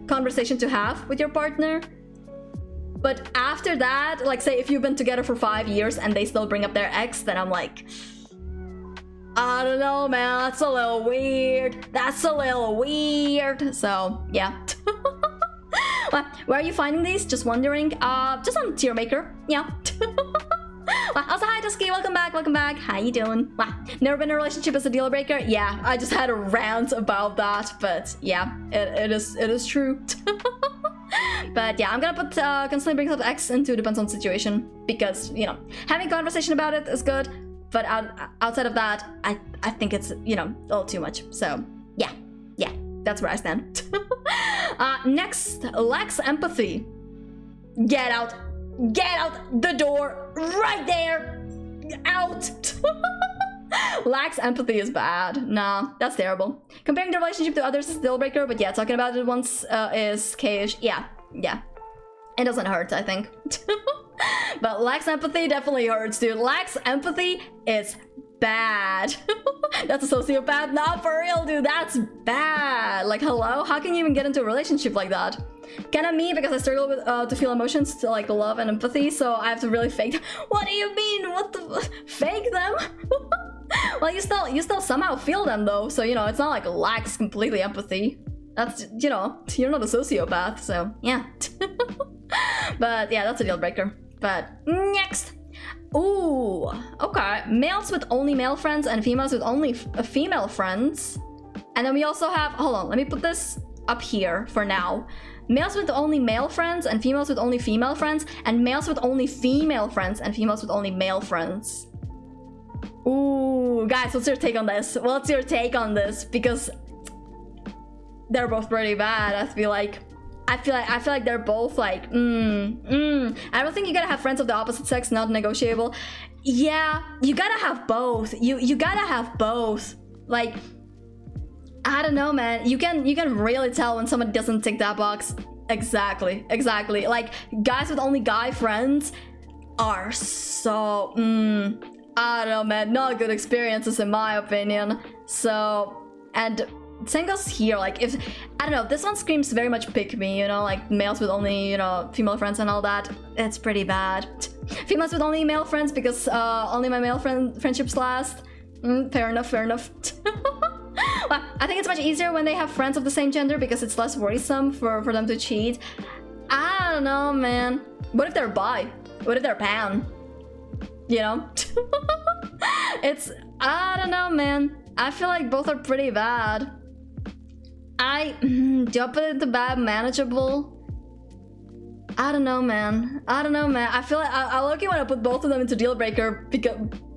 conversation to have with your partner. But after that, like say if you've been together for 5 years and they still bring up their ex, then I'm like, I don't know, man, that's a little weird. That's a little weird. So yeah. Where are you finding these? Just wondering. Just on Tier Maker. Yeah. Also, hi Dusky, welcome back, welcome back. How you doing? Never been in a relationship as a deal breaker? Yeah, I just had a rant about that, but yeah, it is true. But yeah, I'm gonna put constantly brings up X into depends on situation, because, you know, having a conversation about it is good, but outside of that, I think it's, you know, a little too much. So yeah, that's where I stand. Next, lacks empathy. Get out the door right there, out. Lacks empathy is bad. Nah, that's terrible. Comparing the relationship to others is a deal breaker, but yeah, talking about it once is cash. Yeah, it doesn't hurt, I think. But lacks empathy definitely hurts, dude. Lacks empathy is bad. That's a sociopath. Not for real, dude. That's bad. Like, hello, how can you even get into a relationship like that? Kinda me, because I struggle with to feel emotions, to like love and empathy, so I have to really fake them. What do you mean? What the fake them? Well, you still somehow feel them though, so you know, it's not like lacks completely empathy. That's, you know, you're not a sociopath, so yeah. But yeah, that's a deal breaker. But next. Ooh, okay. Males with only male friends and females with only female friends. And then we also have, hold on, let me put this up here for now. Males with only male friends and females with only female friends, and males with only female friends and females with only male friends. Ooh, guys, what's your take on this? What's your take on this? Because they're both pretty bad. I feel like they're both like, I don't think you gotta have friends of the opposite sex, not negotiable. Yeah, you gotta have both. You gotta have both. Like, I don't know, man. You can really tell when somebody doesn't tick that box. Exactly. Like, guys with only guy friends are so, I don't know, man. Not good experiences in my opinion. So, and same goes here. Like, if, I don't know, this one screams very much pick me, you know, like males with only, you know, female friends and all that. It's pretty bad. Females with only male friends because only my male friendships last. Fair enough. Well, I think it's much easier when they have friends of the same gender because it's less worrisome for them to cheat. I don't know, man. What if they're bi? What if they're pan? You know? I don't know, man. I feel like both are pretty bad. Do I put it to bad manageable? I don't know, man. I feel like I lucky when I put both of them into deal breaker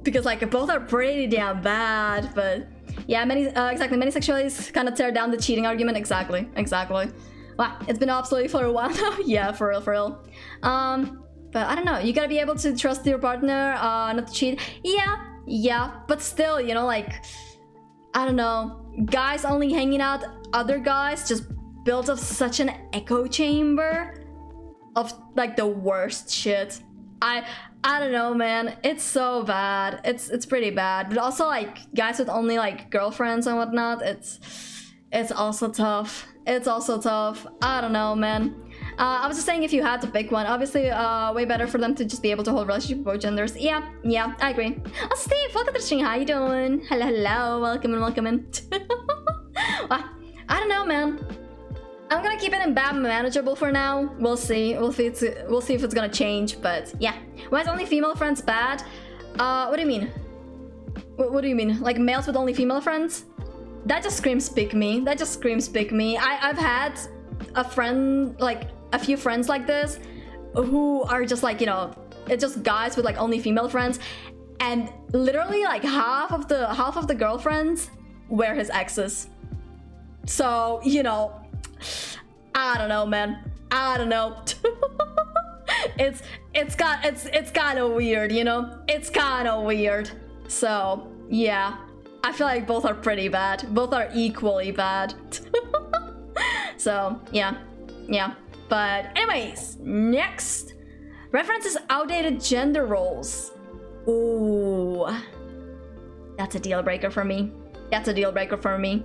because like both are pretty damn bad, but yeah, many sexualities kind of tear down the cheating argument. Exactly. Wow, it's been obsolete for a while now. Yeah, for real. But I don't know. You gotta be able to trust your partner, not to cheat. Yeah, but still, you know, like, I don't know. Guys only hanging out other guys just builds up such an echo chamber of like the worst shit. I don't know, man. It's so bad. It's pretty bad. But also like guys with only like girlfriends and whatnot, it's also tough. I don't know, man. I was just saying if you had to pick one, obviously way better for them to just be able to hold a relationship with both genders. Yeah, I agree. Oh, Steve, welcome to the stream. How you doing? Hello, welcome in. Well, I don't know, man. I'm gonna keep it in bad manageable for now. We'll see if it's gonna change, but yeah. Why is only female friends bad? What do you mean? What do you mean? Like males with only female friends? That just screams pick me. I've had a few friends like this who are just like, you know, it's just guys with like only female friends, and literally like half of the girlfriends were his exes. So, you know, I don't know, man. I don't know. it's kind of weird, you know? It's kind of weird. So, yeah. I feel like both are pretty bad. Both are equally bad. So, yeah. Yeah. But anyways, next. References outdated gender roles. Ooh. That's a deal breaker for me. That's a deal breaker for me.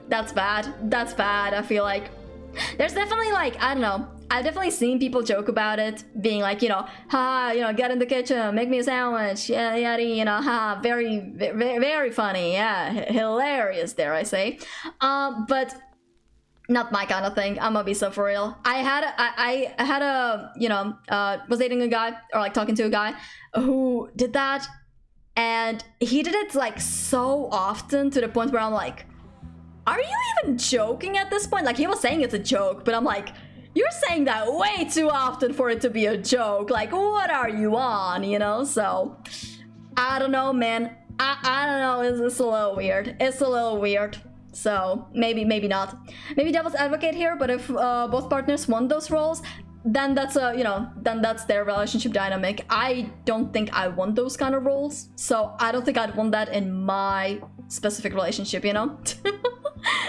That's bad. That's bad, I feel like. There's definitely like, I don't know. I've definitely seen people joke about it, being like, you know, ha, you know, get in the kitchen, make me a sandwich, yeah, yada, you know, ha, very funny, yeah, hilarious, dare I say. But not my kind of thing. I'm gonna be so for real. I had a, you know, was dating a guy, or like talking to a guy who did that, and he did it like so often to the point where I'm like, are you even joking at this point? Like, he was saying it's a joke, but I'm like, you're saying that way too often for it to be a joke. Like, what are you on, you know? So, I don't know, man. I don't know. It's a little weird. It's a little weird. So, maybe not. Maybe devil's advocate here, but if both partners want those roles, then that's a, you know, then that's their relationship dynamic. I don't think I want those kind of roles. So, I don't think I'd want that in my specific relationship, you know?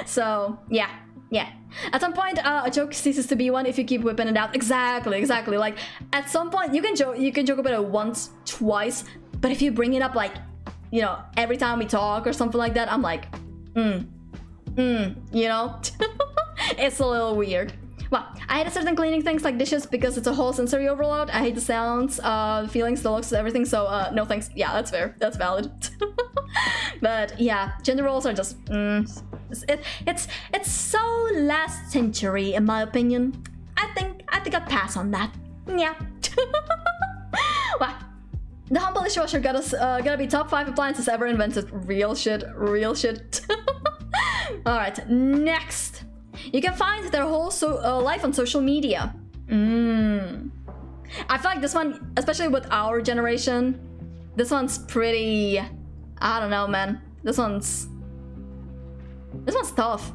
So, yeah. Yeah. At some point, a joke ceases to be one if you keep whipping it out. Exactly. Like, at some point, you can joke about it once, twice, but if you bring it up, like, you know, every time we talk or something like that, I'm like, you know? It's a little weird. Well, I hate certain cleaning things like dishes because it's a whole sensory overload. I hate the sounds, feelings, the looks, everything, so no thanks. Yeah, that's fair. That's valid. But yeah, gender roles are just, it's so last century in my opinion. I think I'd pass on that. Yeah. Well, the humble dishwasher gotta be top 5 appliances ever invented. Real shit. All right, next. You can find their whole life on social media. I feel like this one, especially with our generation, this one's pretty, I don't know, man. This one's tough.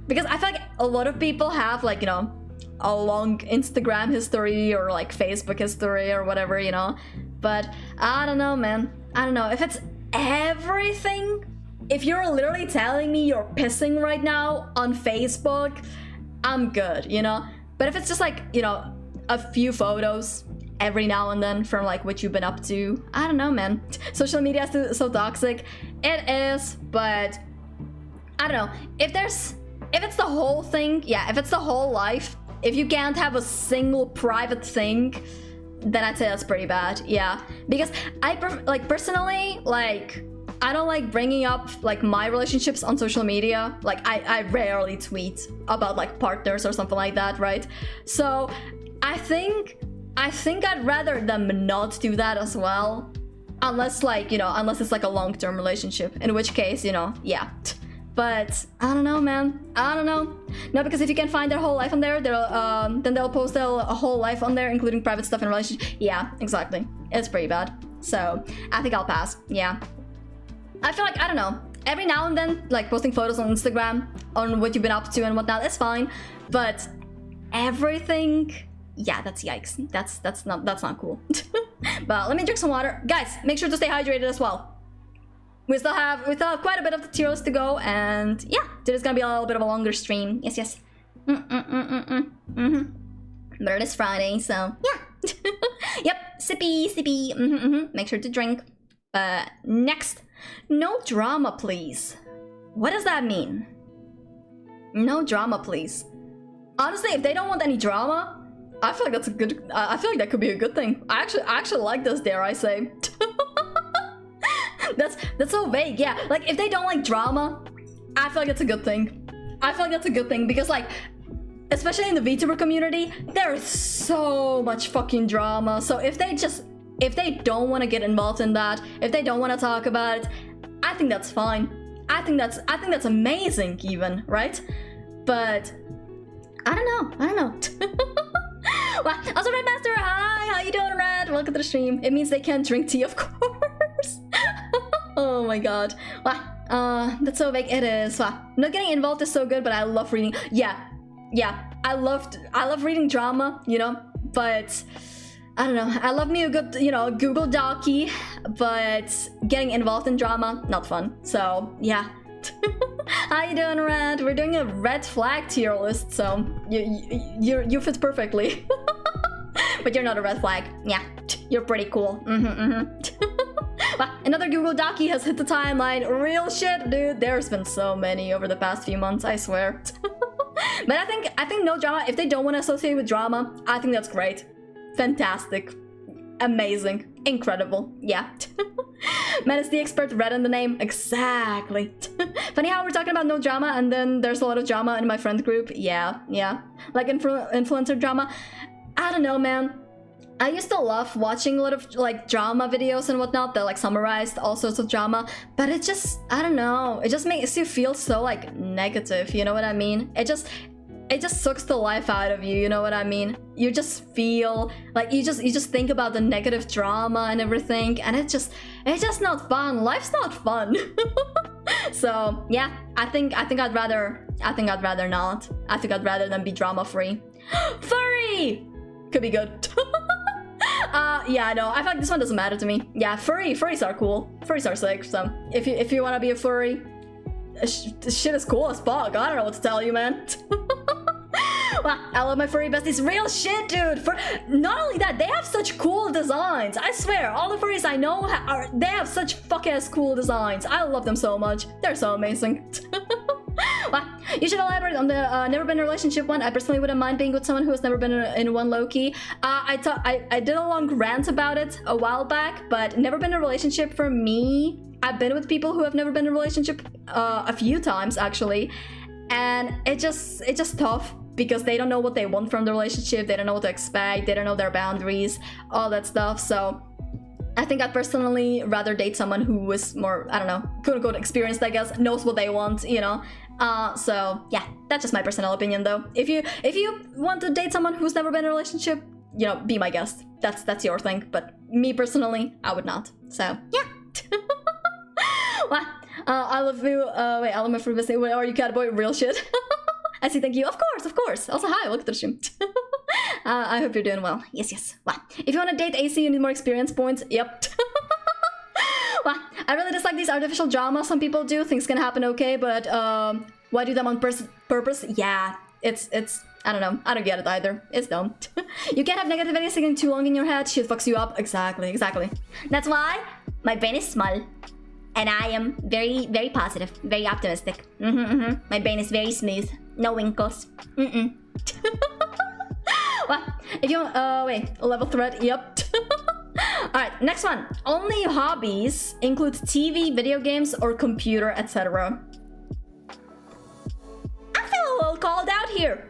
Because I feel like a lot of people have, like, you know, a long Instagram history or like Facebook history or whatever, you know. But I don't know, man. I don't know. If it's everything, if you're literally telling me you're pissing right now on Facebook, I'm good, you know? But if it's just like, you know, a few photos every now and then from like what you've been up to, I don't know, man. Social media is so toxic. It is, but I don't know. If it's the whole thing, yeah, if it's the whole life, if you can't have a single private thing, then I'd say that's pretty bad, yeah. Because I, personally, like, I don't like bringing up like my relationships on social media. Like I rarely tweet about like partners or something like that, right? So I think I'd rather them not do that as well. Unless like, you know, unless it's like a long-term relationship, in which case, you know, yeah. But I don't know, man. I don't know. No, because if you can find their whole life on there, then they'll post a whole life on there, including private stuff and relationships. Yeah, exactly. It's pretty bad. So I think I'll pass. Yeah. I feel like, I don't know, every now and then, like posting photos on Instagram on what you've been up to and whatnot, it's fine. But everything, yeah, that's yikes. That's not cool. But let me drink some water. Guys, make sure to stay hydrated as well. We still have quite a bit of the tier list to go, and yeah, today's gonna be a little bit of a longer stream. Yes. But it is Friday, so yeah. Yep, sippy. Make sure to drink. Next. No drama, please. What does that mean? No drama, please. Honestly, if they don't want any drama, I feel like that's a good. I feel like that could be a good thing. I actually like this. Dare I say? That's so vague. Yeah, like if they don't like drama, I feel like that's a good thing. I feel like that's a good thing because like, especially in the VTuber community, there is so much fucking drama. So if they don't want to get involved in that, if they don't want to talk about it, I think that's fine. I think that's amazing even, right? But I don't know. Well, also Red Master, hi, how you doing, Red? Welcome to the stream. It means they can't drink tea, of course. Oh my god. Wow, that's so vague. It is. Wow. Not getting involved is so good, but I love reading. Yeah. I love reading drama, you know, but I don't know. I love me a good, you know, Google Docie, but getting involved in drama, not fun. So yeah. How you doing, Red? We're doing a red flag tier list, so you fit perfectly. But you're not a red flag. Yeah, you're pretty cool. Wow, another Google Docie has hit the timeline. Real shit, dude. There's been so many over the past few months, I swear. But I think no drama. If they don't want to associate with drama, I think that's great. Fantastic. Amazing. Incredible. Yeah. Man is the expert, red in the name. Exactly. Funny how we're talking about no drama and then there's a lot of drama in my friend group. Yeah. Like influencer drama. I don't know, man. I used to love watching a lot of like drama videos and whatnot that like summarized all sorts of drama, but it just, I don't know, it just makes you feel so like negative, you know what I mean? It just sucks the life out of you, you know what I mean? You just feel like you just think about the negative drama and everything, and it's just not fun. Life's not fun. So yeah, I think I'd rather not. I think I'd rather than be drama free. Furry could be good. Yeah, I know. I feel like this one doesn't matter to me. Yeah, furries are cool. Furries are sick. So if you want to be a furry, this shit is cool as fuck. I don't know what to tell you, man. Wow, I love my furry besties. Real shit, dude. Not only that, they have such cool designs. I swear, all the furries I know they have such fuck-ass cool designs. I love them so much. They're so amazing. Well, you should elaborate on the never been in a relationship one. I personally wouldn't mind being with someone who has never been in one low-key. I did a long rant about it a while back, but never been in a relationship for me. I've been with people who have never been in a relationship a few times actually, and it's just tough because they don't know what they want from the relationship. They don't know what to expect. They don't know their boundaries, all that stuff. So I think I'd personally rather date someone who is more, I don't know, quote-unquote experienced, I guess, knows what they want, you know. So yeah, that's just my personal opinion though. If you want to date someone who's never been in a relationship, you know, be my guest. That's your thing. But me personally, I would not. So yeah. Well, I love you. Wait, I love my fruit business. Where are you, catboy? Real shit. I see. Thank you. Of course. Also, hi. Welcome to the stream. I hope you're doing well. Yes. Wow. If you want to date Acey, you need more experience points. Yep. Well, I really dislike these artificial dramas some people do. Things can happen, okay, but why do them on purpose? Yeah, it's I don't know. I don't get it either. It's dumb. You can't have negativity sitting too long in your head. Shit fucks you up. Exactly. That's why my brain is small. And I am very, very positive, very optimistic. My brain is very smooth. No winkles. Well, if you wait, level thread, yep. Alright, next one. Only hobbies include TV, video games, or computer, etc. I feel a little called out here.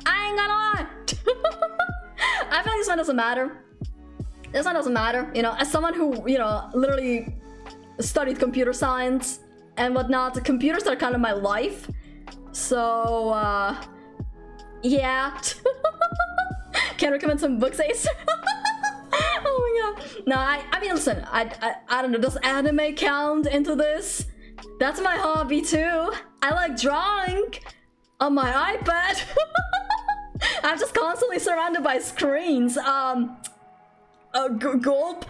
I ain't gonna lie. I feel like this one doesn't matter. You know, as someone who, you know, literally studied computer science and whatnot, the computers are kind of my life. So, yeah. Can recommend some books, Ace? Oh my god. No, I mean, listen, I don't know, does anime count into this? That's my hobby too. I like drawing on my iPad. I'm just constantly surrounded by screens. Gulp.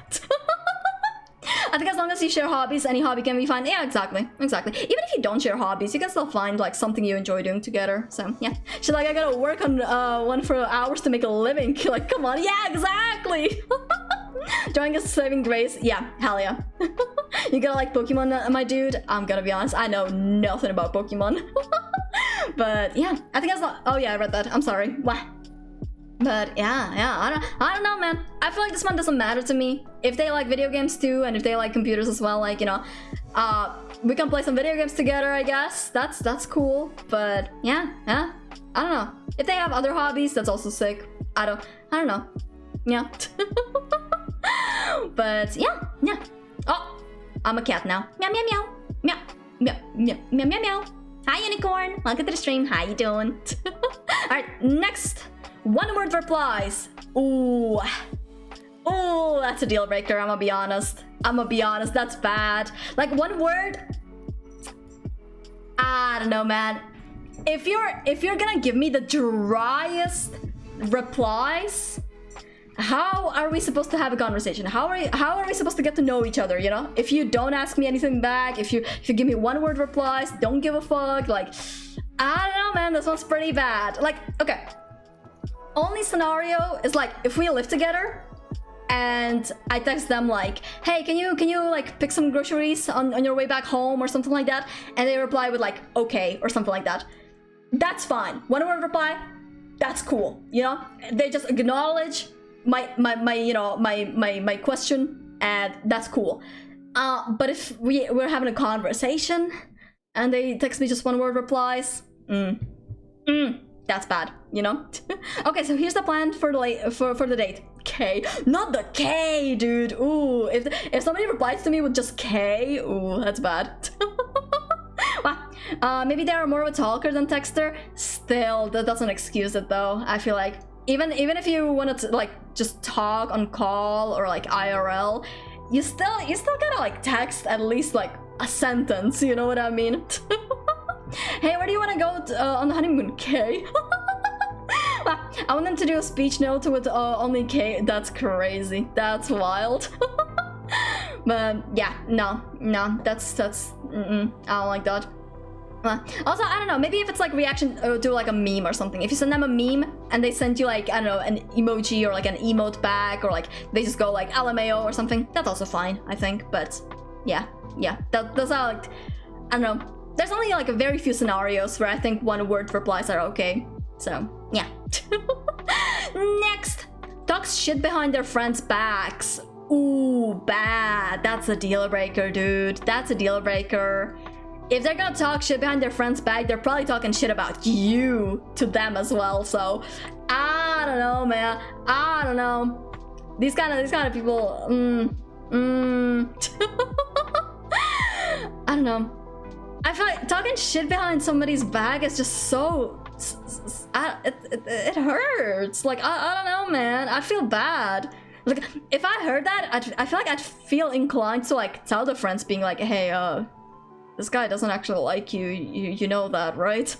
I think as long as you share hobbies, any hobby can be fine. Yeah, exactly. Even if you don't share hobbies, you can still find like something you enjoy doing together. So yeah, she's like, I gotta work on one for hours to make a living. Like, come on. Yeah, exactly. Drawing is saving grace. Yeah, hell yeah. You gotta like Pokemon, my dude. I'm gonna be honest, I know nothing about Pokemon. But yeah, I think that's oh yeah, I read that. I'm sorry. What? But yeah, I don't know, man. I feel like this one doesn't matter to me. If they like video games too, and if they like computers as well, like, you know, we can play some video games together, I guess. That's cool. But yeah, I don't know. If they have other hobbies, that's also sick. I don't know. Yeah. But yeah. Oh, I'm a cat now. Meow meow meow. Meow meow meow meow meow meow. Hi unicorn. Welcome to the stream. How you doing? Alright, next. One word replies. Ooh, that's a deal breaker. I'm gonna be honest. That's bad. Like one word. I don't know, man. If you're gonna give me the driest replies, how are we supposed to have a conversation? How are we supposed to get to know each other, you know? If you don't ask me anything back, if you give me one-word replies, don't give a fuck, like, I don't know, man, this one's pretty bad. Like, okay, only scenario is like if we live together and I text them like, hey, can you like pick some groceries on your way back home or something like that, and they reply with like okay or something like that. That's fine. One-word reply, that's cool, you know? They just acknowledge my question, and that's cool. But if we're having a conversation and they text me just one-word replies, that's bad, you know? Okay, so here's the plan for the date. K, not the K, dude. Ooh, if somebody replies to me with just K, ooh, that's bad. Well, maybe they are more of a talker than texter. Still, that doesn't excuse it though. I feel like even if you wanted to like just talk on call or like IRL, you still gotta like text at least like a sentence, you know what I mean? Hey, where do you want to go on the honeymoon? K. I want them to do a speech note with only K. That's crazy. That's wild. But yeah, no, that's I don't like that. Also, I don't know, maybe if it's like reaction to like a meme or something. If you send them a meme and they send you like, I don't know, an emoji or like an emote back, or like they just go like LMAO or something, that's also fine, I think. But yeah, those are like, I don't know. There's only like a very few scenarios where I think one-word replies are okay. So yeah. Next, talks shit behind their friends' backs. Ooh, bad. That's a deal breaker, dude. That's a deal breaker. If they're gonna talk shit behind their friend's back, they're probably talking shit about you to them as well. So I don't know, man. I don't know. These kind of people. I don't know. I feel like talking shit behind somebody's back is just so. It hurts. Like I don't know, man. I feel bad. Like if I heard that, I feel like I'd feel inclined to like tell the friends, being like, hey, this guy doesn't actually like you. You know that, right?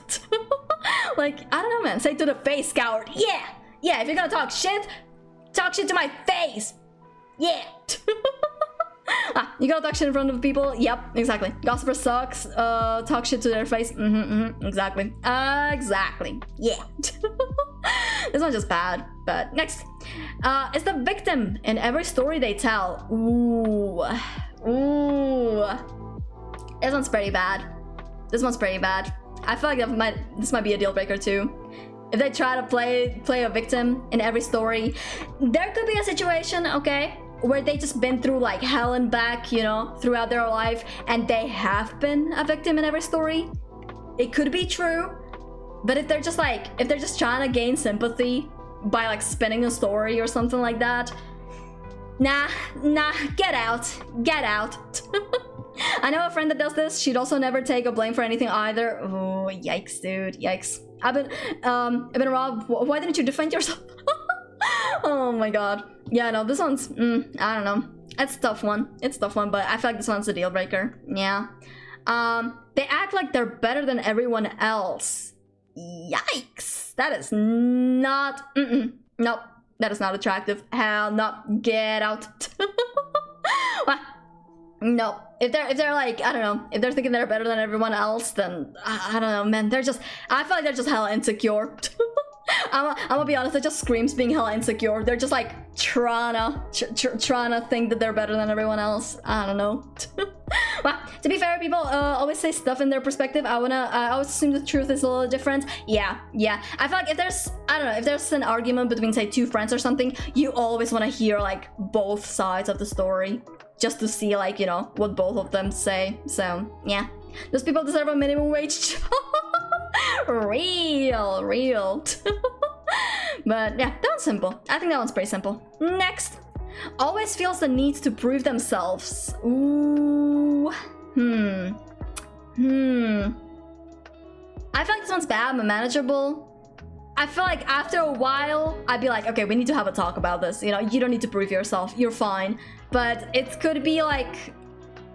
Like, I don't know, man. Say to the face, coward. Yeah. If you're gonna talk shit to my face. Yeah. You gotta talk shit in front of people. Yep, exactly. Gossiper sucks. Talk shit to their face. Exactly. Exactly. Yeah. This one's just bad. But next, is the victim in every story they tell. Ooh. This one's pretty bad. I feel like this might be a deal breaker too. If they try to play a victim in every story, there could be a situation, okay, where they just been through like hell and back, you know, throughout their life, and they have been a victim in every story. It could be true, but if they're just trying to gain sympathy by like spinning a story or something like that, nah, get out. I know a friend that does this. She'd also never take a blame for anything either. Oh, yikes, dude, yikes. I've been robbed. Why didn't you defend yourself? Oh my god. Yeah, no, this one's, I don't know. It's a tough one. But I feel like this one's a deal breaker. Yeah. They act like they're better than everyone else. Yikes. That is not, nope. That is not attractive. Hell no. Get out. No. If they're like, I don't know, if they're thinking they're better than everyone else, then I don't know, man. I feel like they're just hella insecure. I'm gonna be honest, it just screams being hella insecure. They're just like trying to think that they're better than everyone else. I don't know. Well, to be fair, people always say stuff in their perspective. I always assume the truth is a little different. Yeah. I feel like if there's an argument between, say, two friends or something, you always want to hear like both sides of the story, just to see, like, you know, what both of them say. So yeah, those people deserve a minimum wage job. real. But yeah, that one's simple. I think that one's pretty simple. Next, always feels the need to prove themselves. Ooh. I feel like this one's bad but manageable. I feel like after a while, I'd be like, okay, we need to have a talk about this. You know, you don't need to prove yourself. You're fine. But it could be like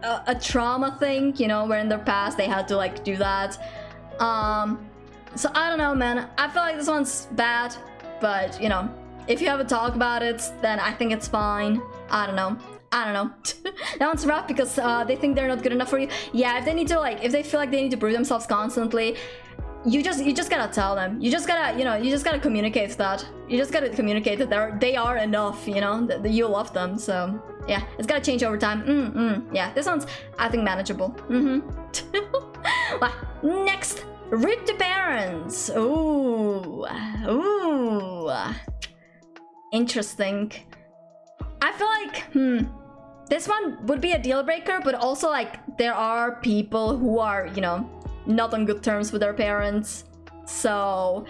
a trauma thing, you know, where in their past they had to like do that. So I don't know, man. I feel like this one's bad. But, you know, if you have a talk about it, then I think it's fine. I don't know. That one's rough because they think they're not good enough for you. Yeah, if they need to, like, if they feel like they need to prove themselves constantly, you just gotta tell them. You just gotta, you know, you just gotta communicate that. You just gotta communicate that they are enough, you know, that you love them. So yeah, it's gotta change over time. Yeah, this one's, I think, manageable. Well, next, rude to parents. Ooh, interesting. I feel like, this one would be a deal breaker, but also like there are people who are, you know, not on good terms with their parents, so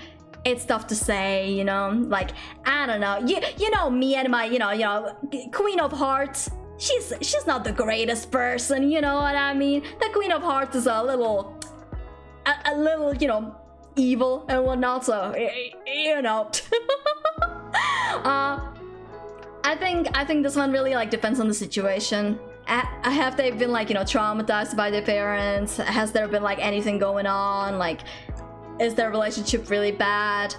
it's tough to say, you know, like, I don't know, you know me and my, you know, Queen of Hearts, she's not the greatest person, you know what I mean? The Queen of Hearts is a little, you know, evil and whatnot, so, you know. I think this one really, like, depends on the situation. Have they been, like, you know, traumatized by their parents? Has there been, like, anything going on? Like, is their relationship really bad?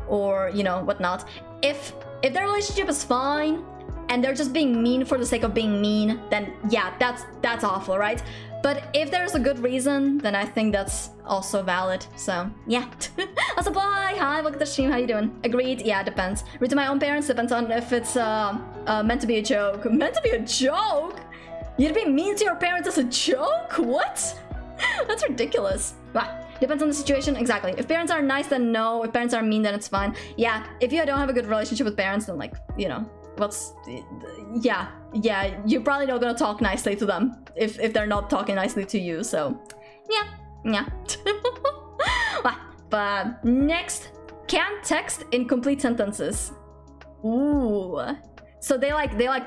Or, you know, whatnot. If their relationship is fine and they're just being mean for the sake of being mean, then yeah, that's awful, right? But if there's a good reason, then I think that's also valid. So yeah. I'll supply. Hi, welcome to the stream. How you doing? Agreed. Yeah, it depends. Read to my own parents depends on if it's meant to be a joke. Meant to be a joke? You'd be mean to your parents as a joke? What? That's ridiculous. Wow. Depends on the situation. Exactly. If parents are nice, then no. If parents are mean, then it's fine. Yeah. If you don't have a good relationship with parents, then, like, you know, what's... Yeah. You're probably not gonna talk nicely to them if they're not talking nicely to you. So, yeah. Wow. But next, can't text in complete sentences. Ooh. So they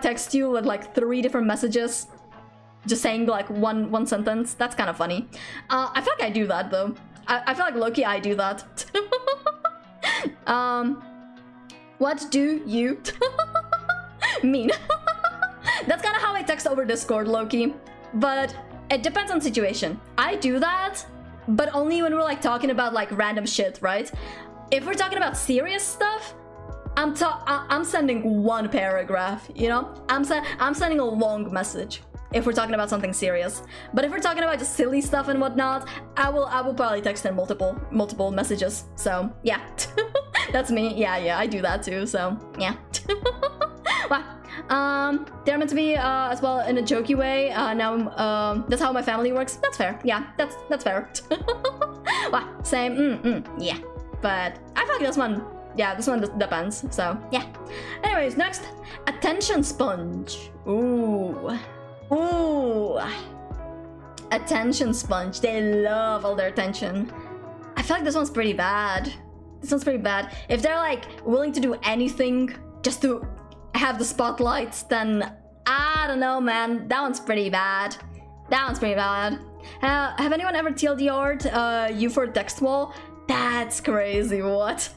text you with like 3 different messages, just saying like one sentence. That's kind of funny. I feel like I do that though. I feel like low-key I do that. What do you mean? That's kind of how I text over Discord, low-key. But it depends on situation. I do that, but only when we're like talking about like random shit, right? If we're talking about serious stuff, I'm sending 1 paragraph, you know? I'm sending a long message if we're talking about something serious. But if we're talking about just silly stuff and whatnot, I will probably text in multiple messages. So yeah. That's me. Yeah, I do that too. So yeah. Wow. They're meant to be as well in a jokey way. Now that's how my family works. That's fair. Yeah, that's fair. Wow. Same. Yeah. But I feel like this one. Yeah, this one depends. So yeah. Anyways, next, attention sponge. Ooh. Attention sponge. They love all their attention. I feel like this one's pretty bad. If they're like willing to do anything just to have the spotlights, then I don't know, man. That one's pretty bad. Have anyone ever TLDR'd you for a text wall? That's crazy. What?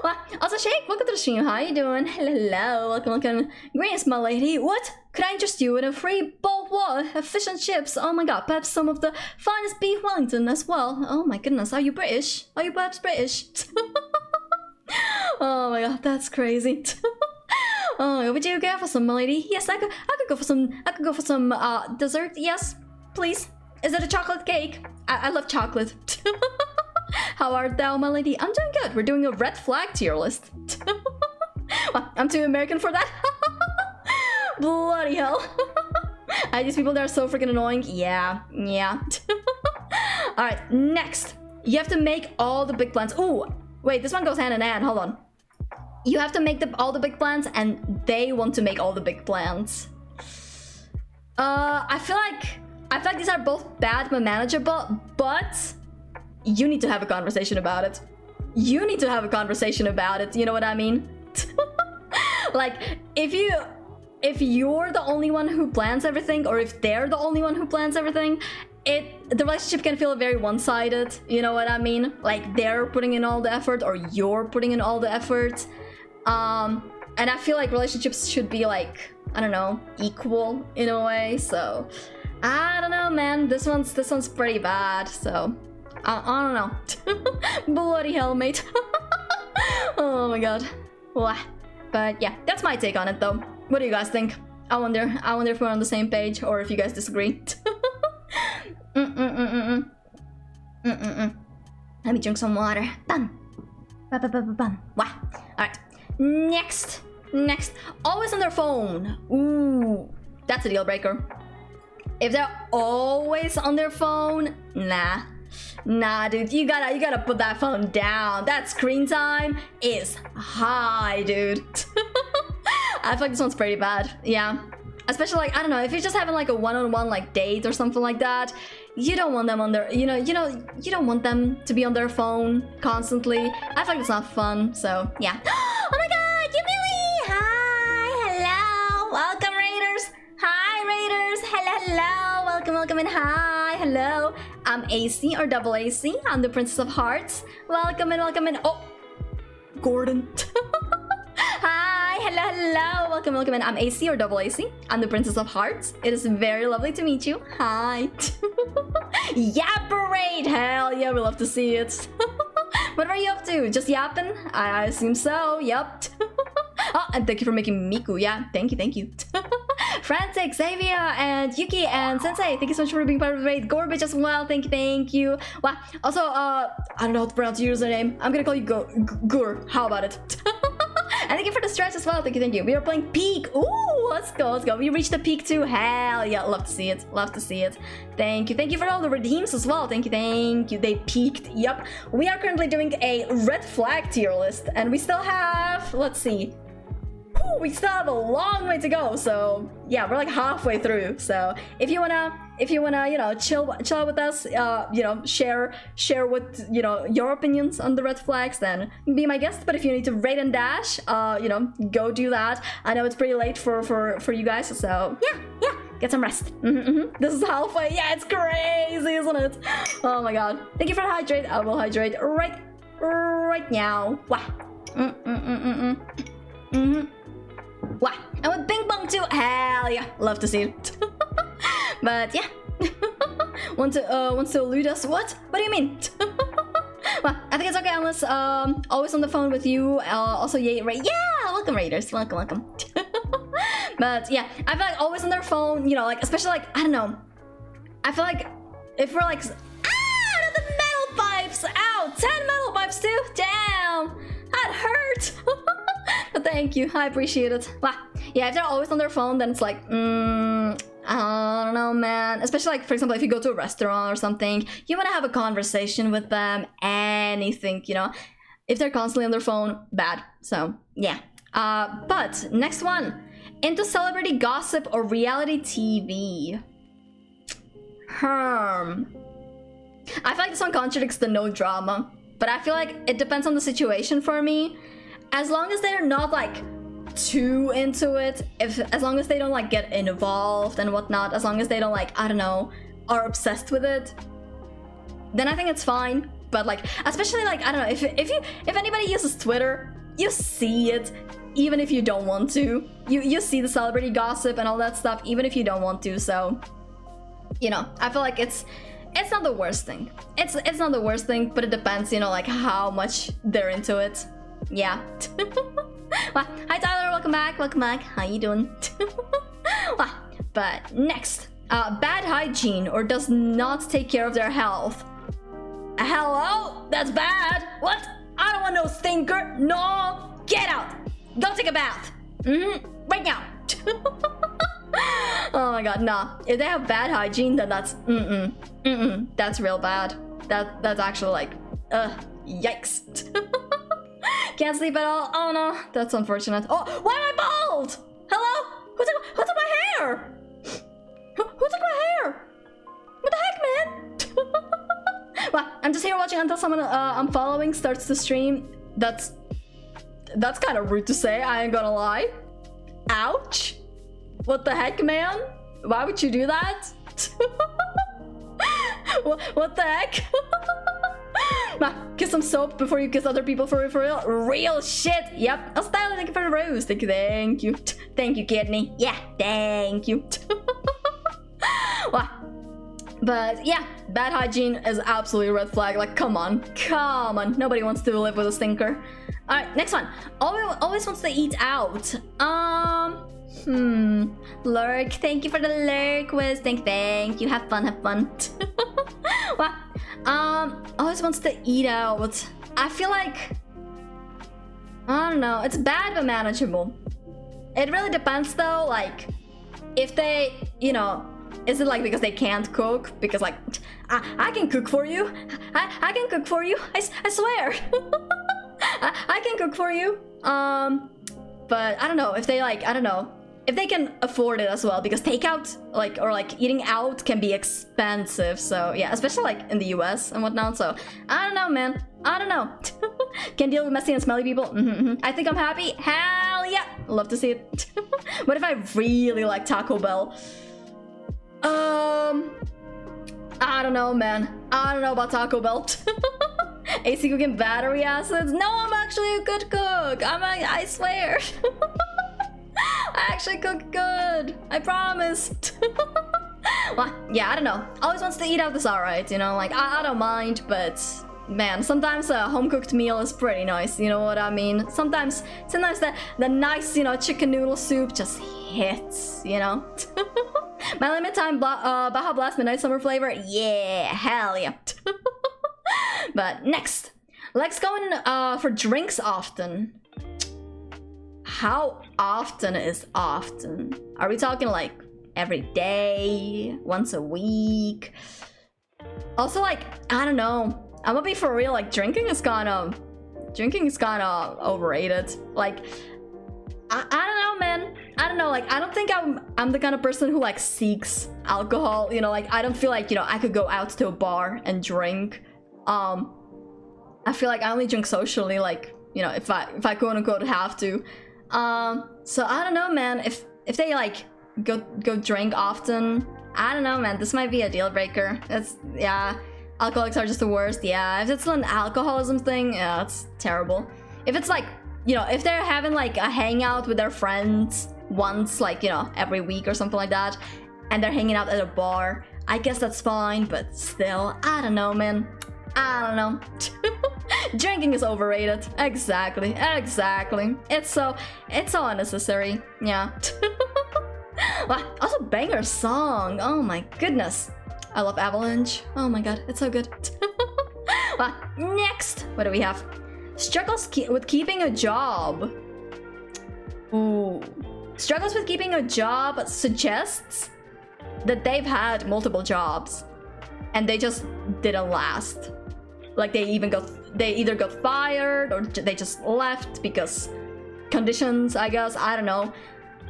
Well, also Shake, welcome to the stream. How you doing? Hello, welcome. Greetings, my lady. What? Could I interest you in a free bowl of fish and chips? Oh my god, perhaps some of the finest beef Wellington as well. Oh my goodness, are you British? Are you perhaps British? Oh my god, that's crazy. Oh, would you go for some, my lady? Yes, I could go for some dessert. Yes, please. Is it a chocolate cake? I love chocolate. How art thou, my lady? I'm doing good. We're doing a red flag tier list. Well, I'm too American for that. Bloody hell. These people, they're so freaking annoying. Yeah. Alright, next. You have to make all the big plans. Ooh, wait, this one goes hand in hand. Hold on. You have to make all the big plans, and they want to make all the big plans. I feel like these are both bad but manageable, but you need to have a conversation about it. You know what I mean? Like, if you're the only one who plans everything, or if they're the only one who plans everything, the relationship can feel very one-sided, you know what I mean? Like, they're putting in all the effort, or you're putting in all the effort. And I feel like relationships should be like, I don't know, equal in a way, so I don't know, man. This one's pretty bad, so I don't know. Bloody hell, mate. Oh my god. Wow. But yeah, that's my take on it though. What do you guys think? I wonder if we're on the same page or if you guys disagree. Let me drink some water. Done. Wow. Alright. Next. Always on their phone. Ooh. That's a deal breaker. If they're always on their phone, nah, dude, you gotta put that phone down. That screen time is high, dude. I feel like this one's pretty bad. Yeah, especially like, I don't know, if you're just having like a one-on-one like date or something like that, you don't want them on their, you don't want them to be on their phone constantly. I feel like it's not fun. So yeah. Oh my God, Yumili! Hi, hello, welcome Raiders. Hi Raiders, hello, welcome and hi, hello. I'm Acey or doubleAcey. I'm the Princess of Hearts. Welcome in. Oh, Gordon. Hi, hello, welcome in. I'm Acey or doubleAcey. I'm the Princess of Hearts. It is very lovely to meet you. Hi. Yeah, parade. Hell yeah, we love to see it. What are you up to? Just yapping? I assume so. Yup. Oh, and thank you for making Miku. Yeah, thank you. Frantic, Xavier, and Yuki, and Sensei, thank you so much for being part of the raid. Gorbage as well, thank you. Wow. Also, I don't know how to pronounce your username. I'm gonna call you Gur. How about it? And thank you for the stretch as well. Thank you. We are playing Peak. Ooh, let's go. We reached the peak too. Hell yeah, love to see it. Thank you for all the redeems as well. Thank you. They peaked. Yep. We are currently doing a red flag tier list, and we still have, let's see. We still have a long way to go, so yeah, we're like halfway through. So if you wanna, chill out with us, share what your opinions on the red flags, then be my guest. But if you need to raid and dash, go do that. I know it's pretty late for you guys, so yeah, get some rest. This is halfway. Yeah, it's crazy, isn't it? Oh my god. Thank you for the hydrate. I will hydrate right now. Wow. Wow, and with Bing Bong too. Hell yeah, love to see it. But yeah, wants to elude us. What do you mean? Well, I think it's okay unless always on the phone with you. Also, yeah, welcome Raiders, welcome. But yeah, I feel like always on their phone. Like especially like I don't know. I feel like if we're like the metal pipes. Ow, 10 metal pipes too. Damn, that hurt. But thank you, I appreciate it. Wow. Yeah, if they're always on their phone, then it's like, I don't know, man. Especially like, for example, if you go to a restaurant or something, you want to have a conversation with them, anything, If they're constantly on their phone, bad. So, yeah. But, next one. Into celebrity gossip or reality TV? I feel like this one contradicts the no drama. But I feel like it depends on the situation for me. As long as they're not like too into it, as long as they don't like get involved and whatnot, as long as they don't like, I don't know, are obsessed with it, then I think it's fine. But like, especially like, I don't know, if anybody uses Twitter, you see it even if you don't want to. You see the celebrity gossip and all that stuff even if you don't want to. So, I feel like it's not the worst thing. It's not the worst thing, but it depends, like how much they're into it. Yeah. Well, hi Tyler, welcome back. How you doing? Well, but next, bad hygiene or does not take care of their health. Hello? That's bad. What? I don't want no stinker. No, get out. Go take a bath. Right now. Oh my god, nah. If they have bad hygiene, then that's that's real bad. That's actually like, yikes. Can't sleep at all. Oh no, that's unfortunate. Oh, why am I bald? Hello? Who took my hair? Who took my hair? What the heck, man? Well, I'm just here watching until someone I'm following starts to stream. That's kind of rude to say, I ain't gonna lie. Ouch. What the heck, man? Why would you do that? What the heck? Kiss some soap before you kiss other people for real. Real shit. Yep. Oh, Styler, thank you for the rose. Thank you. Thank you, kidney. Yeah, thank you. Wow. But yeah, bad hygiene is absolutely a red flag. Like, come on. Nobody wants to live with a stinker. All right, next one. Always wants to eat out. Lurk, thank you for the lurk, Wiz. Thank you. Have fun. Well, always wants to eat out. I feel like, I don't know. It's bad but manageable. It really depends though. Like, if they, you know, is it like because they can't cook? Because like, I can cook for you. I can cook for you. I swear. I can cook for you. But I don't know if they like, I don't know if they can afford it as well, because takeout like or like eating out can be expensive. So yeah, especially like in the US and whatnot. So I don't know, man. I don't know. Can deal with messy and smelly people. I think I'm happy. Hell yeah, love to see it. What if I really like Taco Bell? I don't know, man. I don't know about Taco Bell. Acey cooking battery acids? No, I'm actually a good cook. I swear. I actually cook good. I promise. Well, yeah, I don't know. Always wants to eat out is alright, you know? Like, I don't mind, but man, sometimes a home-cooked meal is pretty nice, you know what I mean? Sometimes the nice, you know, chicken noodle soup just hits, you know? My limit time Baja Blast Midnight Summer flavor? Yeah, hell yeah. But next, Lex going for drinks often. How often is often? Are we talking like every day, once a week? Also, like, I don't know. I'm gonna be for real. Like, drinking is kind of overrated. Like, I don't know, man. I don't know. Like, I don't think I'm the kind of person who like seeks alcohol. You know, like I don't feel like, you know, I could go out to a bar and drink. I feel like I only drink socially, like, you know, if I quote unquote have to. So I don't know, man. If they like go drink often, I don't know, man. This might be a deal breaker. It's, yeah. Alcoholics are just the worst. Yeah. If it's an alcoholism thing, yeah, it's terrible. If it's like, you know, if they're having like a hangout with their friends once, like, you know, every week or something like that, and they're hanging out at a bar, I guess that's fine. But still, I don't know, man. I don't know. Drinking is overrated. Exactly. It's so unnecessary. Yeah. Well, also banger song. Oh my goodness. I love Avalanche. Oh my god, it's so good. Well, next, what do we have? Struggles with keeping a job. Ooh. Struggles with keeping a job suggests that they've had multiple jobs and they just didn't last. Like they either got fired or they just left because conditions, I guess. I don't know.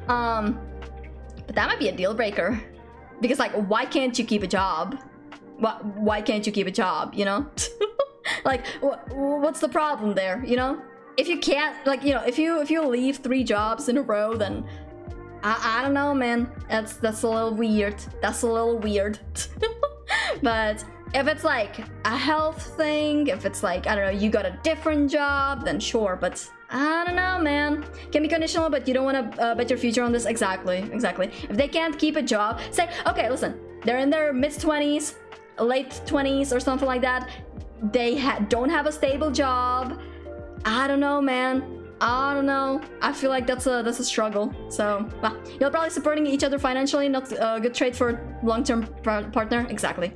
But that might be a deal breaker. Because like, why can't you keep a job? Why can't you keep a job, you know? Like, what's the problem there, you know? If you can't, like, you know, if you leave 3 jobs in a row, then I don't know, man. That's a little weird. That's a little weird. But if it's like a health thing, if it's like, I don't know, you got a different job, then sure. But I don't know, man. Can be conditional, but you don't want to bet your future on this. Exactly. If they can't keep a job, say, okay, listen, they're in their mid-20s, late 20s or something like that. They don't have a stable job. I don't know, man. I don't know. I feel like that's a struggle. So, well, you're probably supporting each other financially, not a good trait for long-term partner. Exactly.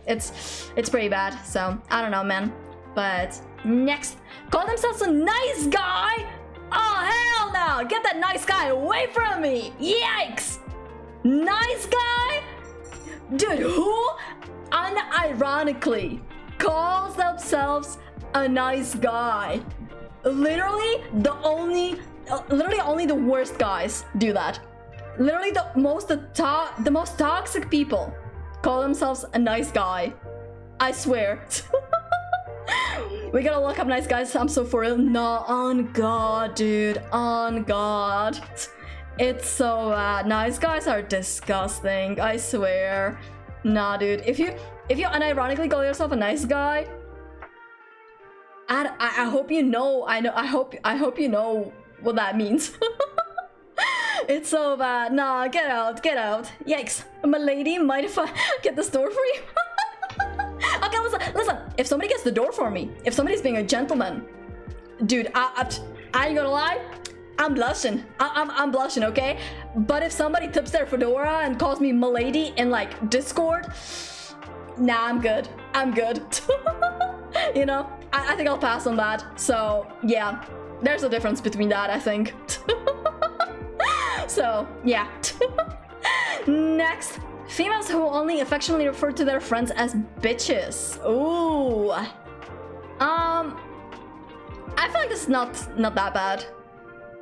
It's pretty bad. So, I don't know, man. But next, call themselves a nice guy. Oh, hell no. Get that nice guy away from me. Yikes. Nice guy? Dude, who unironically calls themselves a nice guy? Literally only the worst guys do that. Literally the most toxic people call themselves a nice guy. I swear. We gotta look up nice guys. I'm so for real. No, on God, dude. On God. It's so bad. Nice guys are disgusting. I swear. Nah, dude. If you unironically call yourself a nice guy, I hope you know. I hope you know what that means. It's so bad. Nah, get out. Yikes. My lady, mind if I get this door for you? Okay, listen. If somebody gets the door for me, if somebody's being a gentleman, dude, I ain't gonna lie. I'm blushing. I'm blushing, okay? But if somebody tips their fedora and calls me milady in like Discord, nah, I'm good. I'm good. You know, I think I'll pass on that. So yeah, there's a difference between that, I think. So yeah. Next, females who only affectionately refer to their friends as bitches. Ooh. I feel like this is not that bad.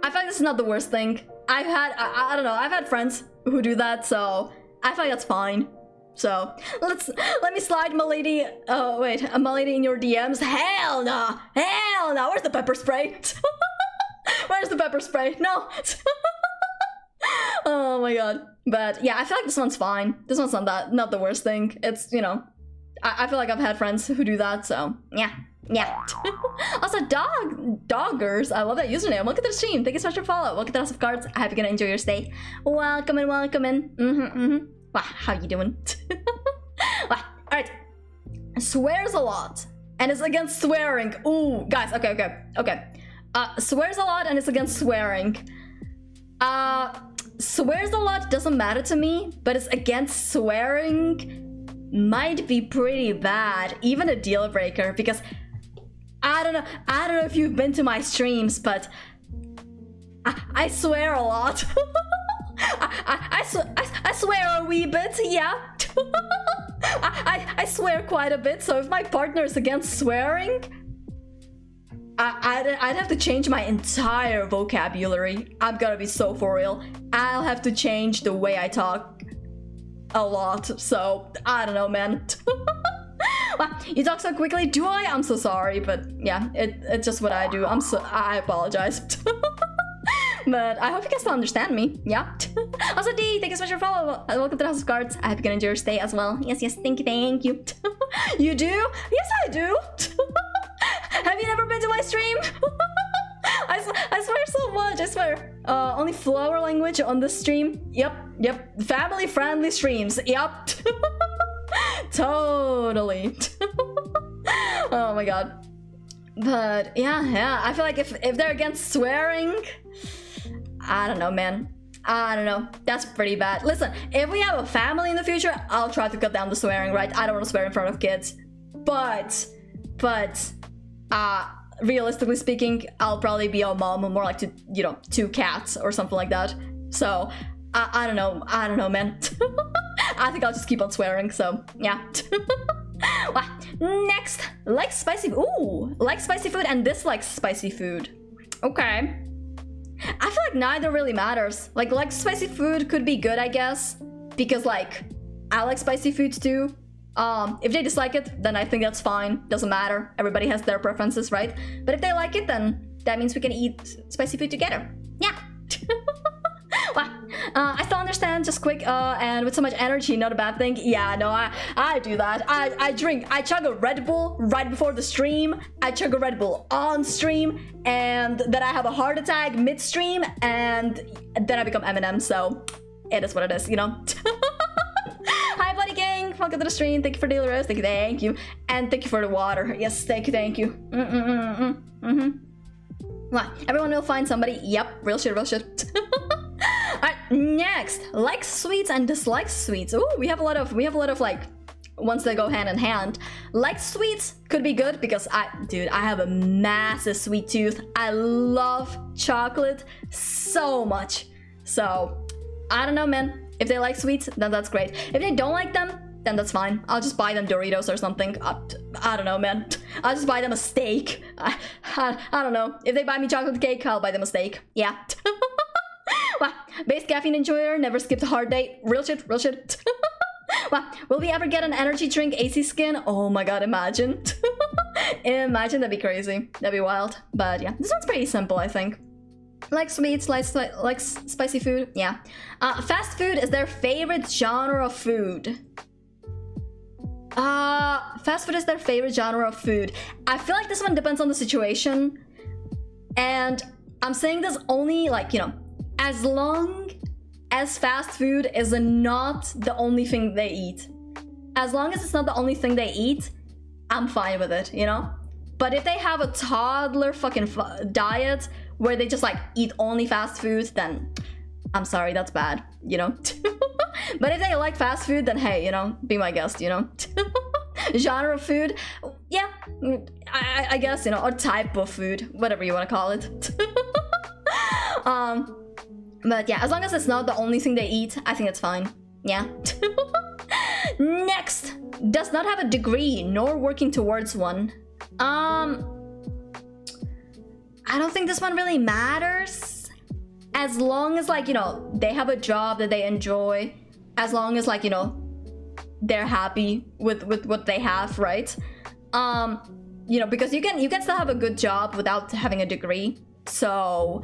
I feel like this is not the worst thing. I've had, I don't know, I've had friends who do that, so I feel like that's fine. So let me slide milady. Oh wait, a milady in your DMs. Hell no, hell no. Where's the pepper spray? Where's the pepper spray? No. Oh my god. But yeah, I feel like this one's fine. This one's not the worst thing. It's, you know, I feel like I've had friends who do that, so yeah. Yeah. Also, doggers. I love that username. Welcome to the stream. Thank you so much for follow. Welcome to the House of Cards. I hope you're gonna enjoy your stay. Welcome in, welcome in. Wow, how you doing? Wow. Alright. Swears a lot and is against swearing. Ooh, guys, okay. Swears a lot and is against swearing. Swears a lot doesn't matter to me, but it's against swearing might be pretty bad. Even a deal breaker, because I don't know if you've been to my streams, but I swear a lot. I swear a wee bit, yeah. I swear quite a bit, so if my partner is against swearing, I'd have to change my entire vocabulary. I'm gonna be so for real. I'll have to change the way I talk a lot, so I don't know, man. Wow, you talk so quickly. Do I? I'm so sorry, but yeah, it's just what I do. I apologize. But I hope you guys still understand me. Yeah. Also, D, thank you so much for follow. Welcome to the House of Cards. I hope you can enjoy your stay as well. Yes, thank you. You do? Yes, I do. Have you never been to my stream? I swear so much. I swear. Only flower language on this stream. Yep. Family friendly streams. Yep. Totally. Oh my god. But yeah. I feel like if they're against swearing, I don't know, man. I don't know. That's pretty bad. Listen, if we have a family in the future, I'll try to cut down the swearing, right? I don't want to swear in front of kids. But realistically speaking, I'll probably be a mom more like two cats or something like that. So I don't know, man. I think I'll just keep on swearing, so yeah. Next, like spicy food and dislikes spicy food. Okay. I feel like neither really matters. Like spicy food could be good, I guess, because like I like spicy foods too. If they dislike it, then I think that's fine. Doesn't matter. Everybody has their preferences, right? But if they like it, then that means we can eat spicy food together. Yeah. Wow. I still understand, just quick, and with so much energy, not a bad thing. Yeah, no, I do that. I chug a Red Bull right before the stream. I chug a Red Bull on stream, and then I have a heart attack mid-stream, and then I become Eminem, so it is what it is, you know? Hi, buddy gang. Welcome to the stream. Thank you for daily rest. Thank you. And thank you for the water. Yes, thank you. Wow, everyone will find somebody. Yep, real shit. Alright, next, likes sweets and dislikes sweets. Ooh, we have a lot of like ones that go hand in hand. Likes sweets could be good because I have a massive sweet tooth. I love chocolate so much. So I don't know, man. If they like sweets, then that's great. If they don't like them, then that's fine. I'll just buy them Doritos or something. I don't know, man. I'll just buy them a steak. I don't know. If they buy me chocolate cake, I'll buy them a steak. Yeah. Wow. Base caffeine enjoyer, never skipped a hard date. Real shit. Wow. Will we ever get an energy drink Acey skin? Oh my god, imagine. Imagine, that'd be crazy. That'd be wild. But yeah, this one's pretty simple, I think. Like sweets, like spicy food. Yeah. Fast food is their favorite genre of food. Fast food is their favorite genre of food. I feel like this one depends on the situation. And I'm saying this only like, as long as fast food is not the only thing they eat. As long as it's not the only thing they eat, I'm fine with it, But if they have a toddler fucking diet where they just like eat only fast food, then I'm sorry, that's bad, you know? But if they like fast food, then hey, you know, be my guest, you know? Genre of food, yeah, I guess, you know, or type of food, whatever you want to call it. But yeah, as long as it's not the only thing they eat, I think it's fine. Yeah. Next, does not have a degree nor working towards one. I don't think this one really matters. As long as, like, you know, they have a job that they enjoy, as long as, like, you know, they're happy with what they have, right? You know, because you can still have a good job without having a degree. So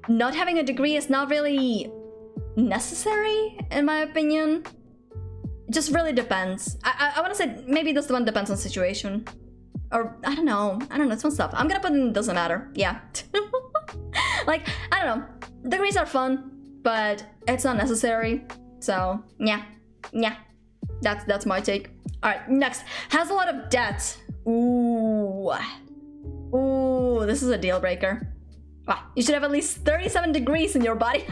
not having a degree is not really necessary, in my opinion. It just really depends. I want to say maybe this one depends on situation. Or I don't know, it's fun stuff. I'm gonna put in doesn't matter. Yeah. Like, I don't know, degrees are fun, but it's not necessary. So yeah, that's my take. All right, next, has a lot of debt. Ooh, this is a deal breaker. Wow, you should have at least 37 degrees in your body.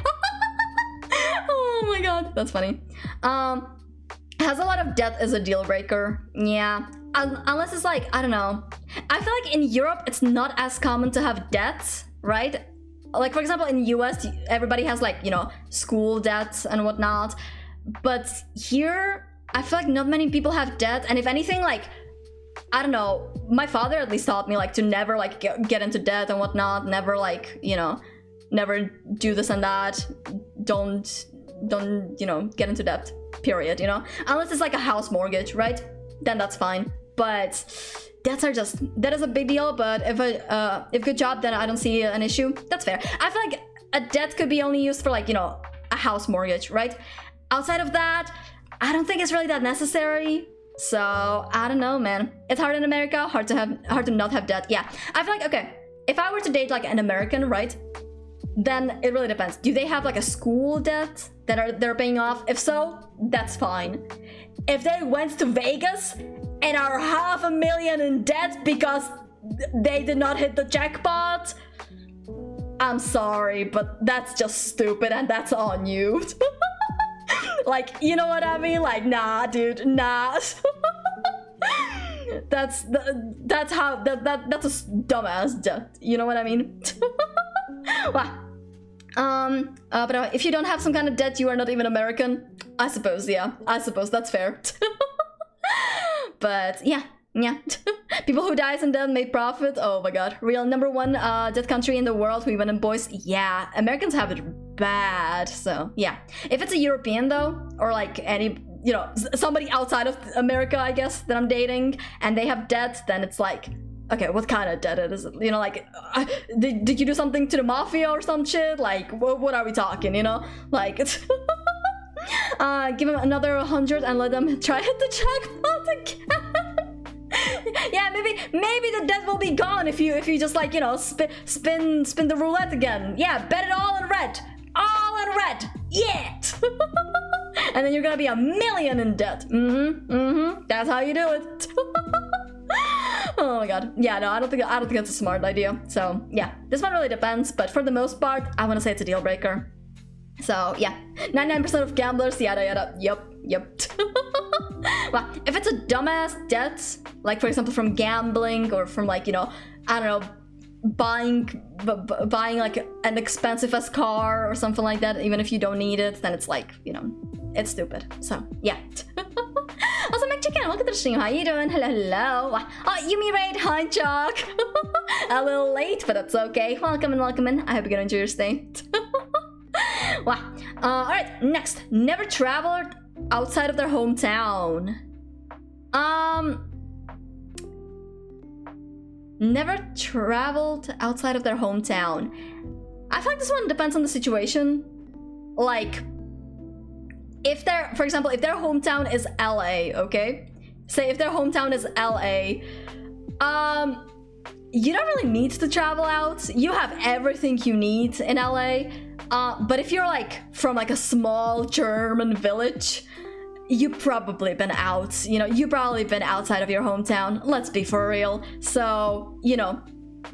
Oh my god, that's funny. Has a lot of debt is a deal breaker. Yeah, unless it's like, I don't know, I feel like in Europe it's not as common to have debts, right? Like, for example, in the US, everybody has, like, you know, school debts and whatnot. But here, I feel like not many people have debt. And if anything, like, I don't know, my father at least taught me, like, to never, like, get into debt and whatnot. Never, like, you know, never do this and that. Don't, you know, get into debt, period, you know? Unless it's like a house mortgage, right? Then that's fine. But debts are just, that is a big deal. But if good job, then I don't see an issue. That's fair. I feel like a debt could be only used for, like, you know, a house mortgage, right? Outside of that, I don't think it's really that necessary. So I don't know, man. It's hard in America, hard to not have debt. Yeah, I feel like, okay, if I were to date like an American, right, then it really depends. Do they have like a school debt that they're paying off? If so, that's fine. If they went to Vegas and are $500,000 in debt because they did not hit the jackpot, I'm sorry, but that's just stupid and that's on you. Like, you know what I mean? Like, nah, dude, nah. that's a dumbass debt. You know what I mean? Wow. But if you don't have some kind of debt, you are not even American. I suppose, yeah. I suppose that's fair. But yeah. People who dies and then make profit. Oh my god. Real #1 debt country in the world. Women and boys. Yeah, Americans have it bad. So yeah. If it's a European though, or like any, you know, somebody outside of America, I guess, that I'm dating, and they have debt, then it's like, okay, what kind of debt is it? You know, like, did you do something to the mafia or some shit? Like, what are we talking? You know, like, it's give them another 100 and let them try hit the jackpot again. Yeah, maybe the debt will be gone if you just, like, you know, spin the roulette again. Yeah, bet it all in red. All in red. Yeah. And then you're gonna be $1 million in debt. That's how you do it. Oh my god. Yeah, no, I don't think it's a smart idea. So yeah, this one really depends, but for the most part, I want to say it's a deal breaker. So yeah, 99% of gamblers, yada yada. Yep. Well, if it's a dumbass debt, like for example from gambling or from, like, you know, I don't know, buying like an expensive ass car or something like that, even if you don't need it, then it's like, you know, it's stupid. So yeah. Also, McChicken, welcome to the stream. How you doing? Hello. Oh, Yumi Raid, hi Chuck. A little late, but that's okay. Welcome in. I hope you're gonna enjoy your stay. Wow. All right, next. Never traveled outside of their hometown. Never traveled outside of their hometown. I feel like this one depends on the situation. Like, if for example, if their hometown is LA, okay? Say if their hometown is LA, you don't really need to travel out. You have everything you need in LA. But if you're like from like a small German village, you've probably been out, you know, you've probably been outside of your hometown, let's be for real. So, you know,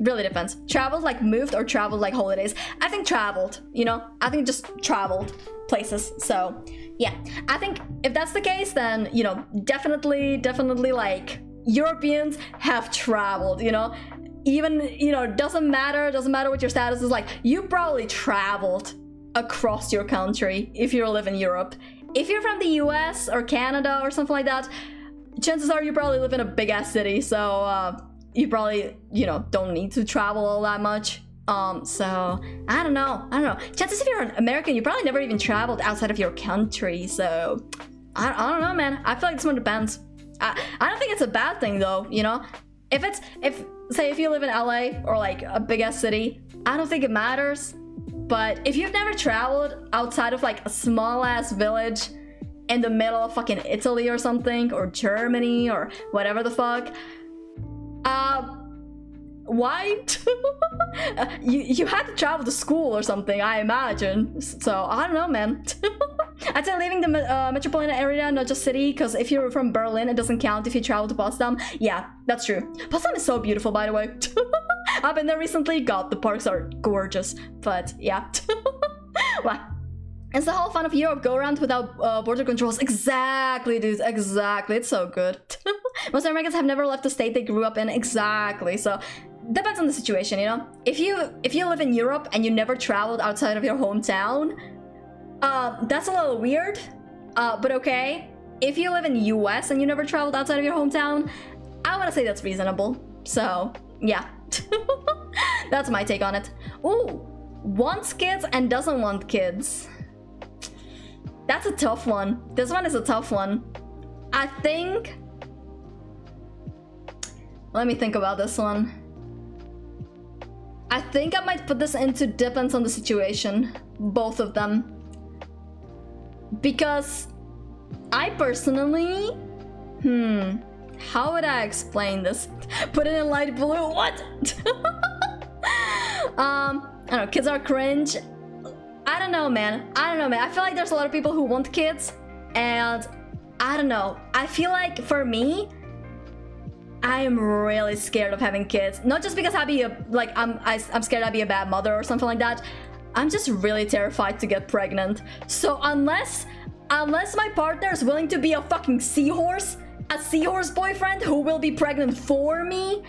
really depends. Traveled, like moved, or traveled like holidays? I think traveled, you know, I think just traveled places. So yeah, I think if that's the case, then, you know, definitely like Europeans have traveled, you know, even, you know, doesn't matter what your status is, like you probably traveled across your country if you live in Europe. If you're from the US or Canada or something like that, chances are you probably live in a big ass city, so you probably, you know, don't need to travel all that much. So I don't know. Chances if you're an American, you probably never even traveled outside of your country, so I don't know, man. I feel like this one depends. I don't think it's a bad thing though, you know? If you live in LA or like a big ass city, I don't think it matters. But if you've never traveled outside of like a small ass village in the middle of fucking Italy or something, or Germany or whatever the fuck, why? you had to travel to school or something, I imagine. So I don't know, man. I'd say leaving the metropolitan area, not just city, because if you're from Berlin, it doesn't count if you travel to Potsdam. Yeah, that's true. Potsdam is so beautiful, by the way. I've been there recently. God, the parks are gorgeous. But yeah. Wow. It's the whole fun of Europe. Go around without border controls. Exactly, dude. Exactly. It's so good. Most Americans have never left the state they grew up in. Exactly. So depends on the situation, you know. If you live in Europe and you never traveled outside of your hometown, that's a little weird. But okay. If you live in the US and you never traveled outside of your hometown, I want to say that's reasonable. So yeah. That's my take on it. Ooh, wants kids and doesn't want kids. That's a tough one. This one is a tough one. I think... Let me think about this one. I think I might put this into depends on the situation. Both of them. Because I personally... How would I explain this? Put it in light blue. What? I don't know. Kids are cringe. I don't know, man. I feel like there's a lot of people who want kids, and I don't know. I feel like for me, I am really scared of having kids. Not just because I'm scared I'd be a bad mother or something like that. I'm just really terrified to get pregnant. So unless my partner is willing to be a fucking seahorse, a seahorse boyfriend who will be pregnant for me,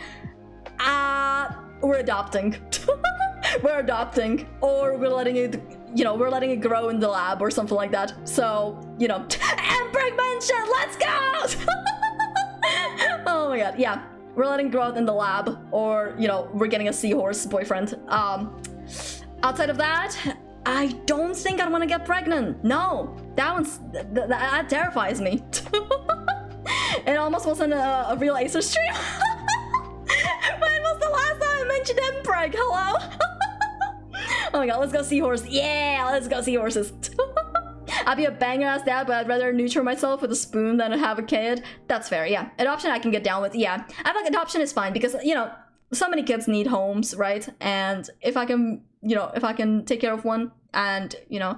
we're adopting. We're adopting, or we're letting it, you know, we're letting it grow in the lab or something like that. So, you know, and pregnancy, let's go! Oh my god, yeah, we're letting it grow out in the lab, or, you know, we're getting a seahorse boyfriend. Outside of that, I don't think I'd want to get pregnant. No, that terrifies me. It almost wasn't a real Acer stream. When was the last time I mentioned Mpreg? Hello? Oh my god, let's go seahorse. Yeah, let's go seahorses. I'd be a banger ass dad, but I'd rather nurture myself with a spoon than have a kid. That's fair, yeah. Adoption I can get down with, yeah. I feel like adoption is fine because, you know, so many kids need homes, right? And if I can, you know, if I can take care of one and, you know,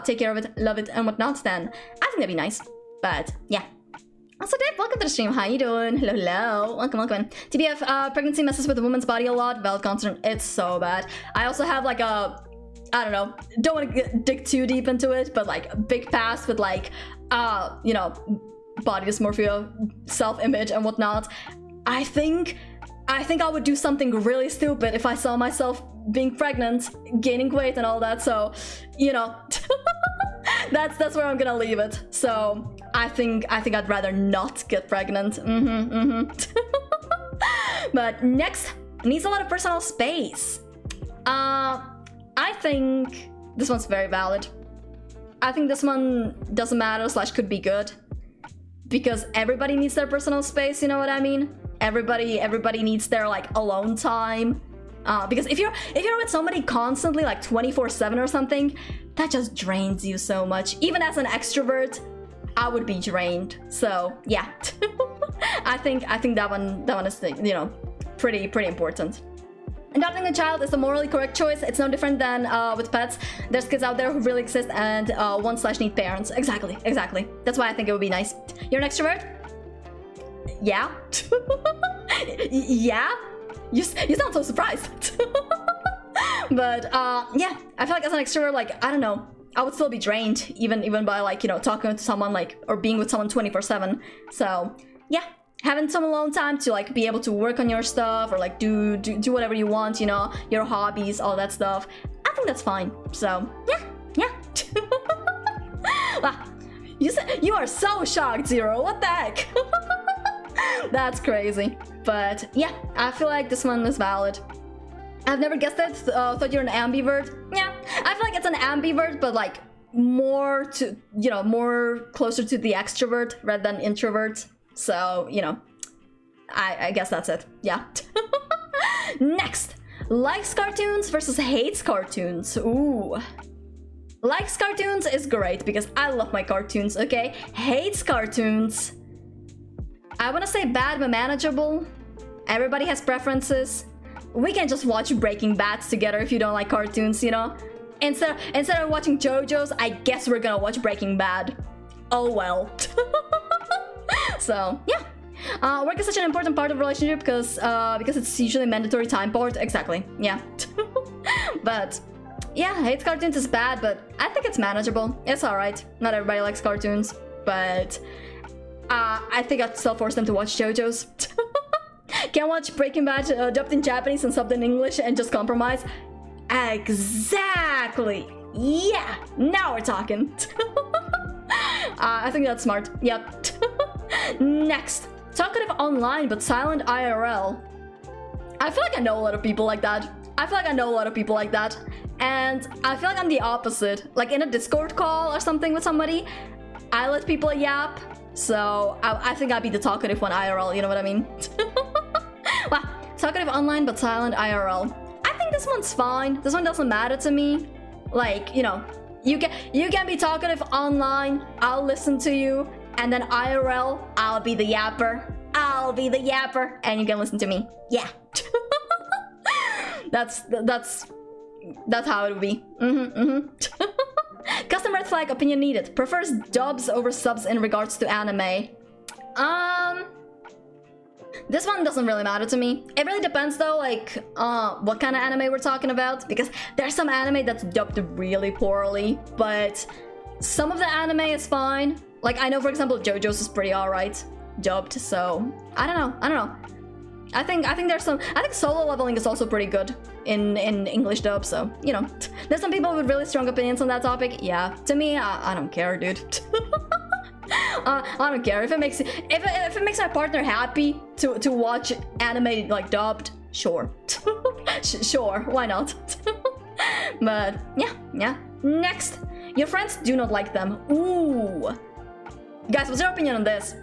take care of it, love it, and whatnot, then I think that'd be nice. But yeah. Also, Dave, welcome to the stream. How you doing? Hello, hello. Welcome. TBF, pregnancy messes with a woman's body a lot. Valid concern. It's so bad. I also have like a, I don't know, don't want to dig too deep into it, but like a big past with like, you know, body dysmorphia, self-image and whatnot. I think I would do something really stupid if I saw myself being pregnant, gaining weight and all that. So, you know, that's where I'm gonna leave it. So I think I'd rather not get pregnant. But next, needs a lot of personal space. I think this one's very valid. I think this one doesn't matter / could be good. Because everybody needs their personal space, you know what I mean? Everybody needs their like alone time. Because if you're with somebody constantly like 24/7 or something, that just drains you so much. Even as an extrovert, I would be drained. So yeah, I think that one is, you know, pretty important. Adopting a child is a morally correct choice. It's no different than with pets. There's kids out there who really exist and want/need parents. Exactly, exactly. That's why I think it would be nice. You're an extrovert? Yeah. Yeah? You sound so surprised. But yeah, I feel like as an extrovert, like, I don't know, I would still be drained even by, like, you know, talking to someone, like, or being with someone 24/7. So yeah, having some alone time to, like, be able to work on your stuff or, like, do whatever you want, you know, your hobbies, all that stuff, I think that's fine. So yeah. Wow, you are so shocked, Zero. What the heck? That's crazy. But yeah, I feel like this one is valid. I've never guessed it. Thought you're an ambivert. Yeah, I feel like it's an ambivert, but like more to, you know, more closer to the extrovert rather than introvert. So, you know, I guess that's it. Yeah. Next, likes cartoons versus hates cartoons. Ooh. Likes cartoons is great because I love my cartoons, okay? Hates cartoons, I want to say bad but manageable. Everybody has preferences. We can just watch Breaking Bad together if you don't like cartoons, you know? Instead of watching JoJo's, I guess we're gonna watch Breaking Bad. Oh well. So, yeah. Work is such an important part of a relationship because it's usually a mandatory time part. Exactly, yeah. But, yeah, hates cartoons is bad, but I think it's manageable. It's alright. Not everybody likes cartoons, but I think I'd still force them to watch JoJo's. Can't watch Breaking Bad dubbed in Japanese and subbed in English and just compromise? Exactly! Yeah! Now we're talking! I think that's smart. Yep. Next. Talkative online but silent IRL. I feel like I know a lot of people like that. And I feel like I'm the opposite. Like in a Discord call or something with somebody, I let people yap. So I think I'd be the talkative one IRL, you know what I mean? Wow, talkative online but silent IRL. I think this one's fine. This one doesn't matter to me. Like, you know, you can be talkative online, I'll listen to you, and then IRL, I'll be the yapper. And you can listen to me. Yeah. That's how it would be. Custom red flag, opinion needed. Prefers dubs over subs in regards to anime. This one doesn't really matter to me. It really depends though, like, what kind of anime we're talking about. Because there's some anime that's dubbed really poorly, but some of the anime is fine. Like, I know, for example, JoJo's is pretty alright dubbed, so I don't know. I think there's some. I think Solo Leveling is also pretty good in English dub. So, you know, there's some people with really strong opinions on that topic. Yeah, to me, I don't care, dude. I don't care if it makes my partner happy to watch anime like dubbed. Sure, sure, why not? But yeah. Next, your friends do not like them. Ooh, guys, what's your opinion on this?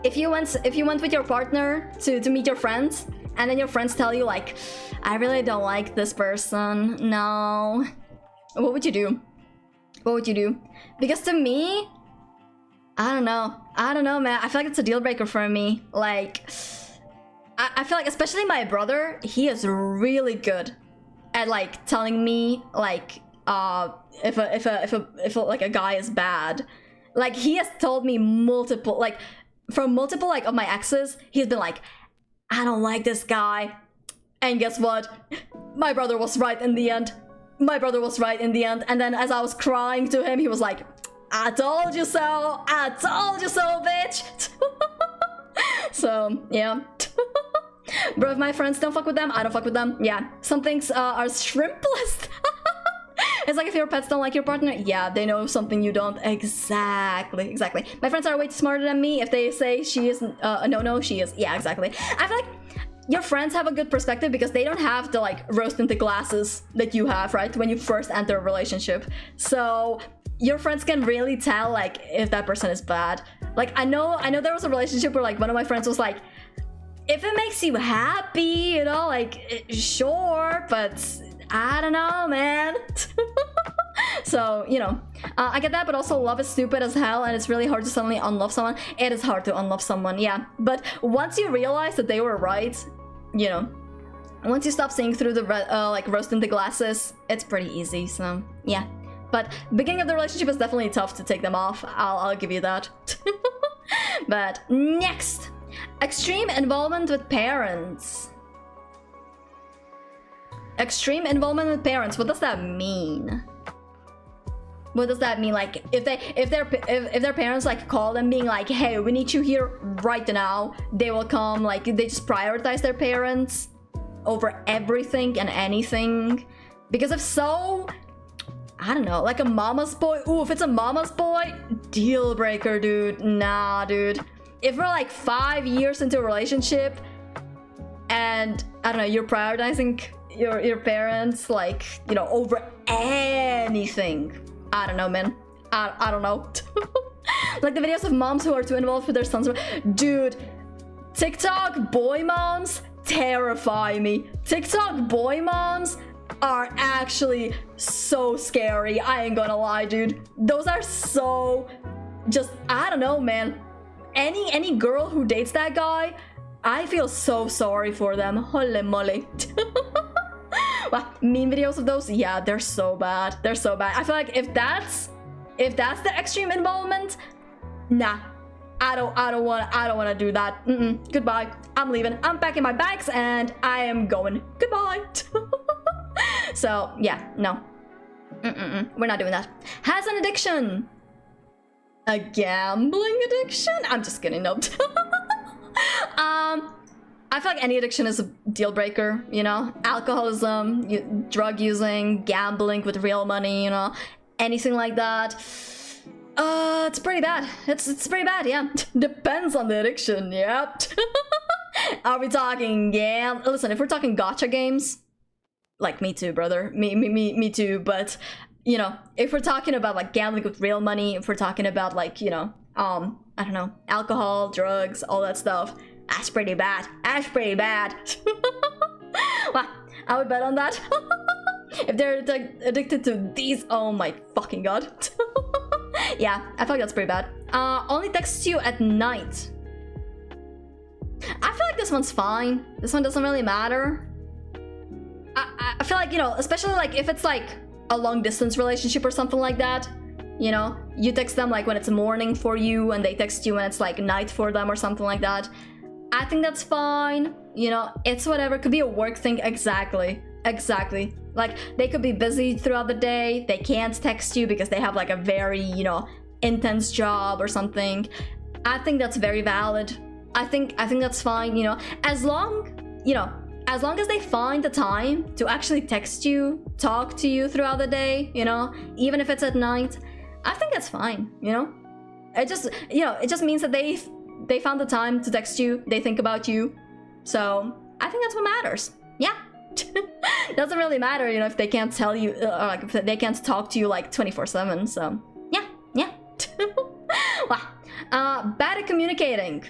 If you went with your partner to meet your friends, and then your friends tell you like, I really don't like this person, no, what would you do? Because to me, I don't know, man. I feel like it's a deal breaker for me. Like, I feel like, especially my brother, he is really good at like telling me like if a guy is bad. Like, he has told me multiple like of my exes, he's been like, I don't like this guy. And guess what? My brother was right in the end. And then as I was crying to him, he was like, I told you so, bitch. So, yeah. Bro, if my friends don't fuck with them, I don't fuck with them. Yeah. Some things are shrimpless. It's like if your pets don't like your partner, yeah, they know something you don't. Exactly. My friends are way too smarter than me. If they say she is a no-no, she is. Yeah, exactly. I feel like your friends have a good perspective because they don't have the like rose-tinted glasses that you have, right? When you first enter a relationship. So your friends can really tell like if that person is bad. Like, I know there was a relationship where like one of my friends was like, if it makes you happy, you know, like, sure, but I don't know, man. So, you know, I get that, but also love is stupid as hell, and it's really hard to suddenly unlove someone. It is hard to unlove someone, yeah. But once you realize that they were right, you know, Once you stop seeing through the like rose-tinted glasses, it's pretty easy. So yeah, but beginning of the relationship is definitely tough to take them off. I'll give you that. But next, extreme involvement with parents. Extreme involvement with parents. What does that mean? What does that mean? Like if their parents like call them being like, hey, we need you here right now, they will come. Like they just prioritize their parents over everything and anything. Because if so, I don't know, like a mama's boy. Ooh, if it's a mama's boy, deal breaker, dude. Nah, dude. If we're like 5 years into a relationship and I don't know, you're prioritizing your parents, like, you know, over anything. I don't know, man. I don't know. Like the videos of moms who are too involved with their sons. Dude, TikTok boy moms terrify me. TikTok boy moms are actually so scary. I ain't gonna lie, dude. Those are so just, I don't know, man. Any girl who dates that guy, I feel so sorry for them. Holy moly. Well, meme videos of those, yeah, they're so bad. They're so bad. I feel like if that's the extreme involvement, nah, I don't wanna do that. Goodbye. I'm leaving. I'm packing my bags and I am going. Goodbye. So yeah, no, we're not doing that. Has an addiction. A gambling addiction? I'm just kidding. Nope. I feel like any addiction is a deal breaker, you know? Alcoholism, drug using, gambling with real money, you know? Anything like that. It's pretty bad. It's pretty bad, yeah. Depends on the addiction, yep. Are we talking Listen, if we're talking gacha games, like me too, brother. Me too, but, you know, if we're talking about like gambling with real money, if we're talking about like, you know, I don't know, alcohol, drugs, all that stuff, that's pretty bad. That's pretty bad. Well, I would bet on that. If they're addicted to these, oh my fucking god. Yeah, I feel like that's pretty bad. Only texts you at night. I feel like this one's fine. This one doesn't really matter. I feel like, you know, especially like if it's like a long distance relationship or something like that, you know, you text them like when it's morning for you and they text you when it's like night for them or something like that. I think that's fine, you know, it's whatever. Could be a work thing. Exactly. Like they could be busy throughout the day, they can't text you because they have like a very, you know, intense job or something. I think that's very valid. I think that's fine, you know, as long as they find the time to actually text you, talk to you throughout the day, you know, even if it's at night, I think that's fine, you know. It just, you know, it just means that they found the time to text you, they think about you. So I think that's what matters. Yeah. Doesn't really matter, you know, if they can't tell you, like if they can't talk to you like 24/7. So yeah. Wow. Bad at communicating.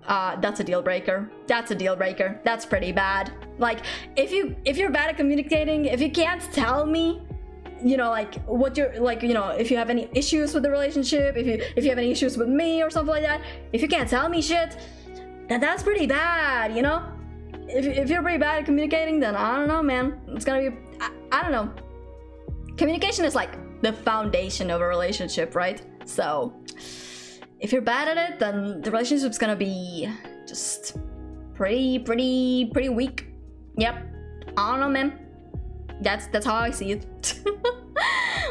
That's a deal breaker. That's pretty bad. Like if you're bad at communicating, if you can't tell me, you know, like what you're like, you know, if you have any issues with the relationship, if you have any issues with me or something like that, if you can't tell me shit, then that's pretty bad, you know. If you're pretty bad at communicating, then I don't know, man. It's gonna be, I don't know. Communication is like the foundation of a relationship, right? So if you're bad at it, then the relationship's gonna be just pretty weak. Yep. I don't know, man. That's how I see it.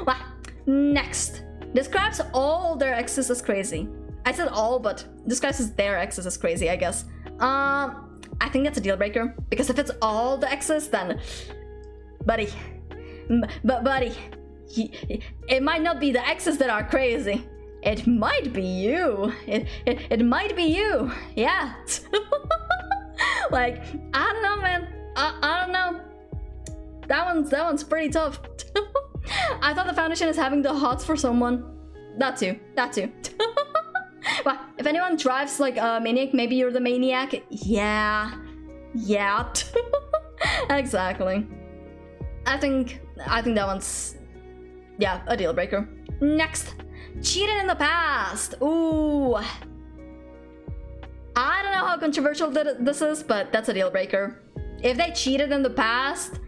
Well, next. Describes all their exes as crazy. I said all, but describes their exes as crazy, I guess. I think that's a deal breaker, because if it's all the exes, then buddy, it might not be the exes that are crazy. It might be you. It might be you. Yeah. Like, I don't know, man. I don't know. That one's pretty tough. I thought the foundation is having the hots for someone. That too. Well, if anyone drives like a maniac, maybe you're the maniac. Yeah. Exactly. I think that one's, yeah, a deal breaker. Next. Cheated in the past. Ooh. I don't know how controversial this is, but that's a deal breaker. If they cheated in the past,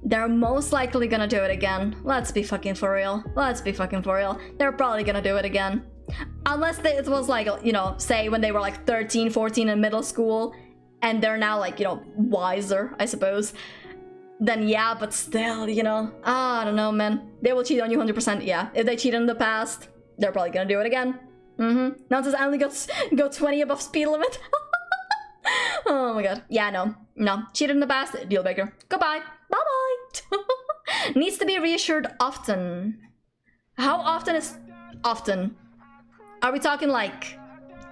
they're most likely gonna do it again. Let's be fucking for real. Let's be fucking for real. They're probably gonna do it again. Unless it was like, you know, say when they were like 13, 14 in middle school, and they're now like, you know, wiser, I suppose. Then yeah, but still, you know, I don't know, man. They will cheat on you 100%, yeah. If they cheated in the past, they're probably gonna do it again. Now since I only go 20 above speed limit. Oh my god. Yeah, no. Cheated in the past, deal breaker. Goodbye. Bye-bye. Needs to be reassured often. How often is often? Are we talking like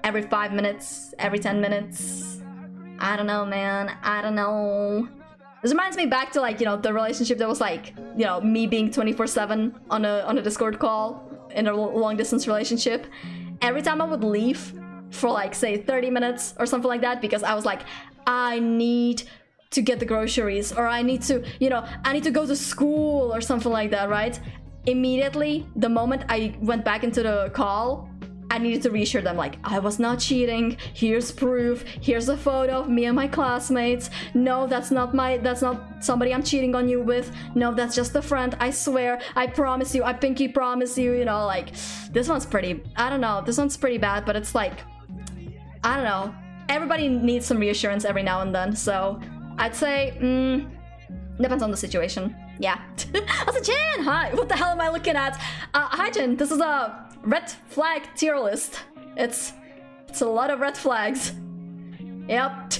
every 5 minutes? Every 10 minutes? I don't know, man. I don't know. This reminds me back to like, you know, the relationship that was like, you know, me being 24/7 on a Discord call in a long distance relationship. Every time I would leave for like, say, 30 minutes or something like that, because I was like, I need to get the groceries, or I need to, you know, I need to go to school or something like that, right? Immediately, the moment I went back into the call, I needed to reassure them, like, I was not cheating, here's proof, here's a photo of me and my classmates, no, that's not somebody I'm cheating on you with, no, that's just a friend, I swear, I promise you, I pinky promise you, you know, like, this one's pretty, I don't know, this one's pretty bad, but it's like, I don't know, everybody needs some reassurance every now and then, so I'd say, depends on the situation. Yeah. Also, Jen, hi. What the hell am I looking at? Hi, Jen. This is a red flag tier list. It's a lot of red flags. Yep.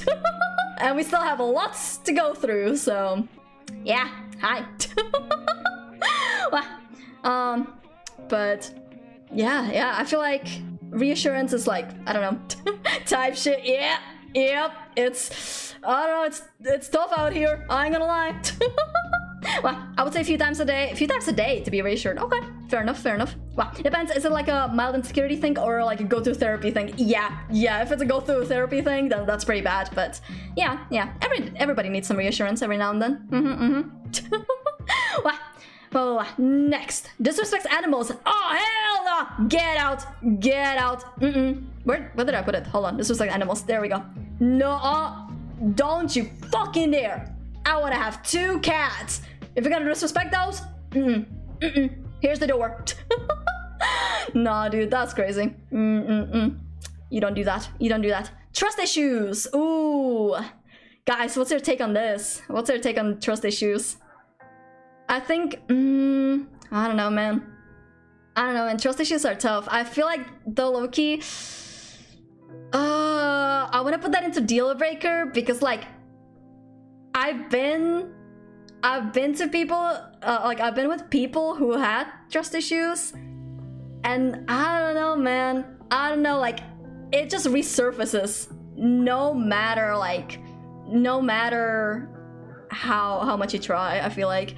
And we still have lots to go through. So, yeah. Hi. But yeah. I feel like reassurance is like, I don't know, type shit. Yeah. Yep. I don't know. It's tough out here. I ain't gonna lie. Well, I would say a few times a day to be reassured. Okay, fair enough. Well, depends. Is it like a mild insecurity thing or like a go-to therapy thing? Yeah. If it's a go-to therapy thing, then that's pretty bad. But yeah. Everybody needs some reassurance every now and then. Well, next, disrespects animals. Oh hell no! Get out! Where did I put it? Hold on. Disrespect animals. There we go. No, don't you fucking dare! I want to have 2 cats. If you're gonna disrespect those, here's the door. Nah, dude, that's crazy. You don't do that. Trust issues. Ooh, guys, what's your take on this? What's your take on trust issues? I think, I don't know, man. Trust issues are tough. I feel like the low-key, I want to put that into deal breaker because, like, I've been to people, like, I've been with people who had trust issues, and I don't know, man. I don't know, like, it just resurfaces no matter how much you try, I feel like.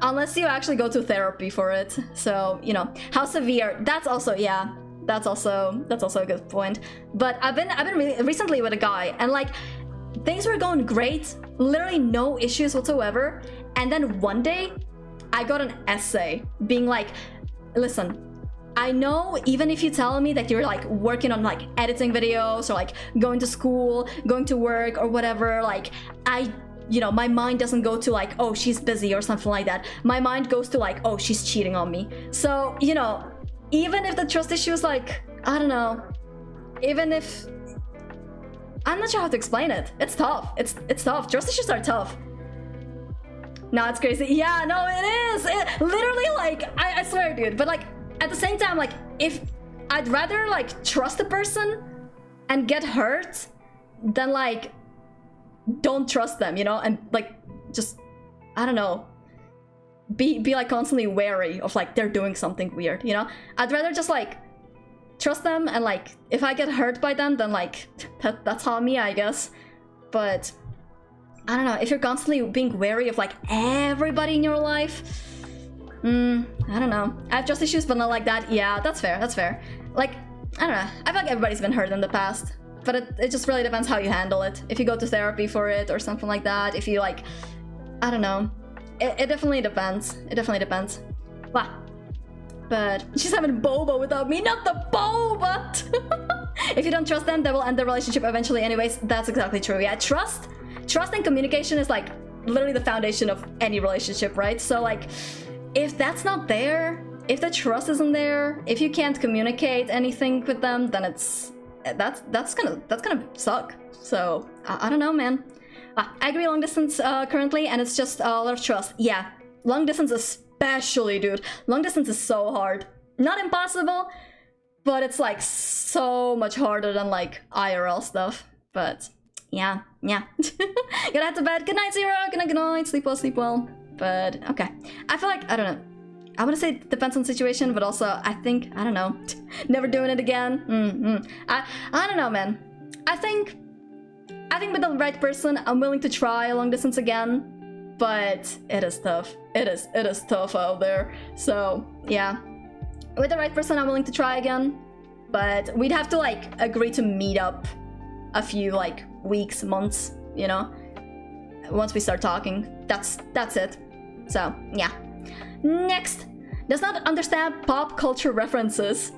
Unless you actually go to therapy for it. So, you know, how severe, that's also a good point. But I've been really recently with a guy, and like, things were going great, literally no issues whatsoever. And then one day, I got an essay being like, listen, I know even if you tell me that you're like working on like editing videos or like going to school, going to work or whatever, like you know, my mind doesn't go to like, oh, she's busy or something like that. My mind goes to like, oh, she's cheating on me. So, you know, even if the trust issue is like, I don't know, even if, I'm not sure how to explain it. It's tough. It's tough. Trust issues are tough. No, it's crazy. Yeah, no, it is. Literally, like, I swear, dude. But like, at the same time, like, if I'd rather like trust a person and get hurt than like don't trust them, you know, and like just, I don't know, be like constantly wary of like they're doing something weird, you know. I'd rather just like trust them, and like if I get hurt by them, then like that's on me, I guess. But I don't know, if you're constantly being wary of like everybody in your life, I don't know. I have trust issues, but not like that. Yeah, that's fair. Like, I don't know, I feel like everybody's been hurt in the past. But it just really depends how you handle it. If you go to therapy for it or something like that. If you like, I don't know. It definitely depends. Wow. But she's having boba without me, not the boba! If you don't trust them, they will end the relationship eventually anyways. That's exactly true. Yeah, trust trust and communication is like literally the foundation of any relationship, right? So like, if that's not there, if the trust isn't there, if you can't communicate anything with them, then that's gonna suck. So I don't know, man. I agree, long distance currently, and it's just a lot of trust. Yeah, long distance especially, dude. Long distance is so hard. Not impossible, but it's like so much harder than like IRL stuff. But yeah. Gonna head to bed. Good night, Zero. Good night. Sleep well. But okay. I feel like, I don't know. I want to say it depends on the situation, but also I think, I don't know. Never doing it again. I don't know, man. I think with the right person, I'm willing to try long distance again. But it is tough. It is tough out there. So yeah. With the right person, I'm willing to try again. But we'd have to like agree to meet up a few like weeks, months, you know, once we start talking. That's it. So yeah. Next, does not understand pop culture references.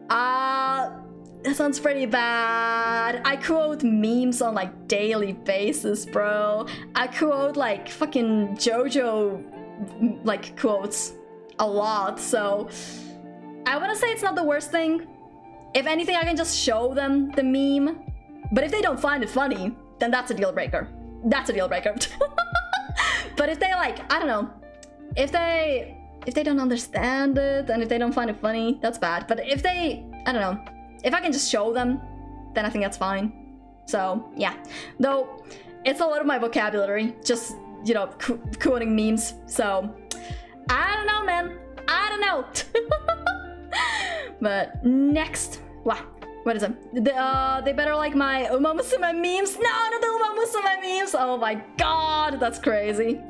That sounds pretty bad. I quote memes on like daily basis, bro. I quote like fucking JoJo like quotes a lot, so I wouldn't say it's not the worst thing. If anything, I can just show them the meme. But if they don't find it funny, then that's a deal breaker. That's a deal breaker. But if they like, I don't know, if they don't understand it and if they don't find it funny, that's bad. But if they, I don't know, if I can just show them, then I think that's fine. So yeah, though it's a lot of my vocabulary, just, you know, quoting memes. So I don't know, man. I don't know. But next, what is it? They better like my Uma Musume memes. No, not the Uma Musume memes. Oh my god, that's crazy.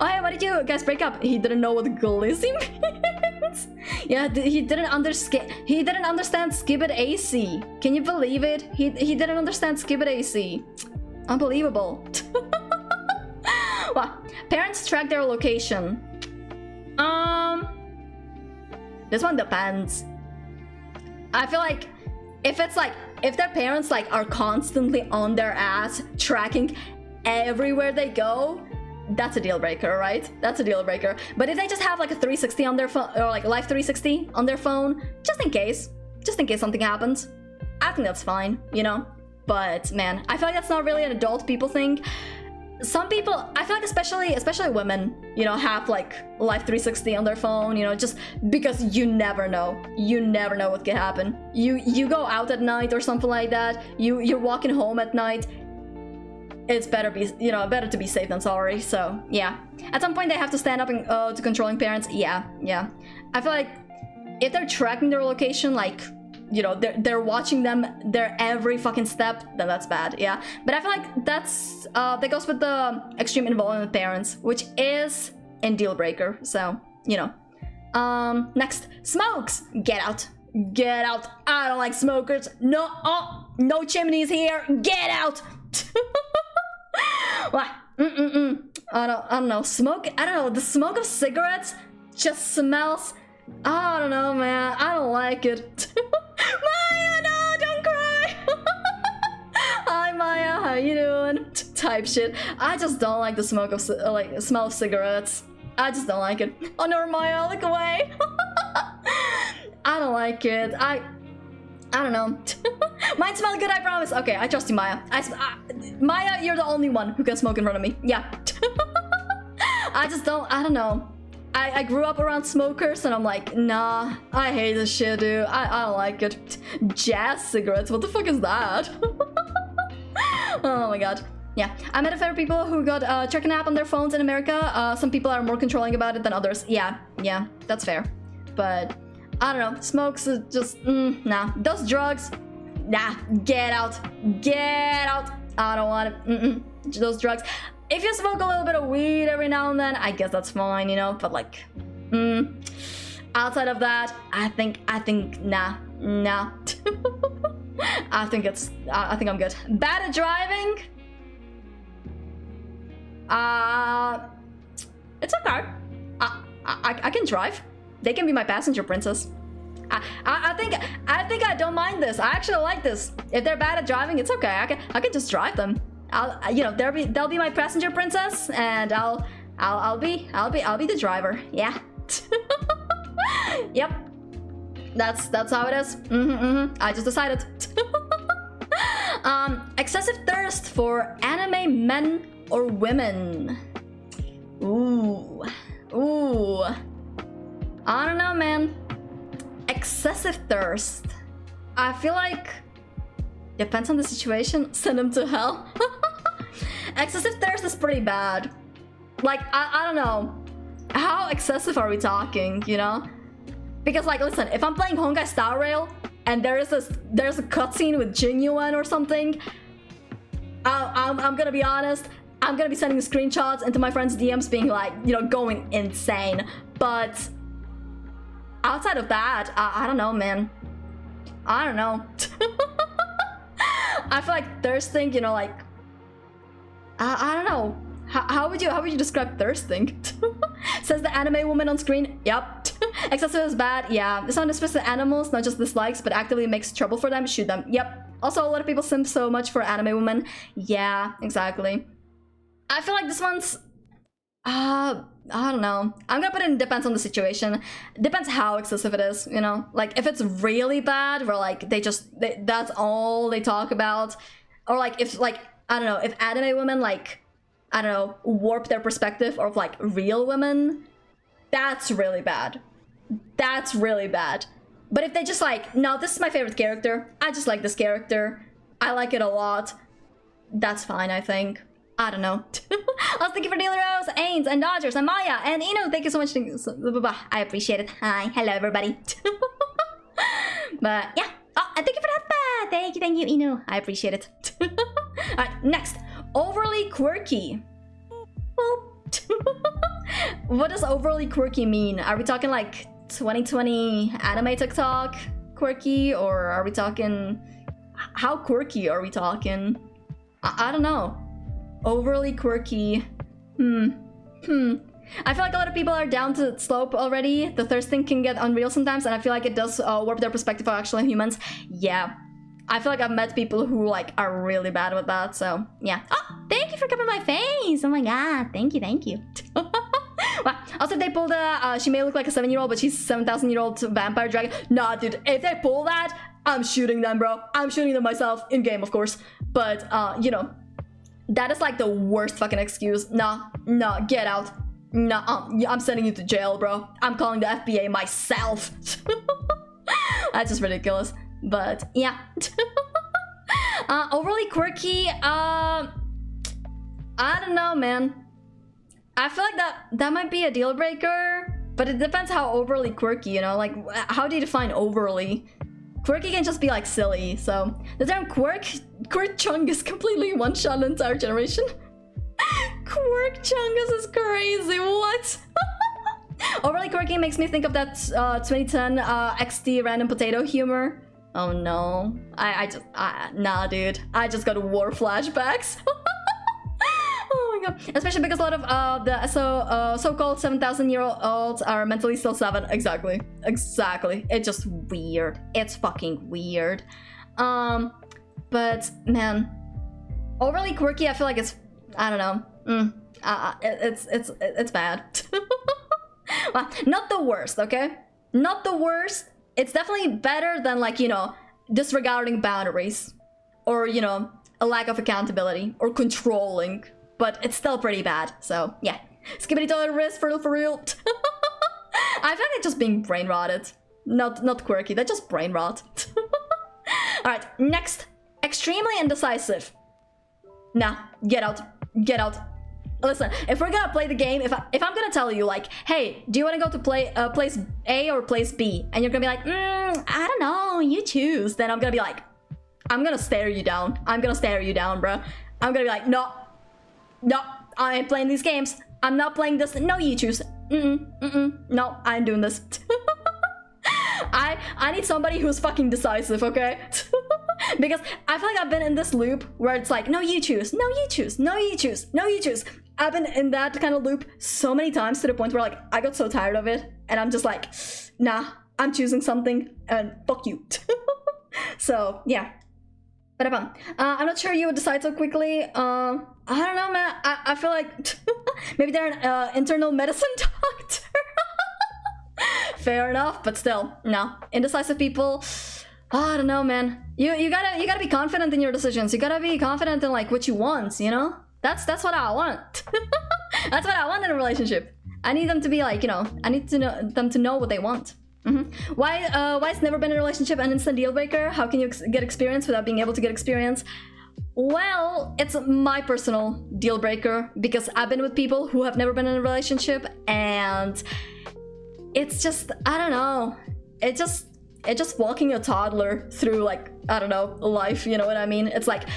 Oh hey, why did you guys break up? He didn't know what glizzy means. Yeah, he didn't understand. He didn't understand doubleAcey. Can you believe it? He didn't understand doubleAcey. Unbelievable. Well, parents track their location. This one depends. I feel like if their parents like are constantly on their ass tracking everywhere they go, that's a deal breaker, right? That's a deal breaker. But if they just have like a 360 on their phone, or like live 360 on their phone, just in case something happens, I think that's fine, you know? But man, I feel like that's not really an adult people thing. Some people, I feel like especially women, you know, have like live 360 on their phone, you know, just because you never know what could happen. You go out at night or something like that, you're walking home at night. It's better to be safe than sorry. So yeah, at some point they have to stand up and to controlling parents. Yeah. I feel like if they're tracking their location, like, you know, they're watching them their every fucking step, then that's bad. Yeah, but I feel like that goes with the extreme involvement with parents, which is a deal breaker. So, you know. Next, smokes. Get out. I don't like smokers. No chimneys here. Get out. What? I don't know. Smoke. I don't know. The smoke of cigarettes just smells. I don't know, man. I don't like it. Maya, no, don't cry. Hi, Maya. How you doing? Type shit. I just don't like the smoke of smell of cigarettes. I just don't like it. Oh no, Maya, look away. I don't like it. I don't know. Mine smell good, I promise. Okay, I trust you, Maya. Maya, you're the only one who can smoke in front of me. Yeah. I don't know. I grew up around smokers and I'm like, nah, I hate this shit, dude. I don't like it. Jazz cigarettes, what the fuck is that? Oh my god. Yeah, I met a fair people who got check an app on their phones in America. Some people are more controlling about it than others. Yeah, that's fair. But I don't know, smokes is just, nah. Those drugs, nah, get out. I don't want it, those drugs. If you smoke a little bit of weed every now and then, I guess that's fine, you know, but like, outside of that, I think, nah. I think I'm good. Bad at driving? It's okay. I can drive. They can be my passenger princess. I think I don't mind this. I actually like this. If they're bad at driving, it's okay. I can just drive them. you know, they'll be my passenger princess, and I'll be the driver. Yeah. Yep. That's how it is. I just decided. Excessive thirst for anime men or women. Ooh. I don't know, man. Excessive thirst. I feel like depends on the situation. Send him to hell. Excessive thirst is pretty bad. Like, I don't know. How excessive are we talking, you know? Because, like, listen, if I'm playing Honkai Star Rail and there's a cutscene with Jinyuan or something, I'm gonna be honest, I'm gonna be sending screenshots into my friends' DMs being like, you know, going insane. But outside of that, I don't know, man. I don't know. I feel like thirsting, you know, like, I don't know. How would you describe thirsting? Says the anime woman on screen. Yep. Excessive is bad. Yeah. It's not specific to animals, not just dislikes, but actively makes trouble for them. Shoot them. Yep. Also, a lot of people simp so much for anime women. Yeah, exactly. I feel like this one's I don't know. I'm gonna put it in depends on the situation. Depends how excessive it is, you know? Like, if it's really bad, where, like, that's all they talk about. Or, like, if, like, I don't know, if anime women, like, I don't know, warp their perspective of, like, real women, that's really bad. That's really bad. But if they just, like, no, this is my favorite character, I just like this character, I like it a lot, that's fine, I think. I don't know. Also, thank you for Daily Rose, Ains, and Dodgers, and Maya, and Eno, thank you so much. I appreciate it. Hi, hello, everybody. But, yeah. Oh, and thank you for that. Thank you, Eno. I appreciate it. Alright, next. Overly quirky. What does overly quirky mean? Are we talking, like, 2020 anime TikTok quirky? Or are we talking... How quirky are we talking? I don't know. Overly quirky. I feel like a lot of people are down to the slope already. The thirsting can get unreal sometimes, and I feel like it does warp their perspective of actual humans. Yeah. I feel like I've met people who, like, are really bad with that, so yeah. Oh, thank you for covering my face! Oh my god, thank you. Wow. Also, if they pull the, she may look like a 7-year-old, but she's a 7,000-year-old vampire dragon. Nah, dude, if they pull that, I'm shooting them, bro. I'm shooting them myself, in-game, of course. But, you know, that is, like, the worst fucking excuse. Nah, get out. Nah, I'm sending you to jail, bro. I'm calling the FBA myself. That's just ridiculous. But, yeah. Overly quirky, I don't know, man. I feel like that might be a deal breaker, but it depends how overly quirky, you know? Like, how do you define overly? Quirky can just be, like, silly, so... The term quirk chungus is completely one-shot an entire generation. Quirk chungus is crazy, what? Overly quirky makes me think of that 2010 XD random potato humor. Oh no. Nah, dude. I just got war flashbacks. Oh my god. Especially because a lot of the so-called 7,000-year-olds are mentally still 7. Exactly. It's just weird. It's fucking weird. But man, overly quirky, I feel like it's, I don't know. It's bad. Well, not the worst, okay? Not the worst. It's definitely better than, like, you know, disregarding boundaries, or, you know, a lack of accountability or controlling. But it's still pretty bad, so yeah. Skibbity toilet wrist for real. I feel like it's just being brain rotted. Not quirky, that's just brain rot. Alright, next. Extremely indecisive. Nah, get out. Listen, if we're gonna play the game, if I'm gonna tell you, like, hey, do you want to go to place A or place B? And you're gonna be like, I don't know, you choose. Then I'm gonna be like, I'm gonna stare you down. I'm gonna stare you down, bro. I'm gonna be like, no, I ain't playing these games. I'm not playing this. No, you choose. No, I ain't doing this. I need somebody who's fucking decisive, okay? Because I feel like I've been in this loop where it's like, no, you choose, no, you choose, no, you choose, no, you choose. I've been in that kind of loop so many times to the point where, like, I got so tired of it, and I'm just like, nah, I'm choosing something, and fuck you. So, yeah. I'm not sure you would decide so quickly. I don't know, man. I feel like maybe they're an internal medicine doctor. Fair enough, but still, no. Indecisive people, I don't know, man. You gotta be confident in your decisions. You gotta be confident in like what you want, you know? That's what I want. That's what I want in a relationship. I need them to be like, you know, I need to know them to know what they want. Why it's never been a relationship an instant deal breaker? How can you get experience without being able to get experience? Well, it's my personal deal breaker because I've been with people who have never been in a relationship, and it's just, I don't know, it's just walking a toddler through like, I don't know, life, you know what I mean? It's like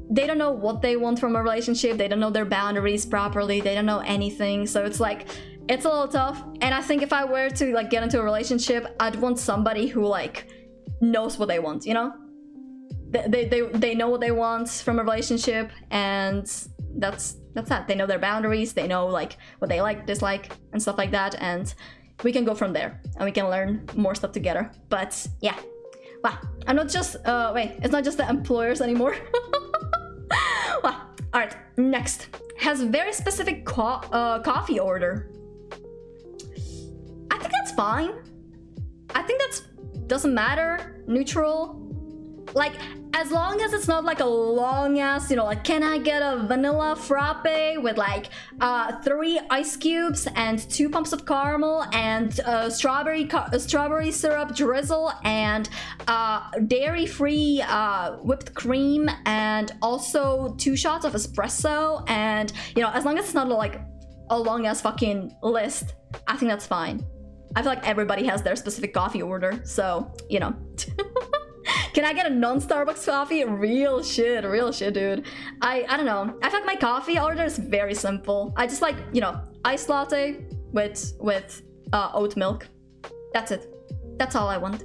they don't know what they want from a relationship, they don't know their boundaries properly, they don't know anything, so it's like, it's a little tough. And I think if I were to like get into a relationship, I'd want somebody who like knows what they want, you know? They know what they want from a relationship, and that's that. They know their boundaries, they know like what they like, dislike, and stuff like that, and we can go from there and we can learn more stuff together. But yeah, wow, I'm not just wait, it's not just the employers anymore. Wow. All right, next has very specific coffee order. I think that's fine. I think that's doesn't matter, neutral. Like, as long as it's not like a long ass, you know, like, can I get a vanilla frappe with like 3 ice cubes and 2 pumps of caramel and strawberry syrup drizzle and dairy-free whipped cream and also 2 shots of espresso, and you know, as long as it's not like a long ass fucking list, I think that's fine. I feel like everybody has their specific coffee order, so you know. Can I get a non-Starbucks coffee? Real shit, dude. I don't know. I feel like my coffee order is very simple. I just like, you know, iced latte with oat milk. That's it. That's all I want.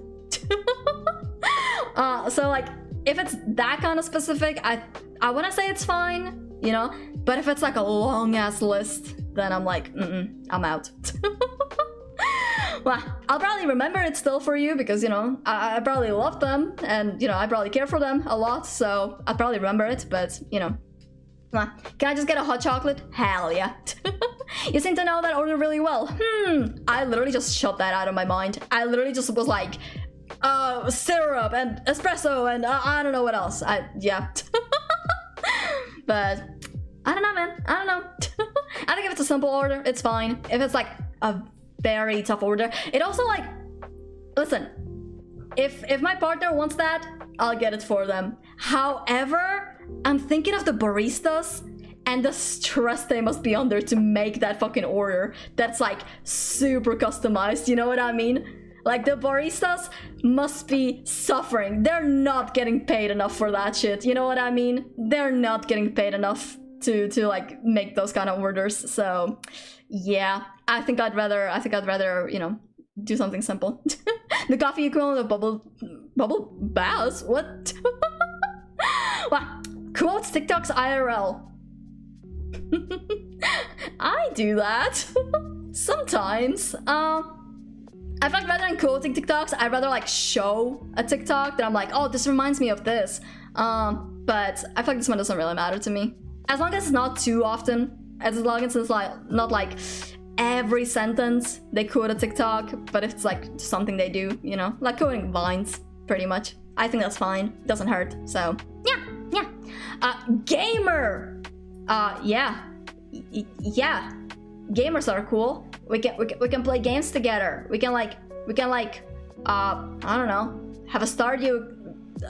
So like, if it's that kind of specific, I want to say it's fine, you know. But if it's like a long ass list, then I'm like, I'm out. Well, I'll probably remember it still for you because, you know, I probably love them and, you know, I probably care for them a lot, so I'll probably remember it, but, you know. Well, can I just get a hot chocolate? Hell yeah. You seem to know that order really well. I literally just shut that out of my mind. I literally just was like, syrup and espresso and I don't know what else. Yeah. But, I don't know, man. I don't know. I think if it's a simple order, it's fine. If it's like a very tough order, it also like, listen, if my partner wants that, I'll get it for them. However, I'm thinking of the baristas and the stress they must be under to make that fucking order that's like super customized, you know what I mean? Like, the baristas must be suffering. They're not getting paid enough for that shit, you know what I mean? They're not getting paid enough to like make those kind of orders. So yeah, I think I'd rather, you know, do something simple. The coffee equivalent of bubble baths? What? Wow. Quotes TikToks IRL. I do that. Sometimes. I feel like rather than quoting TikToks, I'd rather like show a TikTok that I'm like, oh, this reminds me of this. But I feel like this one doesn't really matter to me. As long as it's not too often, as long as it's like not like every sentence they quote a TikTok, but it's like something they do, you know, like quoting vines, pretty much. I think that's fine. Doesn't hurt. So yeah. Gamer. Yeah. Gamers are cool. We can play games together. We can like I don't know, have a Stardew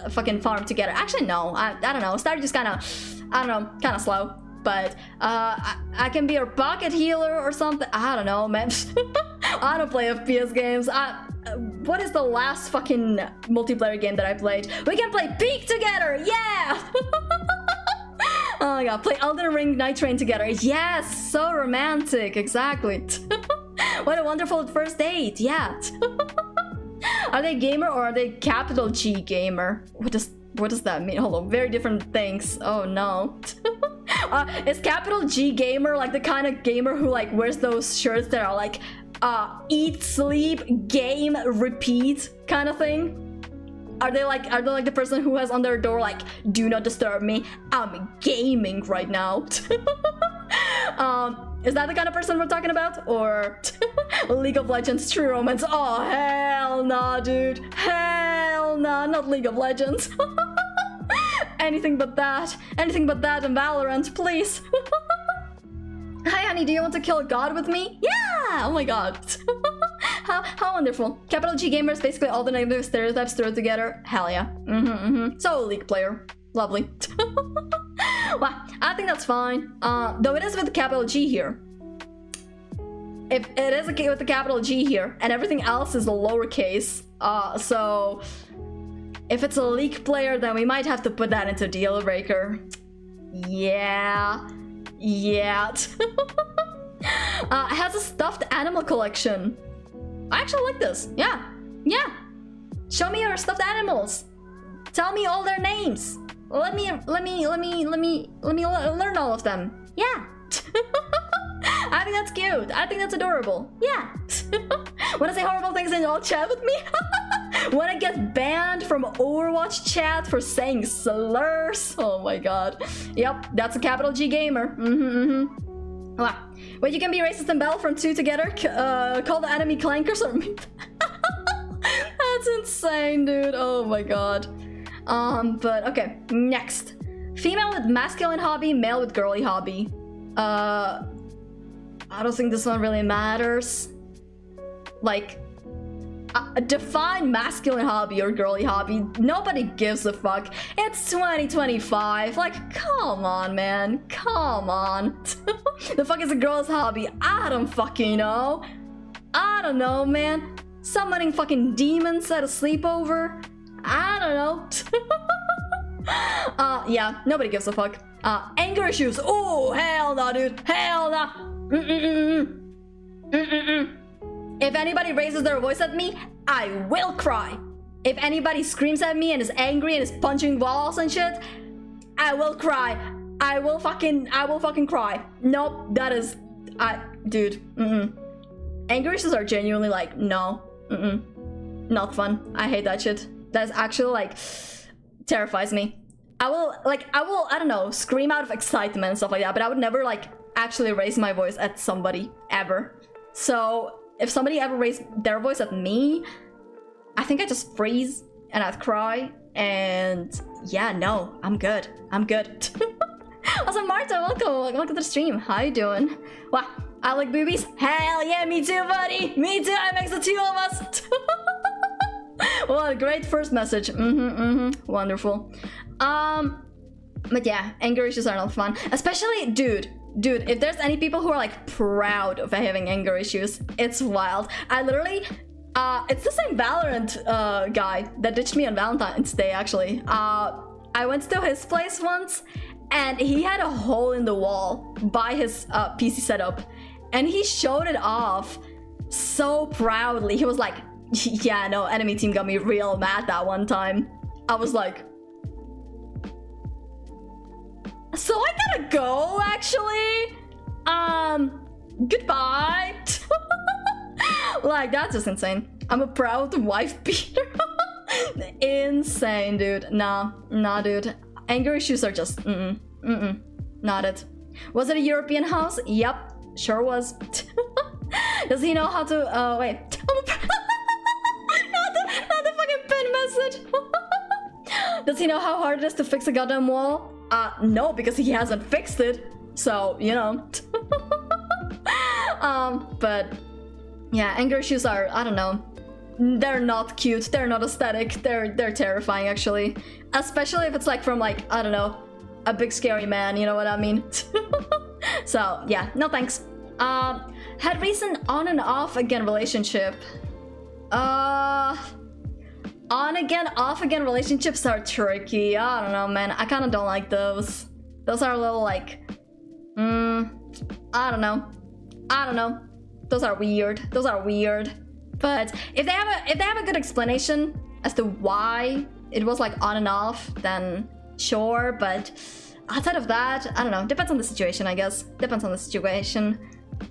fucking farm together. Actually no, I don't know. Stardew's kind of slow. But I can be your pocket healer or something. I don't know, man. I don't play FPS games. What is the last fucking multiplayer game that I played? We can play Peak together. Yeah. Oh my god, play Elden Ring Night Train together. Yes, so romantic. Exactly. What a wonderful first date. Yeah. Are they gamer or are they capital G gamer? What does that mean? Hold on, very different things. Oh no. Is capital G gamer like the kind of gamer who like wears those shirts that are like eat, sleep, game, repeat kind of thing? Are they like the person who has on their door like, do not disturb me, I'm gaming right now? Is that the kind of person we're talking about? Or League of Legends True Romance? Oh, hell nah, dude. Hell nah, not League of Legends. Anything but that. Anything but that and Valorant, please. Hi, honey, do you want to kill God with me? Yeah! Oh my god. How wonderful. Capital G gamers, basically all the negative stereotypes thrown together. Hell yeah. So, League player. Lovely. Well, I think that's fine. Though it is with the capital G here. If it is with the capital G here, and everything else is the lowercase, so if it's a League player, then we might have to put that into deal breaker. Yeah. Yeah. It has a stuffed animal collection. I actually like this. Yeah. Yeah. Show me your stuffed animals. Tell me all their names. Let me learn all of them. Yeah. I think that's cute. I think that's adorable. Yeah. Wanna say horrible things and y'all chat with me? Wanna get banned from Overwatch chat for saying slurs? Oh my god. Yep, that's a capital G gamer. Wow. Wait, you can be racist and Battlefront 2 together? Call the enemy clankers or me? That's insane, dude. Oh my god. But okay, next. Female with masculine hobby, male with girly hobby. I don't think this one really matters. Like, define masculine hobby or girly hobby. Nobody gives a fuck. It's 2025. Like, come on, man. Come on. The fuck is a girl's hobby? I don't fucking know. I don't know, man. Summoning fucking demons at a sleepover? I don't know. Yeah, nobody gives a fuck. Anger issues. Oh, hell no, dude. Hell no. If anybody raises their voice at me, I will cry. If anybody screams at me and is angry and is punching walls and shit, I will cry. I will fucking cry. Nope, that is, dude. Anger issues are genuinely like, no. Not fun. I hate that shit. That's actually like terrifies me. I will, I don't know, scream out of excitement and stuff like that, but I would never like actually raise my voice at somebody ever. So if somebody ever raised their voice at me, I think I'd just freeze and I'd cry, and yeah, no, I'm good. I'm good. Also, Marta, welcome to the stream. How you doing? Wow, I like boobies. Hell yeah, me too, buddy. Me too. It makes the two of us. What a great first message. Wonderful. But yeah, anger issues are not fun. Especially, dude, if there's any people who are like proud of having anger issues, it's wild. I literally, it's the same Valorant guy that ditched me on Valentine's Day, actually. I went to his place once, and he had a hole in the wall by his PC setup, and he showed it off so proudly. He was like, yeah, no, enemy team got me real mad that one time. I was like, so I gotta go, actually. Goodbye. Like, that's just insane. I'm a proud wife beater. Insane, dude. Nah, dude. Anger issues are just, not it. Was it a European house? Yep, sure was. Does he know how to, wait. not the fucking pin message. Does he know how hard it is to fix a goddamn wall? No, because he hasn't fixed it. So, you know. But yeah, anger issues are, I don't know. They're not cute, they're not aesthetic, they're terrifying, actually. Especially if it's like from like, I don't know, a big scary man, you know what I mean? So yeah, no thanks. Had recent on and off again relationship. On again, off again relationships are tricky. I don't know, man. I kind of don't like those. Those are a little like, I don't know. Those are weird. But if they have a good explanation as to why it was like on and off, then sure. But outside of that, I don't know. Depends on the situation, I guess. Depends on the situation.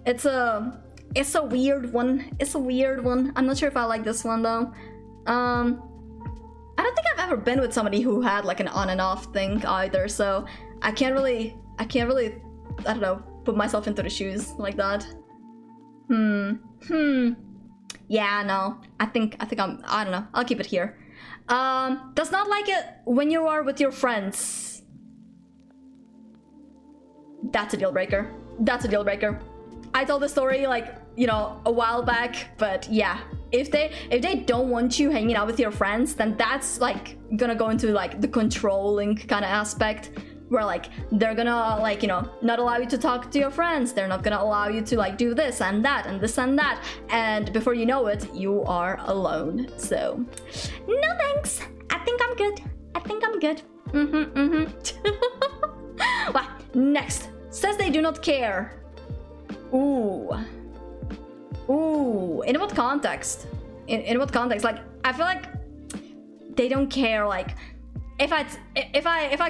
It's a weird one. I'm not sure if I like this one though. I don't think I've ever been with somebody who had like an on and off thing either, so I can't really, I don't know, put myself into the shoes like that. Yeah, no, I think I don't know, I'll keep it here. Does not like it when you are with your friends. That's a deal breaker. That's a deal breaker. I told the story like, you know, a while back, but yeah, if they don't want you hanging out with your friends, then that's like gonna go into like the controlling kind of aspect, where like they're gonna like, you know, not allow you to talk to your friends, they're not gonna allow you to like do this and that and this and that, and before you know it, you are alone. So no thanks, I think I'm good. I think I'm good. Well, next, says they do not care. Ooh, in what context? In what context? Like, I feel like they don't care. Like, if I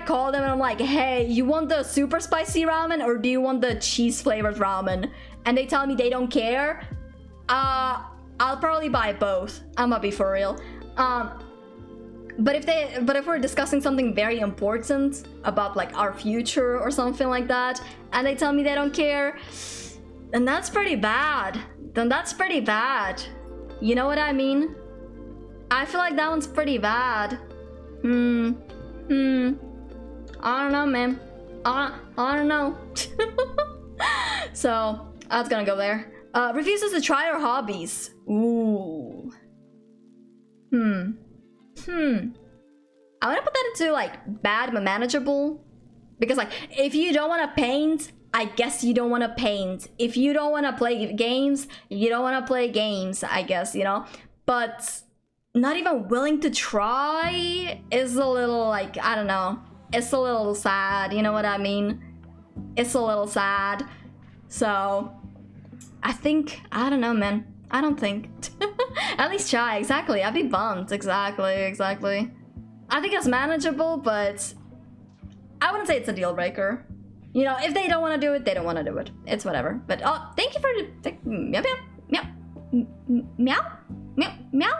call them and I'm like, hey, you want the super spicy ramen or do you want the cheese flavored ramen? And they tell me they don't care, I'll probably buy both. I'm gonna be for real. But if we're discussing something very important about like our future or something like that, and they tell me they don't care, then that's pretty bad. You know what I mean? I feel like that one's pretty bad. I don't know, man. I don't know. So, that's gonna go there. Refuses to try our hobbies. Ooh. I wanna put that into like bad but manageable. Because like, if you don't wanna paint, I guess you don't want to paint. If you don't want to play games, you don't want to play games, I guess, you know? But not even willing to try is a little, like, I don't know. It's a little sad, you know what I mean? It's a little sad. So, I think, I don't know, man. I don't think. At least try, exactly. I'd be bummed, exactly. I think it's manageable, but I wouldn't say it's a deal breaker. You know, if they don't want to do it, they don't want to do it. It's whatever. But oh, thank you for the meow meow meow meow.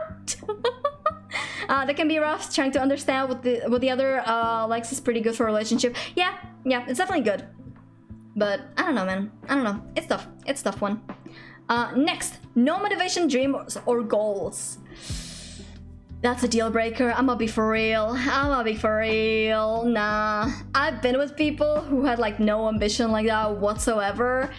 That can be rough. Trying to understand what the other likes is pretty good for a relationship. Yeah, it's definitely good. But I don't know, man. I don't know. It's tough. It's a tough one. Next, no motivation, dreams, or goals. That's a deal breaker. I'm gonna be for real. Nah. I've been with people who had like no ambition like that whatsoever.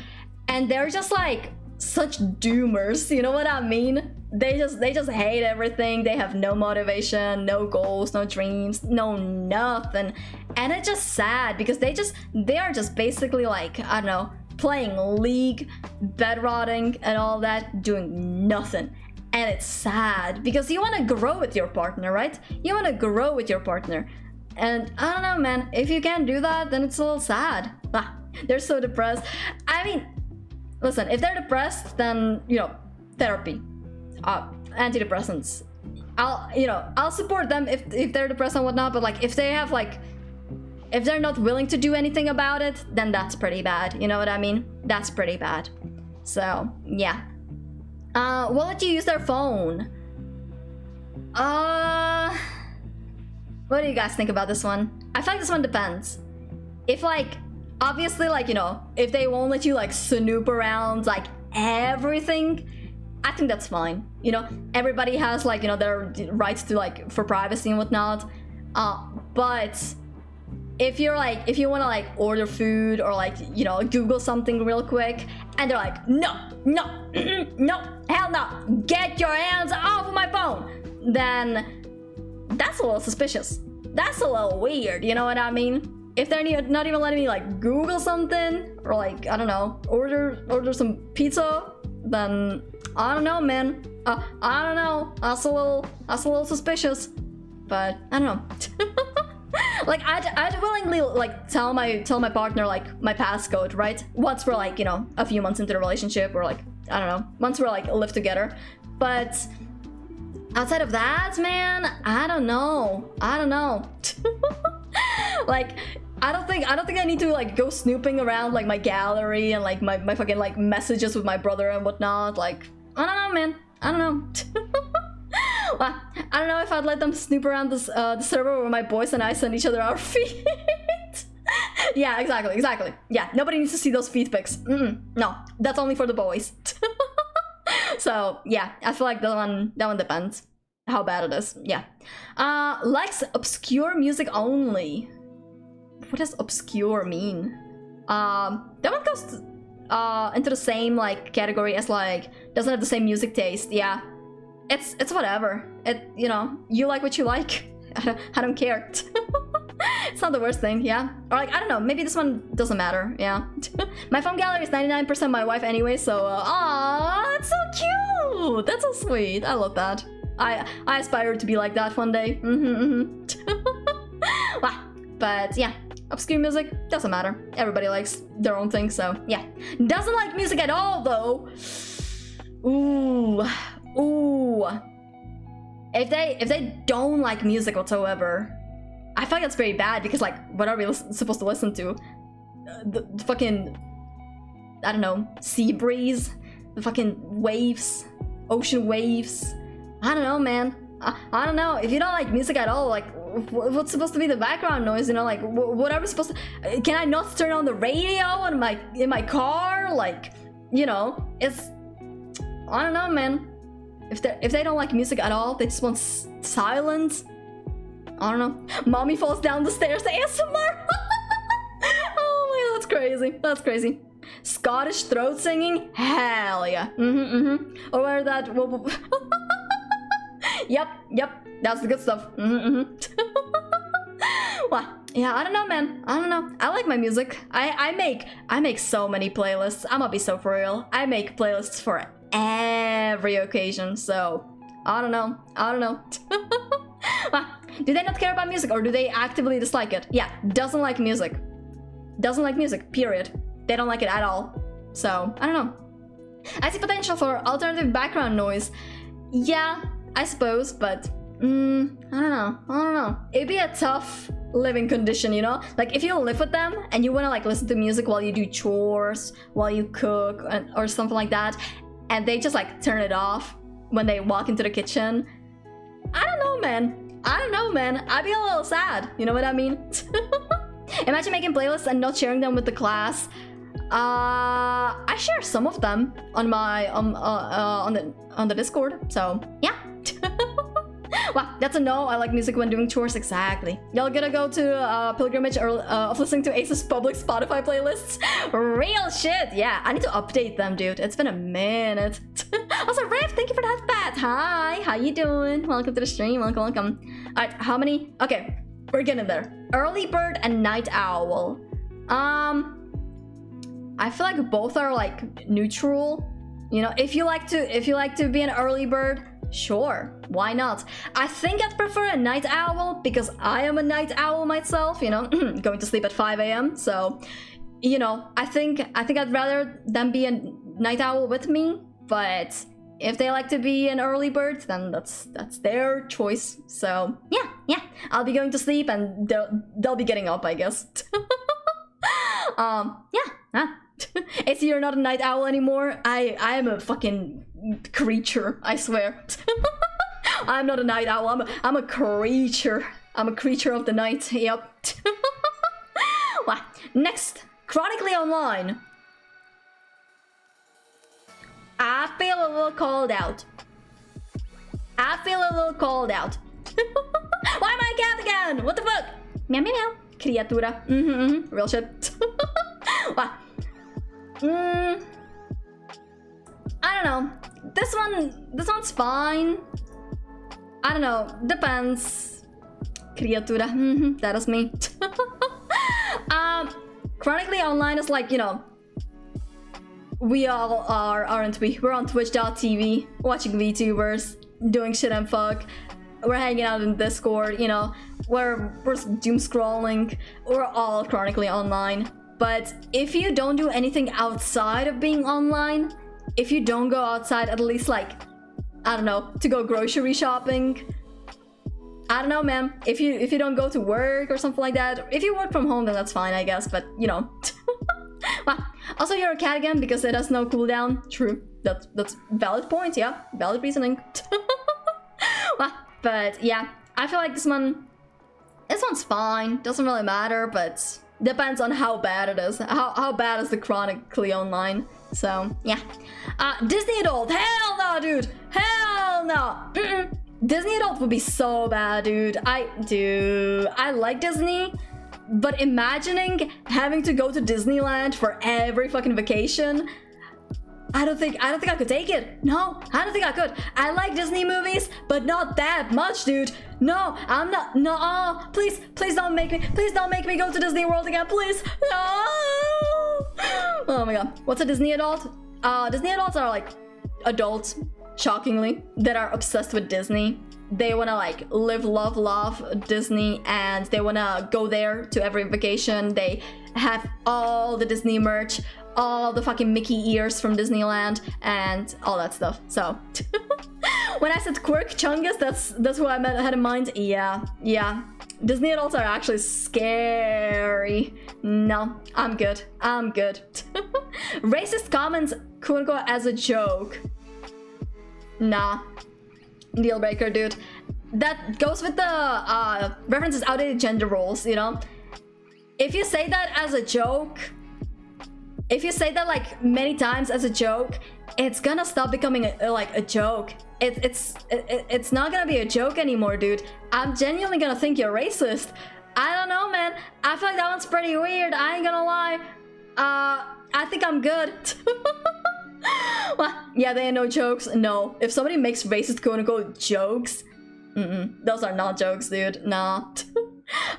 And they're just like such doomers, you know what I mean? They just hate everything. They have no motivation, no goals, no dreams, no nothing. And it's just sad because they are just basically like, I don't know, playing League, bed rotting and all that, doing nothing. And it's sad because you want to grow with your partner, right? You want to grow with your partner. And I don't know, man, if you can't do that, then it's a little sad. They're so depressed. I mean, listen, if they're depressed, then, you know, therapy, antidepressants. I'll support them if they're depressed and whatnot, but like if they're not willing to do anything about it, then that's pretty bad. You know what I mean? That's pretty bad. So, yeah. Will let you use their phone. What do you guys think about this one? I feel like this one depends. If like, obviously like, you know, if they won't let you like snoop around like everything, I think that's fine. You know, everybody has like, you know, their rights to like, for privacy and whatnot. But if you want to like order food or like, you know, Google something real quick and they're like, no, hell no, get your hands off of my phone, then that's a little suspicious. That's a little weird, you know what I mean? If they're not even letting me like Google something or like, I don't know, order some pizza, then I don't know, man. I don't know. That's a little suspicious. But I don't know. Like I'd willingly like tell my partner like my passcode, right? Once we're like, you know, a few months into the relationship, or like, I don't know, once we're like live together. But outside of that, man, I don't know. Like I don't think I need to like go snooping around like my gallery and like my fucking like messages with my brother and whatnot. Like I don't know, man. I don't know. Well, I don't know if I'd let them snoop around this the server where my boys and I send each other our feet. Yeah, exactly. Yeah, nobody needs to see those feet pics. No, that's only for the boys. So yeah, I feel like that one depends how bad it is. Yeah. Likes obscure music only. What does obscure mean? That one goes into the same like category as like doesn't have the same music taste. Yeah, it's whatever. You know, you like what you like. I don't care. It's not the worst thing, yeah. Or like, I don't know, maybe this one doesn't matter, yeah. My phone gallery is 99% my wife anyway, so aw, that's so cute. That's so sweet. I love that. I aspire to be like that one day. But yeah, obscure music doesn't matter. Everybody likes their own thing, so yeah. Doesn't like music at all though. Ooh. If they don't like music whatsoever, I feel like that's very bad because like, what are we supposed to listen to? The fucking, I don't know, sea breeze, the fucking waves, ocean waves. I don't know, man. I don't know. If you don't like music at all, like, what's supposed to be the background noise? You know, like, what are we supposed to? Can I not turn on the radio in my car? Like, you know, it's, I don't know, man. If they don't like music at all, they just want silence. I don't know. Mommy falls down the stairs to ASMR. Oh my god, that's crazy. That's crazy. Scottish throat singing? Hell yeah. Or where that. Yep. That's the good stuff. Well, yeah, I don't know, man. I don't know. I like my music. I make so many playlists. I'm gonna be so for real. I make playlists for every occasion. So I don't know. Well, do they not care about music or do they actively dislike it? Yeah, doesn't like music. Doesn't like music, period. They don't like it at all. So, I don't know. I see potential for alternative background noise. Yeah, I suppose, but I don't know. It'd be a tough living condition, you know? Like, if you live with them and you wanna like listen to music while you do chores, while you cook, or something like that, and they just like turn it off when they walk into the kitchen. I don't know, man. I'd be a little sad. You know what I mean? Imagine making playlists and not sharing them with the class. I share some of them on my on the Discord. So yeah. Wow, that's a no. I like music when doing chores. Exactly. Y'all gonna go to pilgrimage of listening to Ace's public Spotify playlists? Real shit. Yeah, I need to update them, dude. It's been a minute. Also, Riff, thank you for that bat. Hi, how you doing? Welcome to the stream. Welcome. All right, how many? Okay, we're getting there. Early bird and night owl. I feel like both are like neutral. You know, if you like to be an early bird, sure, why not? I think I'd prefer a night owl because I am a night owl myself, you know, going to sleep at 5 a.m. So, you know, I think I'd rather them be a night owl with me, but if they like to be an early bird, then that's their choice. So, yeah, I'll be going to sleep and they'll be getting up, I guess. Yeah. Acey, you're not a night owl anymore. I am a fucking creature, I swear. I'm not a night owl. I'm a creature. I'm a creature of the night. Yep. Well, next, chronically online. I feel a little called out. Why am I a cat again? What the fuck? Meow meow meow. Criatura. Real shit. Wow. I don't know. This one's fine. I don't know. Depends. Criatura. That is me. Chronically online is like, you know, we all are, aren't we? We're on twitch.tv watching VTubers, doing shit and fuck. We're hanging out in Discord, you know, we're doom scrolling. We're all chronically online. But if you don't do anything outside of being online, if you don't go outside at least like, I don't know, to go grocery shopping, I don't know, man. If you don't go to work or something like that, if you work from home, then that's fine, I guess. But you know, well, also you're a cat again because it has no cooldown. True, that's valid point. Yeah, valid reasoning. Well, But yeah, I feel like this one's fine. Doesn't really matter, but depends on how bad it is. How bad is the chronically online? So yeah. Disney adult, hell no, dude. Hell no. Disney adult would be so bad, dude. I like Disney, but imagining having to go to Disneyland for every fucking vacation, I don't think I could take it. No, I don't think I could. I like Disney movies, but not that much, dude. No, I'm not. No, please don't make me go to Disney World again, please. No. Oh my god. What's a Disney adult? Disney adults are like adults, shockingly, that are obsessed with Disney. They wanna like live, love Disney, and they wanna go there to every vacation. They have all the Disney merch, all the fucking Mickey ears from Disneyland, and all that stuff. So when I said quirk chungus, that's what I had in mind. Yeah. Disney adults are actually scary. No, I'm good. Racist comments, quote unquote, as a joke. Nah. Deal breaker, dude. That goes with the references outdated gender roles, you know? If you say that as a joke, if you say that like many times as a joke, it's gonna stop becoming a joke. It's not gonna be a joke anymore, dude. I'm genuinely gonna think you're racist. I don't know, man. I feel like that one's pretty weird. I ain't gonna lie. I think I'm good. Well, yeah, they ain't no jokes. No, if somebody makes racist quote-unquote jokes, those are not jokes, dude. Nah.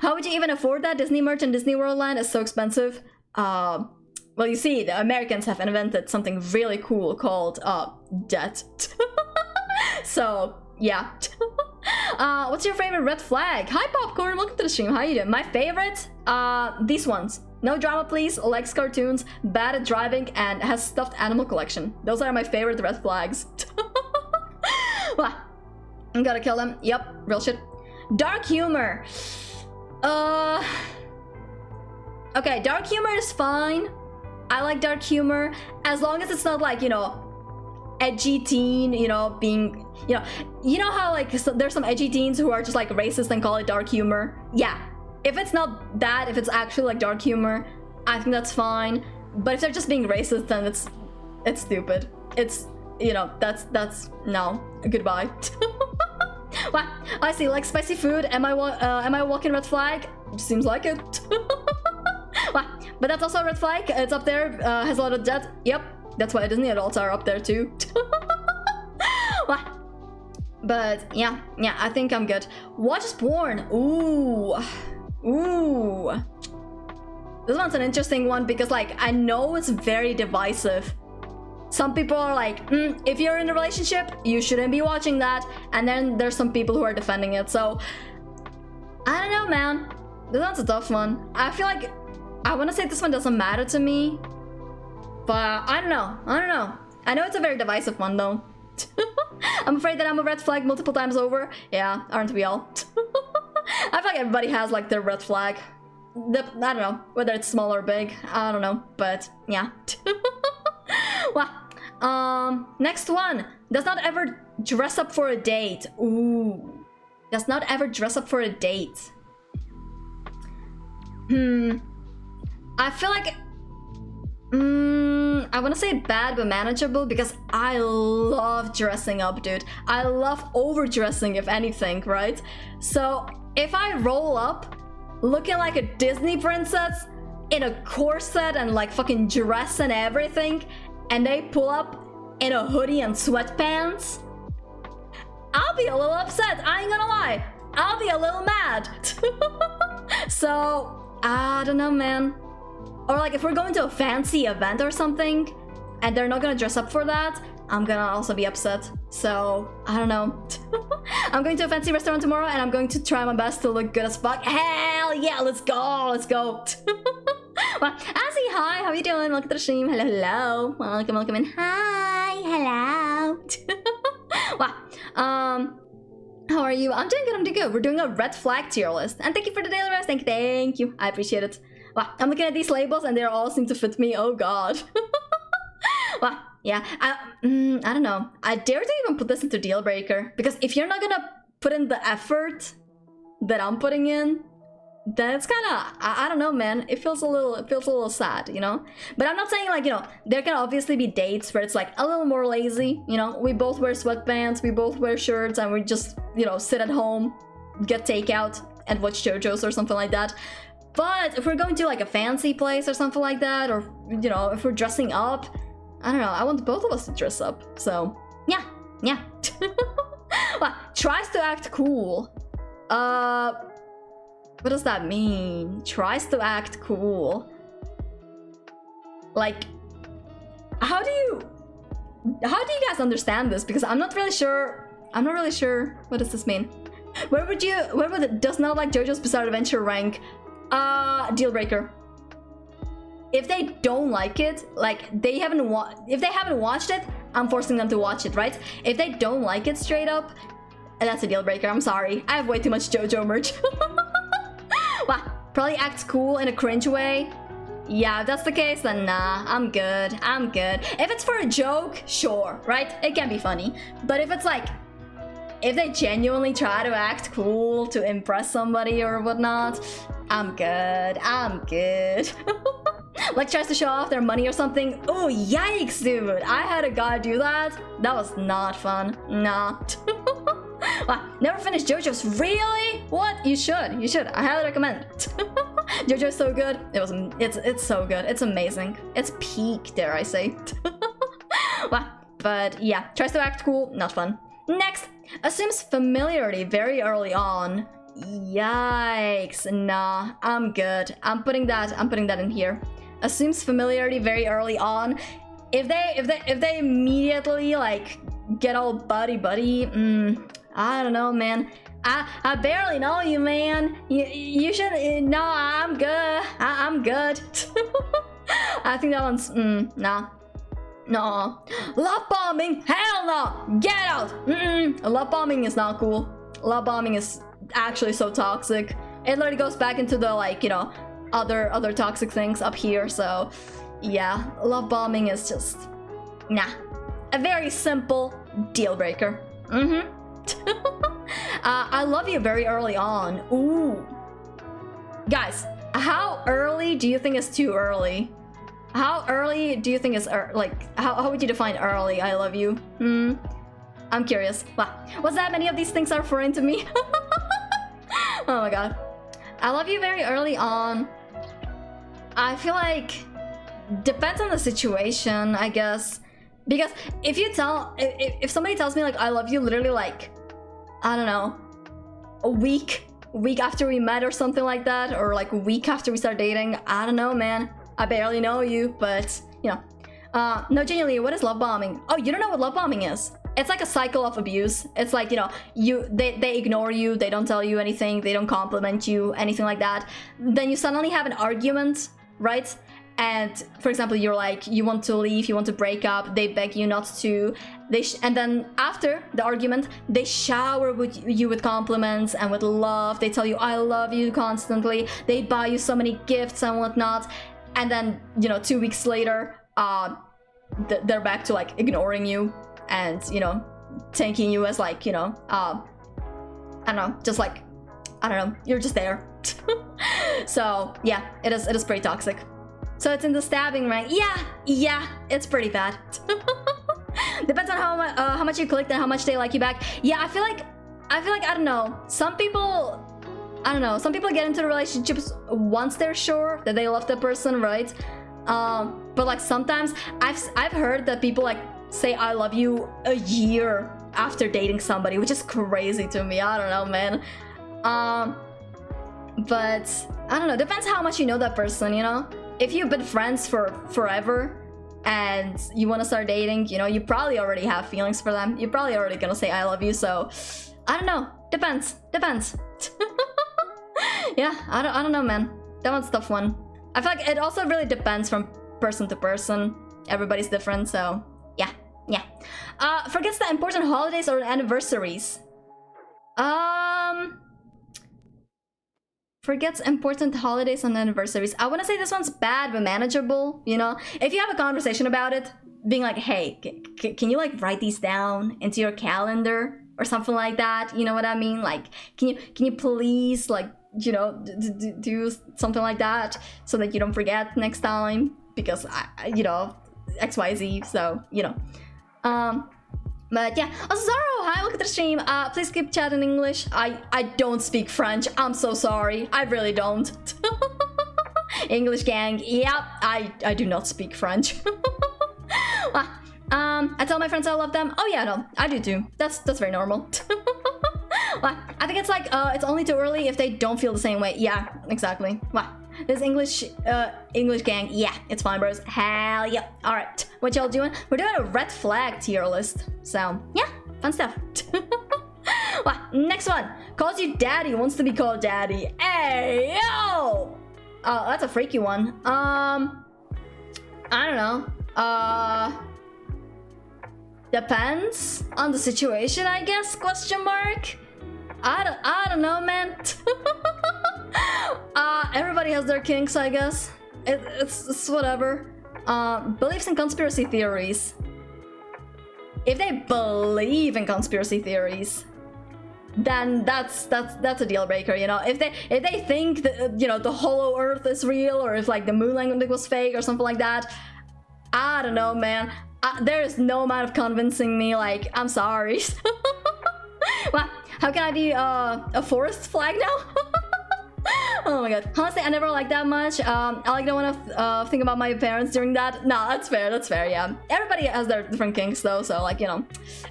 How would you even afford that? Disney merch in Disney World Land is so expensive. Well, you see, the Americans have invented something really cool called debt. So yeah. What's your favorite red flag? Hi Popcorn, welcome to the stream. How you doing? My favorite? These ones. No drama please, likes cartoons, bad at driving, and has stuffed animal collection. Those are my favorite red flags. Well, I'm gonna kill them. Yep, real shit. Dark humor. Okay, dark humor is fine. I like dark humor as long as it's not like, you know, edgy teen, you know, being, you know how like there's some edgy teens who are just like racist and call it dark humor. Yeah, if it's not that, if it's actually like dark humor, I think that's fine. But if they're just being racist, then it's stupid. It's, you know, that's no, goodbye. Well, I see, like spicy food. Am I walking red flag? Seems like it. Well, but that's also a red flag. It's up there. Has a lot of debt. Yep, that's why Disney adults are up there too. Well, but yeah, I think I'm good. Watches porn. Ooh. This one's an interesting one because like I know it's very divisive. Some people are like, if you're in a relationship, you shouldn't be watching that. And then there's some people who are defending it. So, I don't know, man. This one's a tough one. I feel like, I want to say this one doesn't matter to me. But I don't know. I know it's a very divisive one, though. I'm afraid that I'm a red flag multiple times over. Yeah, aren't we all? I feel like everybody has, like, their red flag. I don't know, whether it's small or big. I don't know, but yeah. Well, next one. Does not ever dress up for a date. Ooh. Does not ever dress up for a date. I feel like I want to say bad but manageable because I love dressing up, dude. I love overdressing, if anything, right? So if I roll up looking like a Disney princess in a corset and like fucking dress and everything, and they pull up in a hoodie and sweatpants, I'll be a little upset. I ain't gonna lie. I'll be a little mad. So, I don't know, man. Or like if we're going to a fancy event or something, and they're not gonna dress up for that, I'm gonna also be upset. So, I don't know. I'm going to a fancy restaurant tomorrow, and I'm going to try my best to look good as fuck. Hell yeah, let's go. Well, Acey, hi, how are you doing? Welcome to the stream. Hello. Welcome in. Hi, hello. Wow. How are you? I'm doing good. We're doing a red flag tier list. And thank you for the daily rest. Thank you. I appreciate it. Wow, I'm looking at these labels and they all seem to fit me. Oh god. Wow, yeah. I don't know. I dare to even put this into deal breaker because if you're not gonna put in the effort that I'm putting in, then it's kind of, I don't know, man. It feels a little sad, you know? But I'm not saying, like, you know, there can obviously be dates where it's like a little more lazy, you know? We both wear sweatpants, we both wear shirts, and we just, you know, sit at home, get takeout, and watch JoJo's or something like that. But if we're going to like a fancy place or something like that, or, you know, if we're dressing up, I don't know, I want both of us to dress up. So, yeah. Well, tries to act cool. What does that mean? Tries to act cool. Like, how do you guys understand this? Because I'm not really sure. What does this mean? Where would it does not like JoJo's Bizarre Adventure rank? Deal breaker. If they don't like it, like if they haven't watched it, I'm forcing them to watch it, right? If they don't like it straight up, that's a deal breaker. I'm sorry. I have way too much JoJo merch. Wow, probably acts cool in a cringe way. Yeah, if that's the case, then nah, I'm good. If it's for a joke, sure, right? It can be funny. But if it's like, if they genuinely try to act cool to impress somebody or whatnot, I'm good. Like tries to show off their money or something. Oh, yikes, dude. I had a guy do that. That was not fun. Nah. Wow, never finished JoJo's. Really? What? You should. I highly recommend it. JoJo's so good. It's so good. It's amazing. It's peak, dare I say. Wow, but yeah, tries to act cool. Not fun. Next, assumes familiarity very early on. Yikes. Nah, I'm good. I'm putting that in here. Assumes familiarity very early on. If they immediately like get all buddy, I don't know, man. I barely know you, man. You should. No, I'm good. I'm good. I think that one's nah. No. Love bombing? Hell no. Get out. Love bombing is not cool. Love bombing is actually so toxic. It literally goes back into the, like, you know, other toxic things up here. So yeah, love bombing is just nah. A very simple deal breaker. I love you very early on. Ooh. Guys, how early do you think is too early? How early do you think is like, how would you define early? I love you. I'm curious. Wow. What's that many of these things are foreign to me? Oh my god. I love you very early on. I feel like depends on the situation, I guess. Because if somebody tells me like I love you literally like, I don't know, a week after we met or something like that, or like a week after we start dating, I don't know, man. I barely know you, but you know. No, genuinely, what is love bombing? Oh, you don't know what love bombing is? It's like a cycle of abuse. It's like, you know, they ignore you, they don't tell you anything, they don't compliment you, anything like that. Then you suddenly have an argument, right? And for example, you're like, you want to leave, you want to break up, they beg you not to. And then after the argument, they shower you with compliments and with love. They tell you, I love you constantly. They buy you so many gifts and whatnot. And then, you know, 2 weeks later, they're back to like ignoring you and, you know, taking you as like, you know, I don't know, just like, I don't know, you're just there. So yeah, it is pretty toxic. So it's in the stabbing rank. Yeah, it's pretty bad. Depends on how much you clicked and how much they like you back. Yeah, I feel like I don't know. Some people get into relationships once they're sure that they love the person, right? But like sometimes I've heard that people like say I love you a year after dating somebody, which is crazy to me. I don't know, man. But I don't know. Depends how much you know that person, you know. If you've been friends for forever and you want to start dating, you know, you probably already have feelings for them. You're probably already gonna say I love you. So I don't know. Depends. Yeah, I don't know, man. That one's a tough one. I feel like it also really depends from person to person. Everybody's different, so yeah. Forgets the important holidays or anniversaries. Forgets important holidays and anniversaries. I want to say this one's bad but manageable, you know? If you have a conversation about it, being like, hey, can you like write these down into your calendar? or something like that. You know what I mean? Like, can you please, like, you know, do something like that so that you don't forget next time, because you know, XYZ. So, you know, but yeah. Also, Zaro, hi, welcome to the stream. Please keep chatting in English. I don't speak French. I'm so sorry. I really don't. English gang. Yep, I do not speak French. I tell my friends I love them. Oh yeah, no, I do too. That's very normal. I think it's like it's only too early if they don't feel the same way. Yeah, exactly. This English gang. Yeah, it's fine, bros. Hell yeah. All right, what y'all doing? We're doing a red flag tier list. So yeah, fun stuff. Next one. Calls you daddy, wants to be called daddy. Hey yo. Oh, that's a freaky one. I don't know. Depends on the situation, I guess, question mark. I don't know, man. Everybody has their kinks, I guess. It's whatever. Beliefs in conspiracy theories. If they believe in conspiracy theories, then that's a deal breaker, you know. If they think that, you know, the hollow earth is real, or if like the moon landing was fake or something like that, I don't know, man. There is no amount of convincing me. Like, I'm sorry. Well, how can I be a forest flag now? Oh my god. Honestly, I never liked that much. I like don't want to think about my parents during that. No, that's fair, yeah. Everybody has their different kinks though, so like, you know,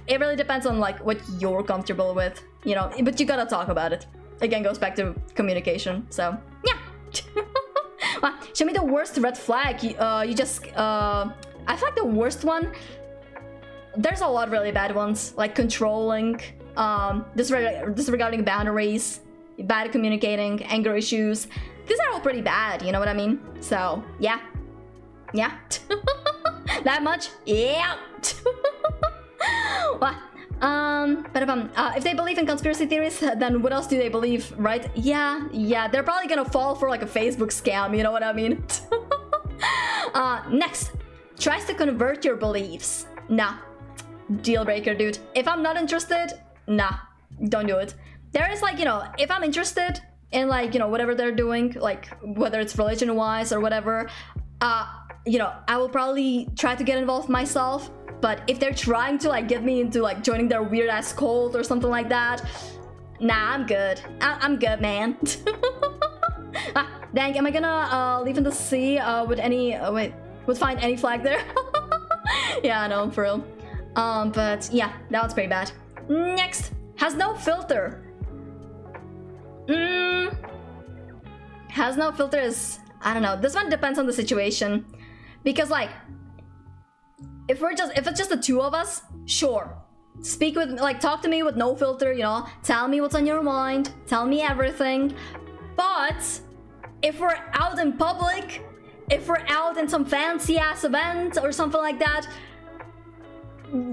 it really depends on like what you're comfortable with, you know, but you gotta talk about it. Again, goes back to communication, so yeah. Well, show me the worst red flag. You just I feel like the worst one, there's a lot of really bad ones, like controlling, disregarding boundaries, bad communicating, anger issues. These are all pretty bad, you know what I mean? So, yeah. Yeah. That much? Yeah. Well, if they believe in conspiracy theories, then what else do they believe, right? Yeah, they're probably gonna fall for like a Facebook scam, you know what I mean? Next. Tries to convert your beliefs. Nah. Deal breaker, dude. If I'm not interested, nah. Don't do it. There is like, you know, if I'm interested in like, you know, whatever they're doing, like whether it's religion-wise or whatever, you know, I will probably try to get involved myself. But if they're trying to like get me into like joining their weird-ass cult or something like that, nah, I'm good. I'm good, man. Dang, am I gonna leave in the sea with any... would find any flag there? Yeah, I know, for real. But yeah, that one's pretty bad. Next, has no filter. Has no filter is, I don't know. This one depends on the situation, because like, if it's just the two of us, sure. Speak with, like, talk to me with no filter, you know. Tell me what's on your mind. Tell me everything. But if we're out in public, if we're out in some fancy ass event or something like that,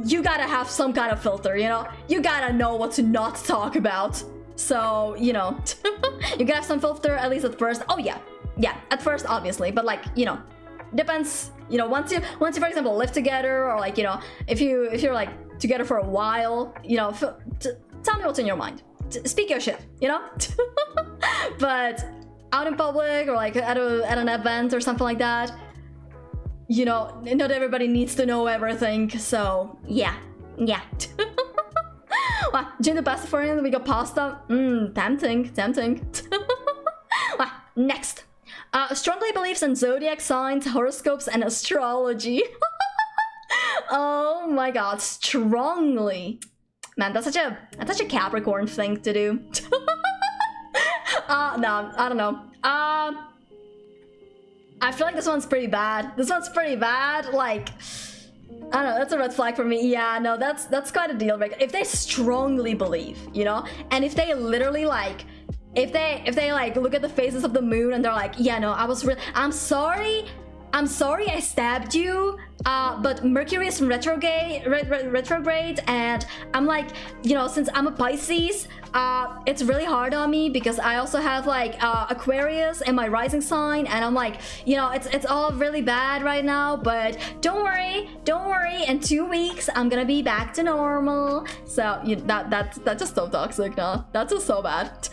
you gotta have some kind of filter, you know? You gotta know what to not talk about. So, you know, you gotta have some filter, at least at first. Oh yeah, at first obviously, but like, you know, depends, you know, once you for example live together, or like, you know, if you're like together for a while, you know, tell me what's in your mind. Speak your shit, you know? But out in public, or like at an event or something like that, you know, not everybody needs to know everything. So yeah. Wow, join the pasta for him, we got pasta. Tempting. Wow, next. Strongly believes in zodiac signs, horoscopes, and astrology. Oh my god, strongly. Man, that's such a Capricorn thing to do. No, I don't know. I feel like this one's pretty bad. Like, I don't know, that's a red flag for me. Yeah, no, that's quite a deal breaker. If they strongly believe, you know, and if they literally like, if they like look at the phases of the moon and they're like, yeah, no, I'm sorry, I'm sorry I stabbed you, but Mercury is in retrograde, and I'm like, you know, since I'm a Pisces, it's really hard on me because I also have like Aquarius in my rising sign, and I'm like, you know, it's all really bad right now, but don't worry, in 2 weeks I'm gonna be back to normal. So that's just so toxic. No, that's just so bad.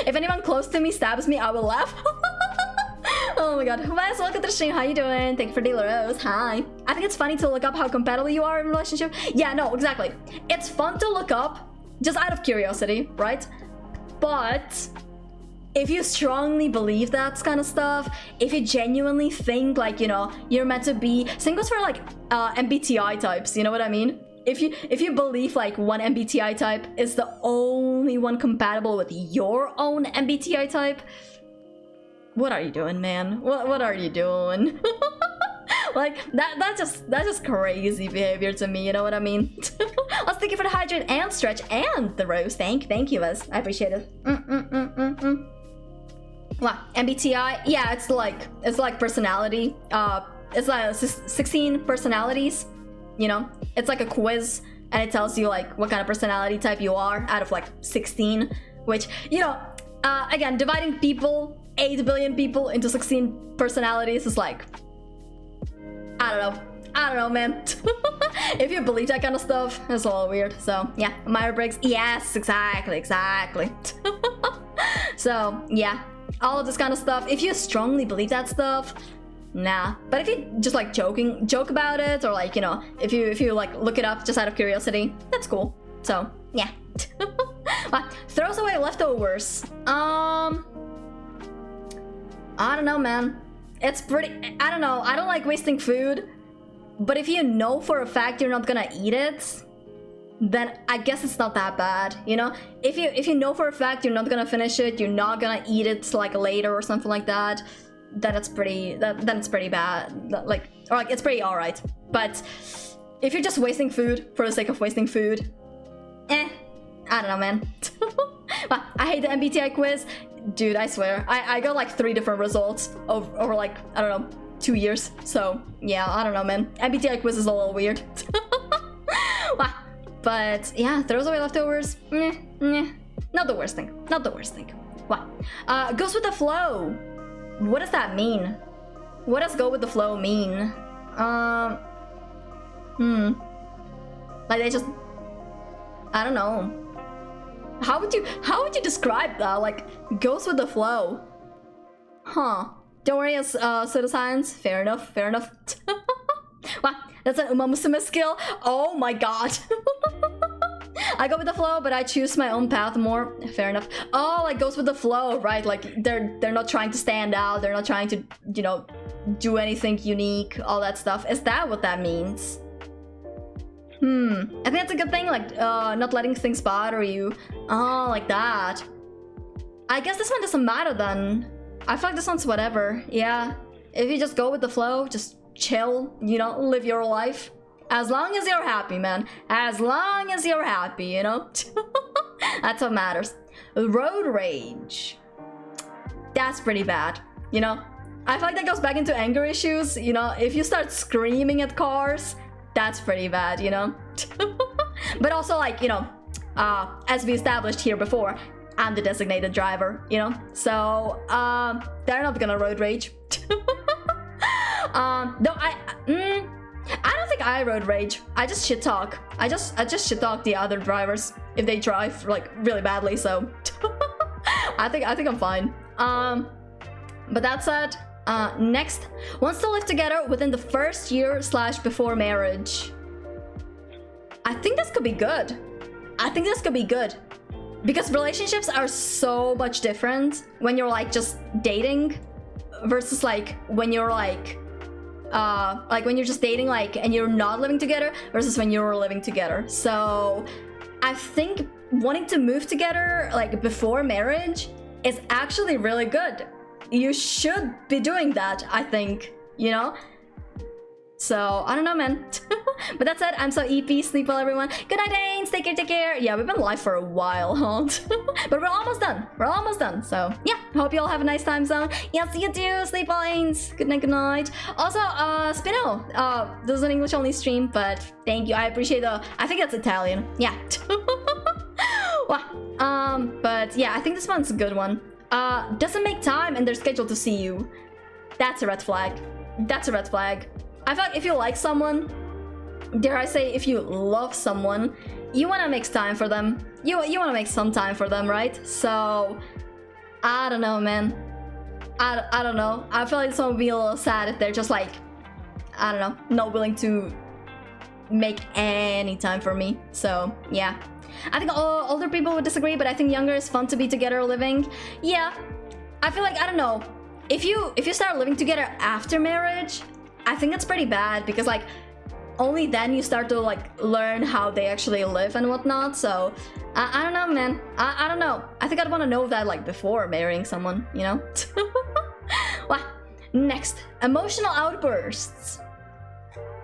If anyone close to me stabs me, I will laugh. Oh my god. Wes, welcome to the stream. How you doing? Thank you for the rose. Hi. I think it's funny to look up how compatible you are in a relationship. Yeah, no, exactly. It's fun to look up just out of curiosity, right? But if you strongly believe that kind of stuff, if you genuinely think like, you know, you're meant to be, same goes for like MBTI types, you know what I mean? If you believe like one MBTI type is the only one compatible with your own MBTI type, what are you doing, man? What are you doing? Like that's just crazy behavior to me, you know what I mean? Let's thank you for the hydrate and stretch and the rose. Thank you, Liz. I appreciate it. Wow, MBTI? Yeah, it's like personality. It's like 16 personalities. You know, it's like a quiz, and it tells you like what kind of personality type you are out of like 16. Which, you know, again, dividing people, 8 billion people into 16 personalities is like, I don't know, man. If you believe that kind of stuff, it's a little weird. So yeah, Myers-Briggs, yes, exactly. So yeah, all of this kind of stuff. If you strongly believe that stuff, nah. But if you just like joke about it, or like, you know, if you like look it up just out of curiosity, that's cool. So yeah. Throws away leftovers. I don't know, man. It's pretty, I don't know. I don't like wasting food, but if you know for a fact you're not gonna eat it, then I guess it's not that bad, you know? If you know for a fact you're not gonna finish it, you're not gonna eat it like later or something like that, then it's pretty bad. Like, or like it's pretty alright. But if you're just wasting food for the sake of wasting food, I don't know, man. I hate the MBTI quiz. Dude, I swear. I got like 3 different results over like, I don't know, 2 years. So yeah, I don't know, man. MBTI quiz is a little weird. But yeah, throws away leftovers. Not the worst thing. Not the worst thing. Wow. Goes with the flow. What does that mean? What does go with the flow mean? Like they just, I don't know. How would you describe that? Like, goes with the flow. Huh. Don't worry, it's pseudoscience. Fair enough. Wow, that's an Uma Musume skill. Oh my god. I go with the flow, but I choose my own path more. Fair enough. Oh, like goes with the flow, right? Like they're not trying to stand out. They're not trying to, you know, do anything unique. All that stuff. Is that what that means? I think that's a good thing, like not letting things bother you. Oh, like that. I guess this one doesn't matter then. I feel like this one's whatever. Yeah, if you just go with the flow, just chill, you know, live your life. As long as you're happy, man. As long as you're happy, you know. That's what matters. Road rage. That's pretty bad, you know. I feel like that goes back into anger issues. You know, if you start screaming at cars, that's pretty bad, you know. But also, like, you know, as we established here before, I'm the designated driver, you know. So they're not gonna road rage. Though I don't think I road rage. I just shit talk. I just shit talk the other drivers if they drive like really badly. So I think I'm fine. But that said, next, wants to live together within the first year / before marriage. I think this could be good. Because relationships are so much different when you're like just dating versus like when you're like when you're just dating like and you're not living together versus when you're living together. So I think wanting to move together like before marriage is actually really good. You should be doing that, I think, you know? So, I don't know, man. But that's it. I'm so EP. Sleep well, everyone. Good night, Ains. Take care, take care. Yeah, we've been live for a while, huh? But we're almost done. We're almost done. So, yeah. Hope you all have a nice time zone. Yes, you do. Sleep well, Ains. Good night, good night. Also, Spino. This is an English-only stream, but thank you. I appreciate the... I think that's Italian. Yeah. Well, but yeah, I think this one's a good one. Doesn't make time in their schedule to see you. That's a red flag. That's a red flag. I feel like if you like someone, dare I say, if you love someone, you want to make time for them. You want to make some time for them, right? So, I don't know, man. I don't know. I feel like this one would be a little sad if they're just like, I don't know, not willing to make any time for me. So, yeah. I think older people would disagree, but I think younger is fun to be together living. Yeah. I feel like, I don't know. If you start living together after marriage, I think it's pretty bad because like only then you start to like learn how they actually live and whatnot. So I don't know, man. I don't know. I think I'd want to know that like before marrying someone, you know? Well, next, emotional outbursts.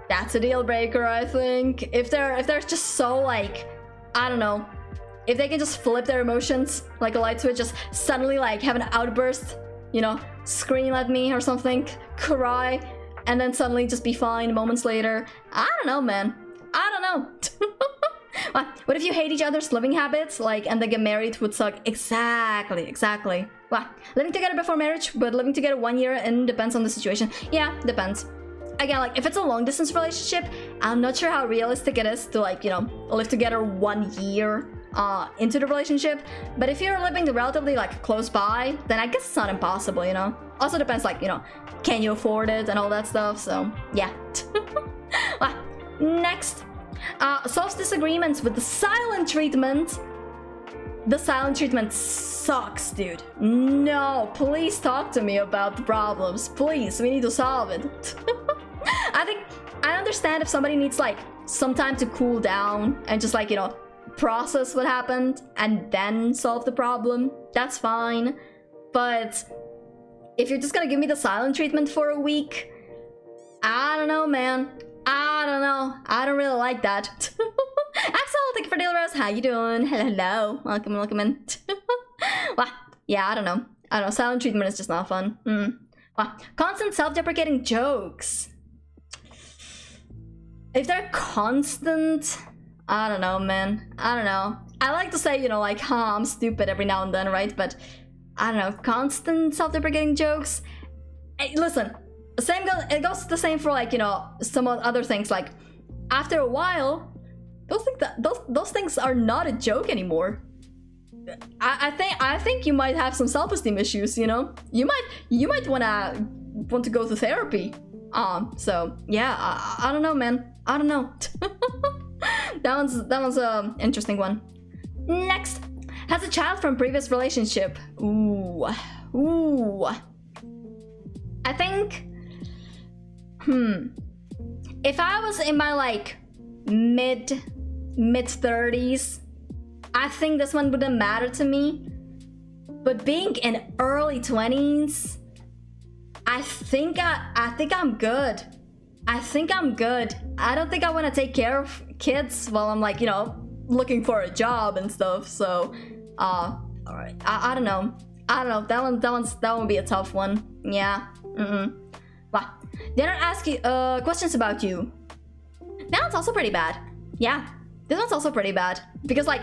That's a deal breaker, I think. If they're just so like, I don't know, if they can just flip their emotions like a light switch, just suddenly like have an outburst, you know, scream at me or something, cry, and then suddenly just be fine moments later. I don't know, man. I don't know. What if you hate each other's living habits, like, and they get married would suck? Exactly. Well, living together before marriage, but living together 1 year and depends on the situation. Yeah, depends. Again, like, if it's a long distance relationship, I'm not sure how realistic it is to, like, you know, live together 1 year into the relationship. But if you're living relatively, like, close by, then I guess it's not impossible, you know? Also depends, like, you know, can you afford it and all that stuff, so, yeah. Well, next. Solves disagreements with the silent treatment. The silent treatment sucks, dude. No, please talk to me about the problems. Please, we need to solve it. I understand if somebody needs like some time to cool down and just like, you know, process what happened and then solve the problem. That's fine. But if you're just gonna give me the silent treatment for a week, I don't know, man. I don't know. I don't really like that. Axel, thank you for Daily Rose. How you doing? Hello. Welcome in. Well, yeah, I don't know. Silent treatment is just not fun. Well, constant self-deprecating jokes. If they're constant, I don't know, man. I don't know. I like to say, you know, like, huh, I'm stupid every now and then, right? But I don't know, constant self-deprecating jokes. Hey, listen, it goes the same for like, you know, some other things. Like, after a while, those things are not a joke anymore. I think you might have some self-esteem issues, you know? You might want to go to therapy. So yeah, I don't know, man. I don't know. that one's a interesting one. Next, has a child from previous relationship. Ooh. I think, if I was in my like mid 30s, I think this one wouldn't matter to me. But being in early 20s, I think I'm good. I don't think I want to take care of kids while I'm like, you know, looking for a job and stuff. So, all right. I don't know. That one would be a tough one. Yeah. Well, they don't ask you questions about you. That one's also pretty bad. Yeah. This one's also pretty bad because, like,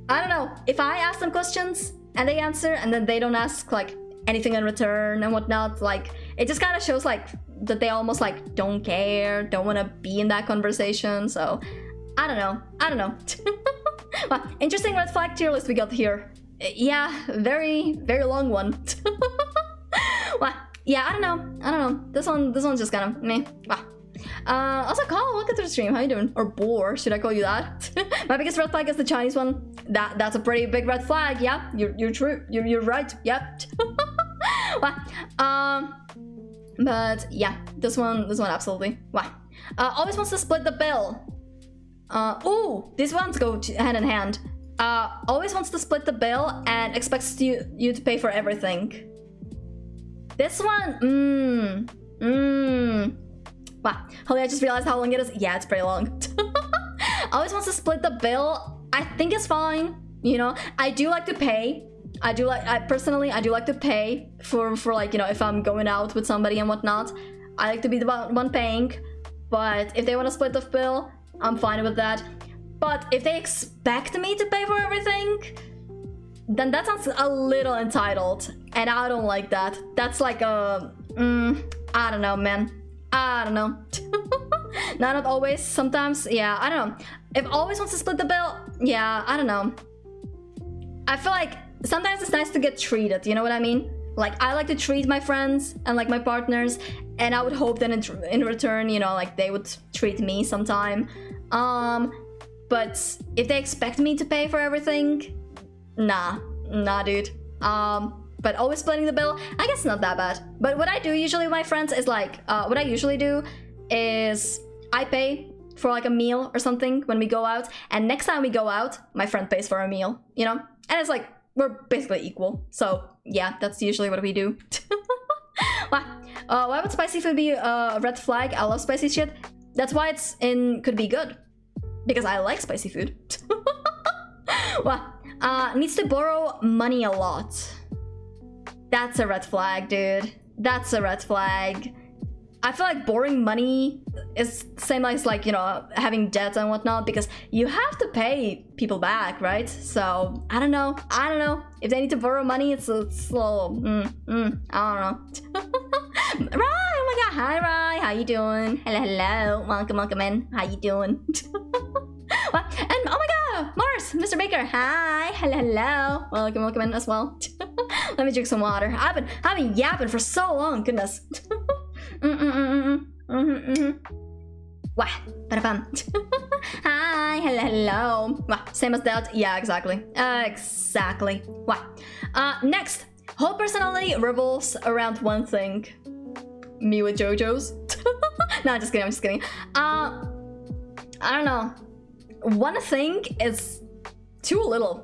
I don't know, if I ask them questions and they answer and then they don't ask like anything in return and whatnot, like, it just kind of shows like that they almost like don't care, don't want to be in that conversation. So I don't know. Well, interesting red flag tier list we got here. Yeah, very long one. Well, yeah, I don't know. This one's just kind of meh. Wow. Also, Colin, welcome to the stream. How you doing? Or Boar, should I call you that? My biggest red flag is the Chinese one. That's a pretty big red flag. Yeah, you're true. You're right. Yep. Well, but yeah, this one absolutely. Wow. Always wants to split the bill. Ooh, these ones go hand in hand. Always wants to split the bill and expects you to pay for everything. This one, Wow. Holy, I just realized how long it is. Yeah, it's pretty long. Always wants to split the bill. I think it's fine. You know, I do like to pay. Personally, I do like to pay for like, you know, if I'm going out with somebody and whatnot. I like to be the one paying. But if they want to split the bill, I'm fine with that. But if they expect me to pay for everything, then that sounds a little entitled. And I don't like that. That's like a... I don't know, man. I don't know. Not always. Sometimes, yeah, I don't know. If always wants to split the bill, yeah, I don't know. I feel like sometimes it's nice to get treated, you know what I mean? Like, I like to treat my friends and like my partners, and I would hope that in return, you know, like they would treat me sometime. But if they expect me to pay for everything, nah, dude. But always splitting the bill, I guess not that bad. But what I do usually with my friends is like, what I usually do is I pay for like a meal or something when we go out, and next time we go out, my friend pays for a meal, you know? And it's like, we're basically equal. So yeah, that's usually what we do. Why would spicy food be a red flag? I love spicy shit. That's why could be good. Because I like spicy food. Needs to borrow money a lot. That's a red flag, dude. That's a red flag. I feel like borrowing money is the same as like, you know, having debt and whatnot, because you have to pay people back, right? So I don't know. If they need to borrow money, it's a little, I don't know. Rai, oh my god, hi Rai, how you doing? Hello, welcome in. How you doing? And oh my god, Mars, Mr. Baker, hi, hello, welcome in as well. Let me drink some water. I've been yapping for so long, goodness. Wah, ba-da-bum. Hi, hello. Wah, same as that. Yeah, exactly. Wah. Next, whole personality revolves around one thing. Me with JoJo's. No, just kidding. I don't know. One thing is too little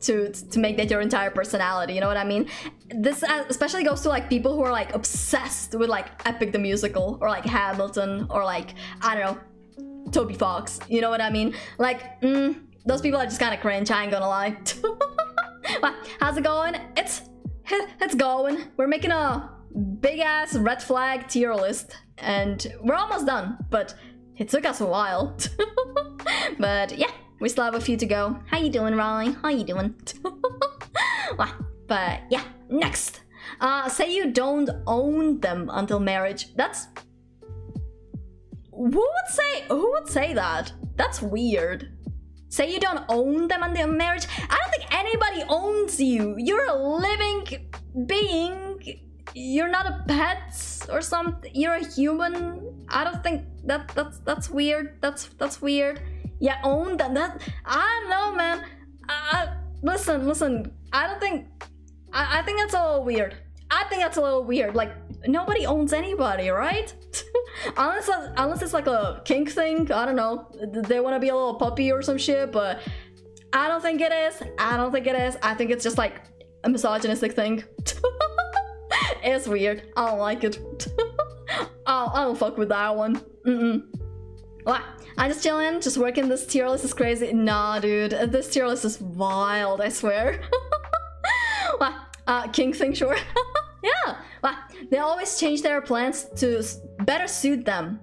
to make that your entire personality, you know what I mean? This especially goes to like people who are like obsessed with like Epic the Musical or like Hamilton or like, I don't know, Toby Fox, you know what I mean? Like, those people are just kind of cringe, I ain't gonna lie. Well, how's it going? It's going. We're making a big ass red flag tier list and we're almost done, but it took us a while. But yeah, we still have a few to go. How you doing, Raleigh? How you doing? But yeah, next. Say you don't own them until marriage. That's... Who would say that? That's weird. Say you don't own them until marriage? I don't think anybody owns you. You're a living being. You're not a pet or something. You're a human. I don't think that's weird. That's weird. Yeah, own them. I don't know, man. Listen. I think that's a little weird. I think that's a little weird. Like, nobody owns anybody, right? unless it's like a kink thing. I don't know. They want to be a little puppy or some shit, but I don't think it is. I think it's just like a misogynistic thing. It's weird. I don't like it. I don't fuck with that one. I'm just chilling, just working. This tier list is crazy. Nah, dude, this tier list is wild, I swear. King thing, sure. Yeah. They always change their plans to better suit them.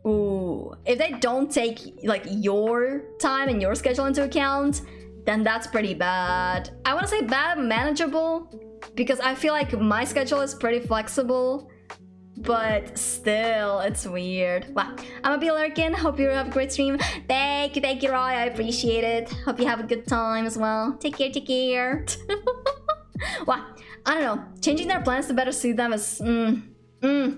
Ooh. If they don't take like your time and your schedule into account, then that's pretty bad. I want to say bad, manageable, because I feel like my schedule is pretty flexible. But still, it's weird. Wow. I'm a Lurkin. Hope you have a great stream. Thank you, Roy. I appreciate it. Hope you have a good time as well. Take care. Wow. I don't know. Changing their plans to better suit them is... I'm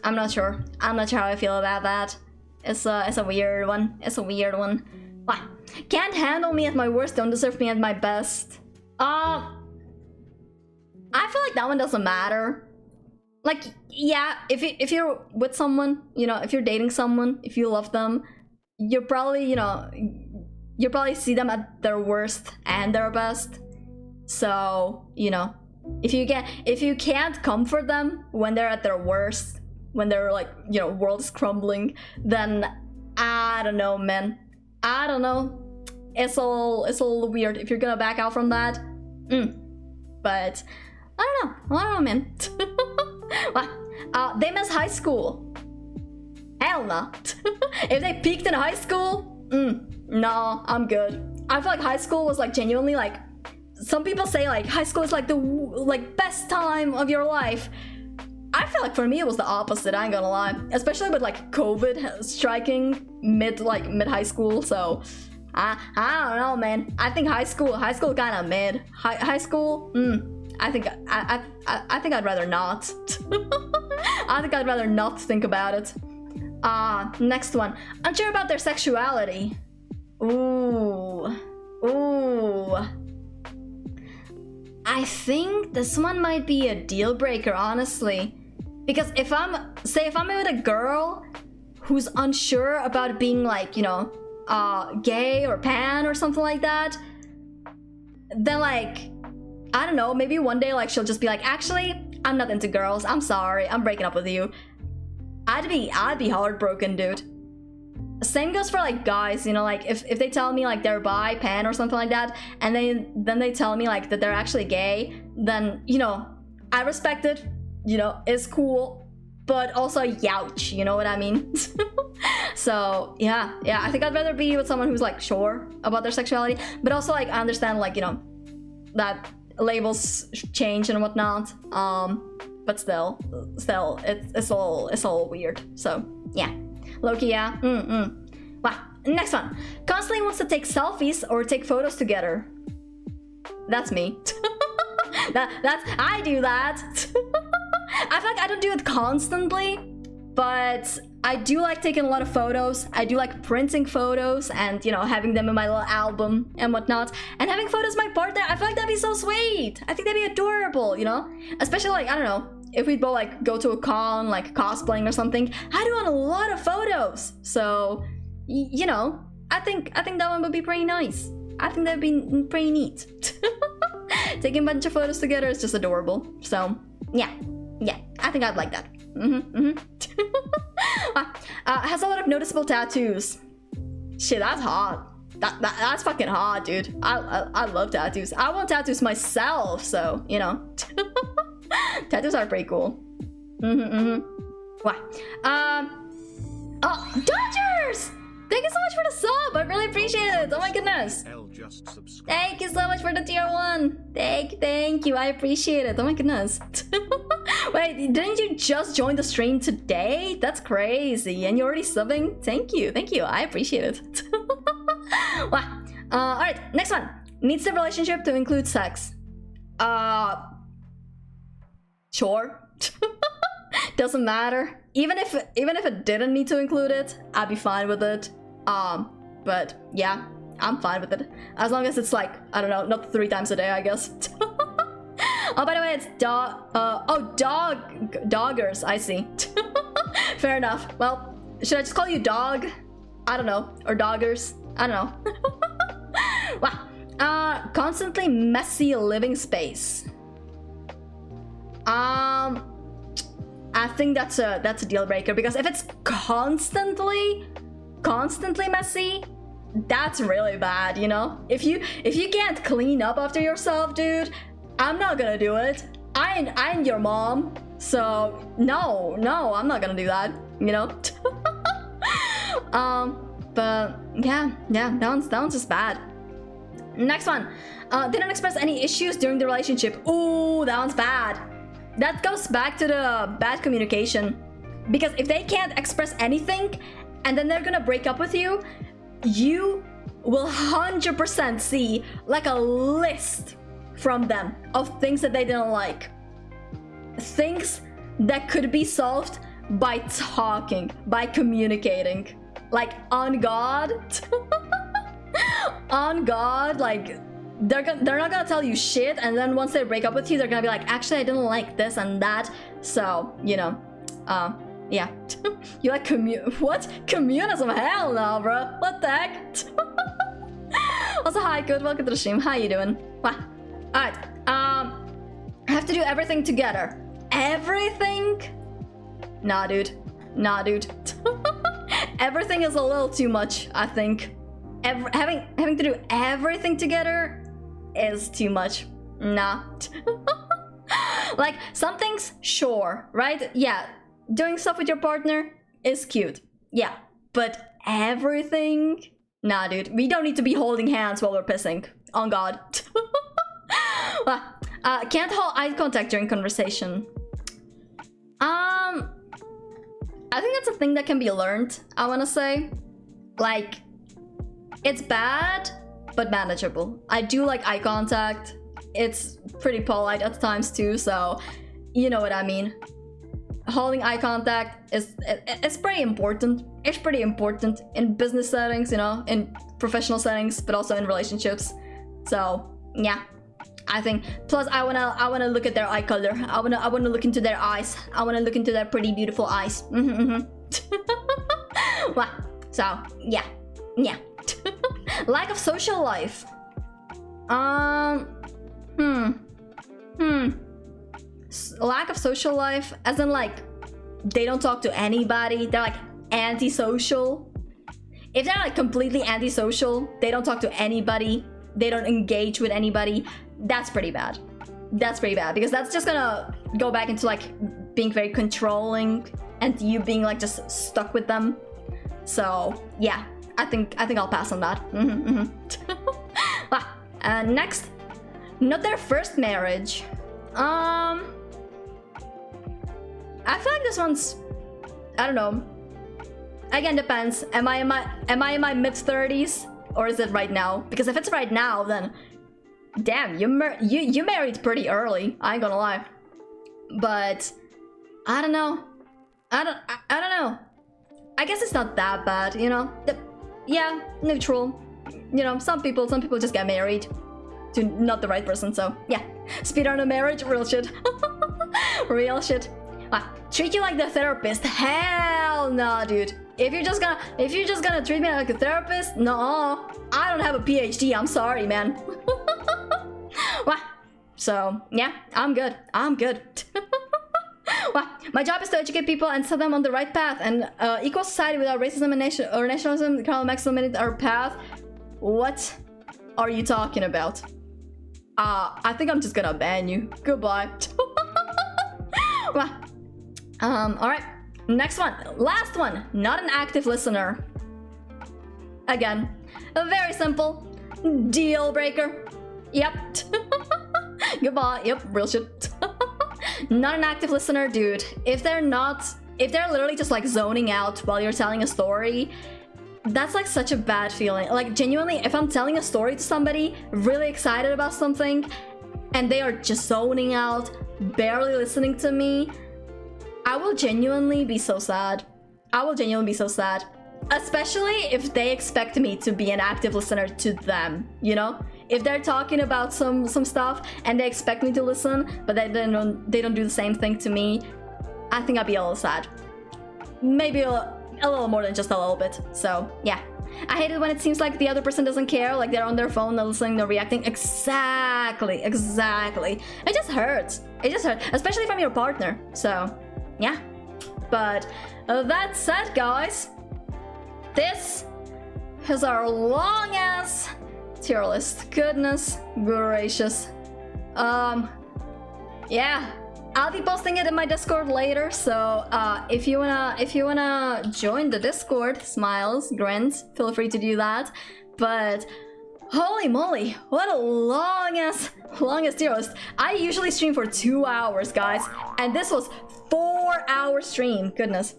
not sure. I'm not sure how I feel about that. It's a weird one. Wow. Can't handle me at my worst. Don't deserve me at my best. I feel like that one doesn't matter. Like, yeah, if you're with someone, you know, if you're dating someone, if you love them, you're probably, you know, you probably see them at their worst and their best. So, you know, if you can't comfort them when they're at their worst, when they're like, you know, world is crumbling, then I don't know, man. I don't know. It's a little weird if you're gonna back out from that. But I don't know, man. They miss high school. Hell no. If they peaked in high school, no, I'm good. I feel like high school was like genuinely like, some people say like high school is like the best time of your life. I feel like for me it was the opposite, I ain't gonna lie. Especially with like COVID striking mid high school, so I don't know, man. I think high school kind of mid. High school, I think I'd rather not. I think I'd rather not think about it. Next one. Unsure about their sexuality. Ooh. I think this one might be a deal breaker, honestly. Because if I'm with a girl who's unsure about being like, you know, gay or pan or something like that, then like, I don't know, maybe one day like she'll just be like, actually, I'm not into girls, I'm sorry, I'm breaking up with you. I'd be heartbroken, dude. Same goes for like guys, you know, like if they tell me like they're bi, pan or something like that, and then they tell me like that they're actually gay, then, you know, I respect it, you know, it's cool, but also youch, you know what I mean? So yeah, I think I'd rather be with someone who's like sure about their sexuality, but also like I understand like, you know, that labels change and whatnot, but still it's all weird. So yeah, low-key, yeah. Wow. Next one. Constantly wants to take selfies or take photos together. That's me. I do that. I feel like I don't do it constantly, but I do like taking a lot of photos. I do like printing photos and, you know, having them in my little album and whatnot. And having photos of my partner, I feel like that'd be so sweet. I think that'd be adorable, you know? Especially like, I don't know, if we both like go to a con, like cosplaying or something, I do want a lot of photos. So, you know, I think that one would be pretty nice. I think that'd be pretty neat. Taking a bunch of photos together is just adorable. So, yeah, I think I'd like that. Has a lot of noticeable tattoos. Shit, that's hot. That's fucking hot, dude. I love tattoos. I want tattoos myself, so, you know. Tattoos are pretty cool. Wow. Oh, Dodgers! Thank you so much for the sub. I really appreciate it. Oh my goodness. Thank you so much for the tier 1. Thank you. I appreciate it. Oh my goodness. Wait, didn't you just join the stream today? That's crazy. And you're already subbing? Thank you. I appreciate it. Wow. Alright, next one. Needs the relationship to include sex. Sure. Doesn't matter. Even if it didn't need to include it, I'd be fine with it. But yeah, I'm fine with it. As long as it's like, I don't know, not 3 times a day, I guess. Oh, by the way, it's doggers, I see. Fair enough. Well, should I just call you dog? I don't know. Or doggers? I don't know. Wow. Constantly messy living space. I think that's a deal breaker, because if it's constantly messy, that's really bad, you know? If you can't clean up after yourself, dude, I'm not gonna do it. I ain't your mom, so no, I'm not gonna do that, you know? But yeah, that one's just bad. Next one. Didn't express any issues during the relationship. Ooh, that one's bad. That goes back to the bad communication. Because if they can't express anything and then they're gonna break up with you, you will 100% see like a list from them of things that they didn't like. Things that could be solved by talking, by communicating. Like, on God. On God, like, they're not gonna tell you shit, and then once they break up with you, they're gonna be like, actually, I didn't like this and that, so, you know, yeah. You like what? Communism? Hell no, bro. What the heck? Also, hi, good, welcome to the stream. How you doing? Wow. Alright, I have to do everything together. Everything? Nah, dude. Nah, dude. Everything is a little too much, I think. Having to do everything together is too much. Nah. Like, some things, sure, right? Yeah, doing stuff with your partner is cute. Yeah, but everything? Nah, dude. We don't need to be holding hands while we're pissing. On God. Can't hold eye contact during conversation. I think that's a thing that can be learned, I wanna say. Like, it's bad, but manageable. I do like eye contact. It's pretty polite at times too, so you know what I mean. Holding eye contact it's pretty important. It's pretty important in business settings, you know, in professional settings, but also in relationships. So yeah, I think. Plus, I wanna look at their eye color. I wanna look into their eyes. I wanna look into their pretty beautiful eyes. Wow. So yeah. Lack of social life. Lack of social life, as in like they don't talk to anybody. They're like antisocial. If they're like completely antisocial, they don't talk to anybody, they don't engage with anybody, that's pretty bad. That's pretty bad, because that's just gonna go back into like being very controlling and you being like just stuck with them. So yeah, I think I'll pass on that. Next, not their first marriage. I feel like this one's, I don't know. Again, depends. Am I in my mid-30s, or is it right now? Because if it's right now, then damn, you married pretty early. I ain't gonna lie. But I don't know. I don't know. I guess it's not that bad, you know. Yeah, neutral. You know, some people just get married to not the right person. So yeah, speed on a marriage, real shit. Real shit. Treat you like the therapist? Hell no, dude. If you're just gonna treat me like a therapist, no, I don't have a PhD. I'm sorry, man. So yeah, I'm good. My job is to educate people and set them on the right path and equal society without racism and nationalism. Carl maximum our path. What are you talking about? I think I'm just gonna ban you. Goodbye. Alright. Next one. Last one. Not an active listener. Again, very simple. Deal breaker. Yep. Goodbye. Yep, real shit. Not an active listener, dude. If they're literally just like zoning out while you're telling a story, that's like such a bad feeling. Like, genuinely, if I'm telling a story to somebody, really excited about something, and they are just zoning out, barely listening to me, I will genuinely be so sad. I will genuinely be so sad. Especially if they expect me to be an active listener to them, you know? If they're talking about some stuff and they expect me to listen, but they don't do the same thing to me, I think I'd be a little sad. Maybe a little more than just a little bit. So yeah, I hate it when it seems like the other person doesn't care, like they're on their phone, they're listening, they're reacting. Exactly. It just hurts. Especially from your partner. So yeah, but that said, guys, this is our long ass tier list. Goodness gracious. Yeah, I'll be posting it in my Discord later, so if you wanna join the Discord, smiles, grins, feel free to do that. But holy moly, what a long ass tier list. I usually stream for 2 hours, guys, and this was 4-hour stream. Goodness.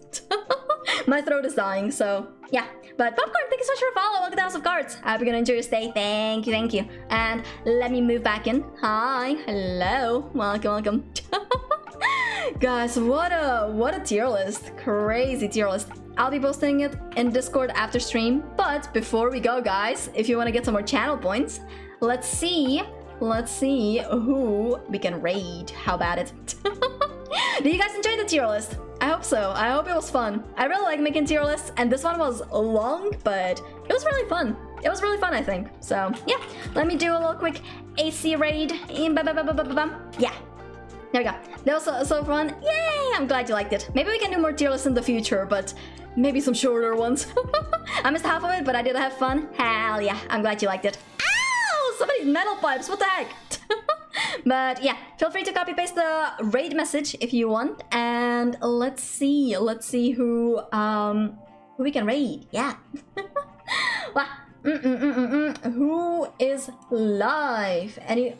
My throat is dying, so yeah. But Popcorn, thank you so much for a follow. Welcome to House of Cards. I hope you're gonna enjoy your stay. Thank you. And let me move back in. Hi, hello, welcome. Guys, what a tier list. Crazy tier list. I'll be posting it in Discord after stream. But before we go, guys, if you want to get some more channel points, let's see who we can raid. How about it? Did you guys enjoy the tier list? I hope so. I hope it was fun. I really like making tier lists, and this one was long, but it was really fun. It was really fun, I think. So yeah, let me do a little quick Acey raid. Yeah. There we go. That was so fun. Yay! I'm glad you liked it. Maybe we can do more tier lists in the future, but maybe some shorter ones. I missed half of it, but I did have fun. Hell yeah, I'm glad you liked it. Ow! Somebody's metal pipes, what the heck? But yeah, feel free to copy paste the raid message if you want. And let's see who we can raid. Yeah. Who is live? Any?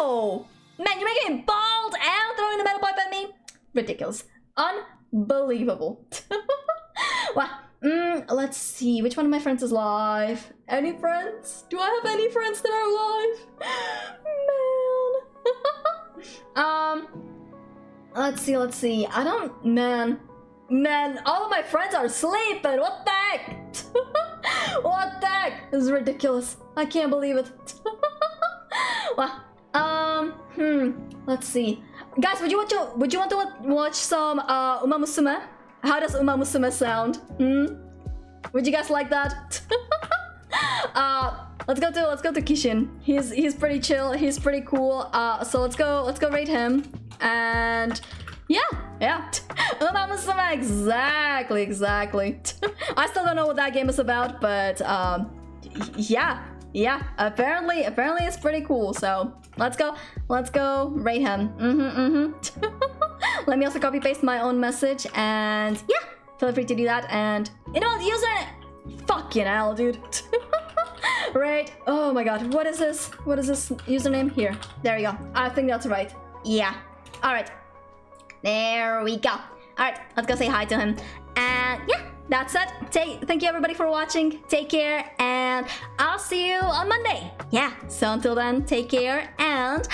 Ow! Man, you're making me bald and throwing the metal pipe at me? Ridiculous. Unbelievable. Well, let's see. Which one of my friends is live? Any friends? Do I have any friends that are live? Man. Let's see. I don't... Man, all of my friends are sleeping. What the heck? What the heck? This is ridiculous. I can't believe it. Well, let's see. Guys, would you want to watch some Uma Musume? How does Uma Musume sound? Would you guys like that? Let's go to Kishin. He's pretty chill. He's pretty cool. So let's go rate him. And yeah. Uma Musume, exactly. I still don't know what that game is about, but yeah. Apparently it's pretty cool. So let's go rate him. Let me also copy paste my own message, and yeah, feel free to do that. And you know what, username, fucking hell, dude. Right, oh my god, what is this username? Here, there we go. I think that's right. Yeah, all right, there we go. All right, let's go say hi to him. And yeah, that's it. Thank you everybody for watching. Take care, and I'll see you on Monday. Yeah, so until then, take care and